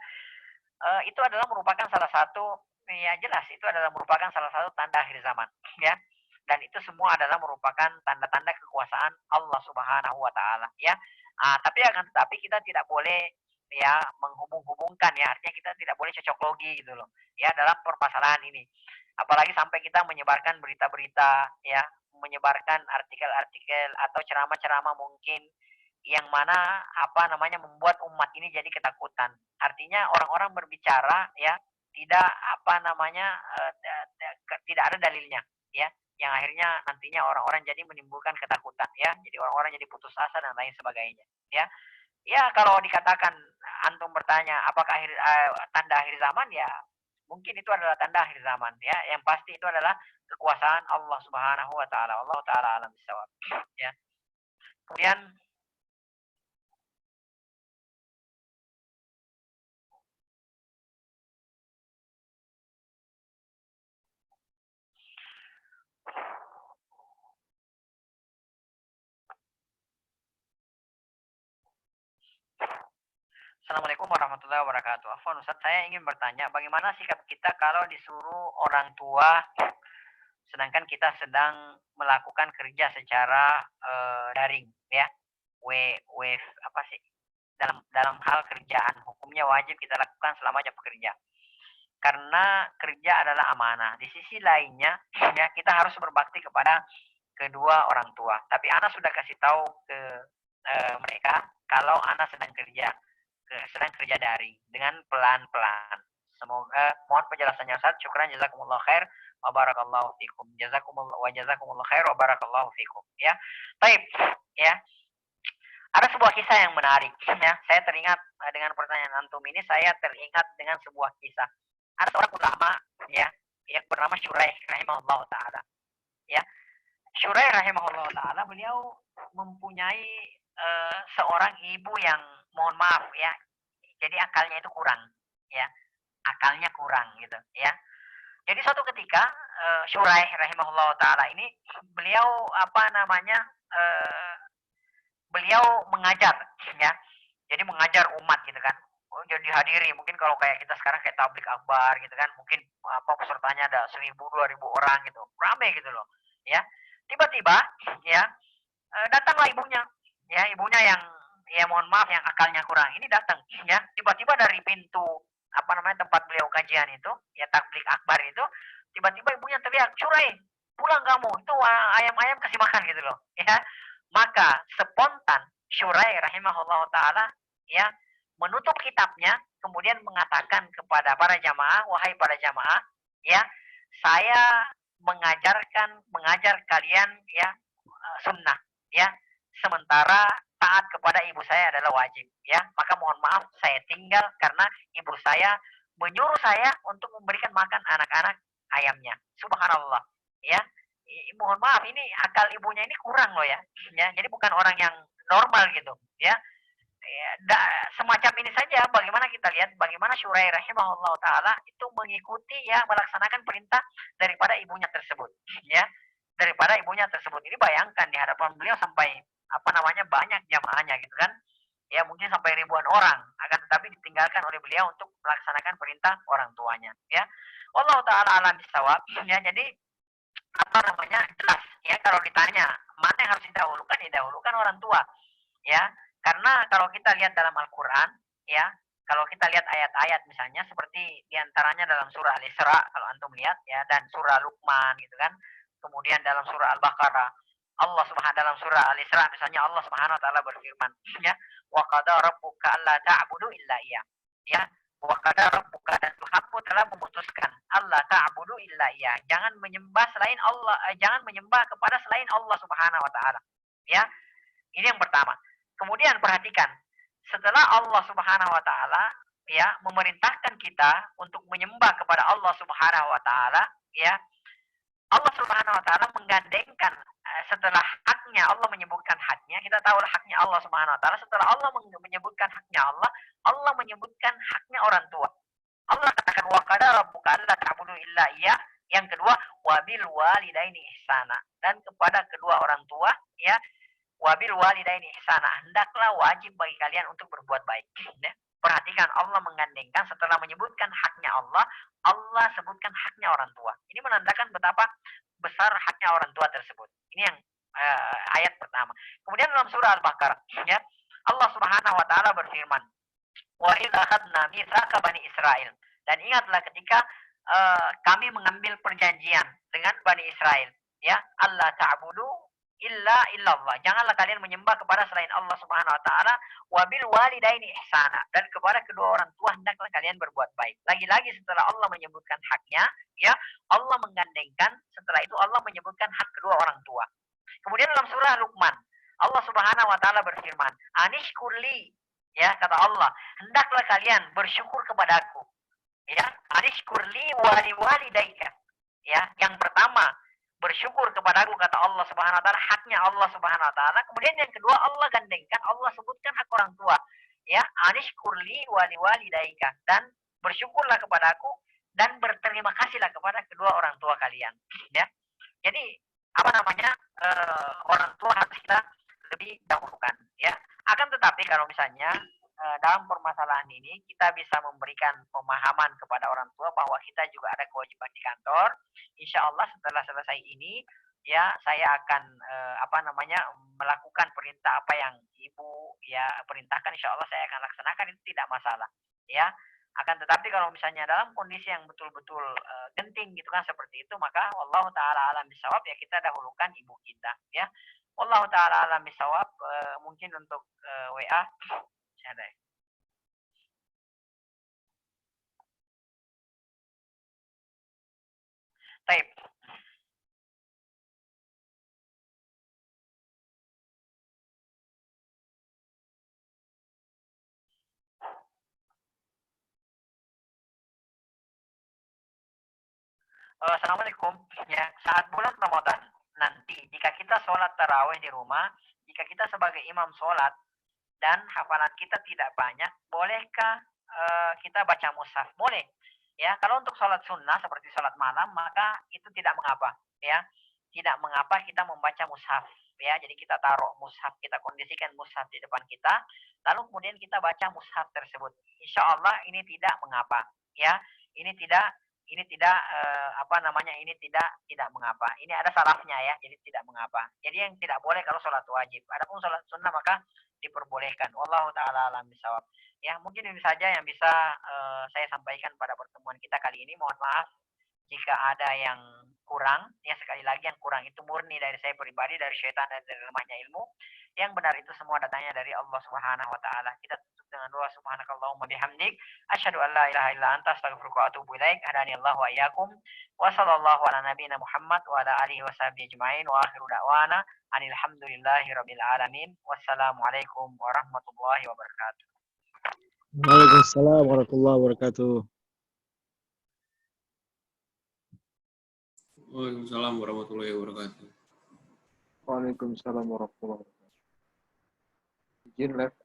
itu adalah merupakan salah satu, ya, jelas itu adalah merupakan salah satu tanda akhir zaman, ya. Dan itu semua adalah merupakan tanda-tanda kekuasaan Allah Subhanahu wa taala, ya. Tapi akan tetapi kita tidak boleh, ya, menghubung-hubungkan, ya, artinya kita tidak boleh cocok logi gitu loh, ya, dalam permasalahan ini. Apalagi sampai kita menyebarkan berita-berita, ya, menyebarkan artikel-artikel atau ceramah-ceramah mungkin yang mana apa namanya membuat umat ini jadi ketakutan. Artinya orang-orang berbicara, ya, tidak apa namanya tidak ada dalilnya, ya, yang akhirnya nantinya orang-orang jadi menimbulkan ketakutan, ya. Jadi orang-orang jadi putus asa dan lain sebagainya, ya. Ya, kalau dikatakan antum bertanya apakah tanda akhir zaman, ya, mungkin itu adalah tanda akhir zaman, ya. Yang pasti itu adalah kekuasaan Allah Subhanahu wa taala. Allah taala alam bisawab, ya. Kemudian Assalamualaikum warahmatullahi wabarakatuh. Afwan Ustaz, saya ingin bertanya, bagaimana sikap kita kalau disuruh orang tua sedangkan kita sedang melakukan kerja secara daring, ya? W W apa sih? Dalam hal kerjaan, hukumnya wajib kita lakukan selama jam bekerja. Karena kerja adalah amanah. Di sisi lainnya, ya kita harus berbakti kepada kedua orang tua. Tapi anak sudah kasih tahu ke mereka kalau anak sedang kerja daring dengan pelan-pelan. Semoga mohon penjelasannya Ustaz. Syukran jazakumullah khair wa barakallahu fikum. Jazakumullah khair wa barakallahu fikum. Ya. Baik, ya. Ada sebuah kisah yang menarik, ya. Saya teringat dengan pertanyaan antum ini, saya teringat dengan sebuah kisah. Ada seorang ulama, ya, yang bernama Syuraih rahimahullah taala. Ya. Syuraih rahimahullah taala, beliau mempunyai seorang ibu yang mohon maaf ya, jadi akalnya itu kurang, ya, akalnya kurang gitu, ya. Jadi suatu ketika Syuraih rahimahullah taala ini beliau apa namanya uh, beliau mengajar, ya. Jadi mengajar umat gitu kan. Oh, jadi dihadiri mungkin kalau kayak kita sekarang kayak tablik akbar gitu kan, mungkin apa pesertanya ada 1.000 2.000 orang gitu, rame gitu loh, ya. Tiba-tiba ya datanglah ibunya, ya ibunya yang ya mohon maaf yang akalnya kurang ini datang, ya tiba-tiba dari pintu apa namanya tempat beliau kajian itu, ya tablik akbar itu, tiba-tiba ibunya teriak, Syurai, pulang kamu, itu ayam-ayam kasih makan gitu loh, ya. Maka spontan Syurai rahimahullah taala ya menutup kitabnya, kemudian mengatakan kepada para jamaah, wahai para jamaah, ya saya mengajar kalian ya sunnah, ya sementara taat kepada ibu saya adalah wajib, ya maka mohon maaf saya tinggal karena ibu saya menyuruh saya untuk memberikan makan anak-anak ayamnya. Subhanallah, ya. Mohon maaf ini akal ibunya ini kurang loh, ya. Jadi bukan orang yang normal gitu, ya. Semacam ini saja bagaimana kita lihat bagaimana Syurai rahimahullah taala itu mengikuti ya melaksanakan perintah daripada ibunya tersebut, ya daripada ibunya tersebut. Ini bayangkan di hadapan beliau sampai apa namanya banyak jamaahnya gitu kan, ya mungkin sampai ribuan orang, akan tetapi ditinggalkan oleh beliau untuk melaksanakan perintah orang tuanya, ya. Allah taala alam bisawab, ya. Jadi apa namanya jelas ya kalau ditanya mana yang harus didahulukan orang tua, ya karena kalau kita lihat dalam Al-Quran, ya kalau kita lihat ayat-ayat misalnya seperti diantaranya dalam surah Al-Isra kalau antum lihat ya, dan surah Luqman gitu kan, kemudian dalam surah Al-Baqarah Allah Subhanahu dalam surah Al-Isra misalnya Allah Subhanahu wa taala berfirman, ya wa qada rabbuka alla ta'budu illa iya, ya wa qada rabbuka, dan Tuhanmu telah memutuskan Allah ta'budu illa iya, jangan menyembah selain Allah, jangan menyembah kepada selain Allah Subhanahu wa taala, ya. Ini yang pertama. Kemudian perhatikan, setelah Allah Subhanahu wa taala ya memerintahkan kita untuk menyembah kepada Allah Subhanahu wa taala, ya. Allah Subhanahu wa taala menggandengkan setelah haknya Allah menyebutkan haknya, kita tahu haknya Allah Subhanahu wa taala, setelah Allah menyebutkan haknya Allah menyebutkan haknya orang tua. Allah katakan wa qadara rabbuka alla ta'budu illa iya. Yang kedua, wabil walidaini ihsana, dan kepada kedua orang tua ya wabil walidaini ihsana, hendaklah wajib bagi kalian untuk berbuat baik, ya. Perhatikan Allah menggandengkan setelah menyebutkan haknya Allah sebutkan haknya orang tua. Ini menandakan betapa besar haknya orang tua tersebut. Ini yang ayat pertama. Kemudian dalam surah Al-Baqarah, ya Allah Subhanahu wa taala berfirman, wa idz akhadna mitsaqa bani Israil, dan ingatlah ketika kami mengambil perjanjian dengan Bani Israel, ya Allah ta'budu illallah, janganlah kalian menyembah kepada selain Allah Subhanahu wa taala, wabil walidaini ihsana, dan kepada kedua orang tua hendaklah kalian berbuat baik. Lagi-lagi setelah Allah menyebutkan haknya, ya Allah menggandengkan setelah itu Allah menyebutkan hak kedua orang tua. Kemudian dalam surah Luqman Allah Subhanahu wa taala berfirman, anishkurli, ya kata Allah, hendaklah kalian bersyukur kepadaku, ya anishkurli wali walidaika, ya yang pertama bersyukur kepadaku kata Allah Subhanahu wa taala, haknya Allah Subhanahu wa taala. Kemudian yang kedua Allah gandengkan, Allah sebutkan hak orang tua, ya anishkurli wali walidaika, dan bersyukurlah kepadaku dan berterima kasihlah kepada kedua orang tua kalian, ya. Jadi apa namanya orang tua harus kita lebih dahulukan, ya. Akan tetapi kalau misalnya dalam permasalahan ini kita bisa memberikan pemahaman kepada orang tua bahwa kita juga ada kewajiban di kantor. Insya Allah setelah selesai ini ya saya akan melakukan perintah apa yang ibu ya perintahkan. Insya Allah saya akan laksanakan, itu tidak masalah ya. Akan tetapi kalau misalnya dalam kondisi yang betul-betul genting gitu kan seperti itu, maka wallahu taala alam bisawab ya kita dahulukan ibu kita ya. Wallahu taala alam bisawab. Mungkin untuk WA ada. Taib. Assalamualaikum. Ya, saat bulan Ramadan nanti, jika kita sholat tarawih di rumah, jika kita sebagai imam sholat dan hafalan kita tidak banyak, bolehkah kita baca mushaf? Boleh. Ya, kalau untuk sholat sunnah seperti sholat malam, maka itu tidak mengapa. Ya, tidak mengapa kita membaca mushaf. Ya, jadi kita taruh mushaf, kita kondisikan mushaf di depan kita, lalu kemudian kita baca mushaf tersebut. Insya Allah ini tidak mengapa. Ya, ini tidak ini tidak mengapa. Ini ada salafnya ya, jadi tidak mengapa. Jadi yang tidak boleh kalau sholat wajib. Adapun sholat sunnah maka diperbolehkan. Wallahu taala alam bisawab. Ya, mungkin ini saja yang bisa saya sampaikan pada pertemuan kita kali ini. Mohon maaf jika ada yang kurang. Ya, sekali lagi yang kurang itu murni dari saya pribadi, dari syaitan dan dari lemahnya ilmu. Yang benar itu semua datangnya dari Allah Subhanahu wa taala. Kita tutup dengan doa subhanakallahumma bihamdik asyhadu an la ilaha illa anta astaghfiruka wa atubu ilaik. Hadani Allah wa iyyakum. Wa sallallahu ala nabiyyina Muhammad wa ala alihi wa sahbihi ajmain wa akhiru da'wana anil hamdulillahi rabbil alamin. Wassalamualaikum warahmatullahi wabarakatuh. Waalaikumsalam warahmatullahi wabarakatuh. Waalaikumsalam warahmatullahi wabarakatuh. Waalaikumsalam warahmatullahi wabarakatuh. Izin live.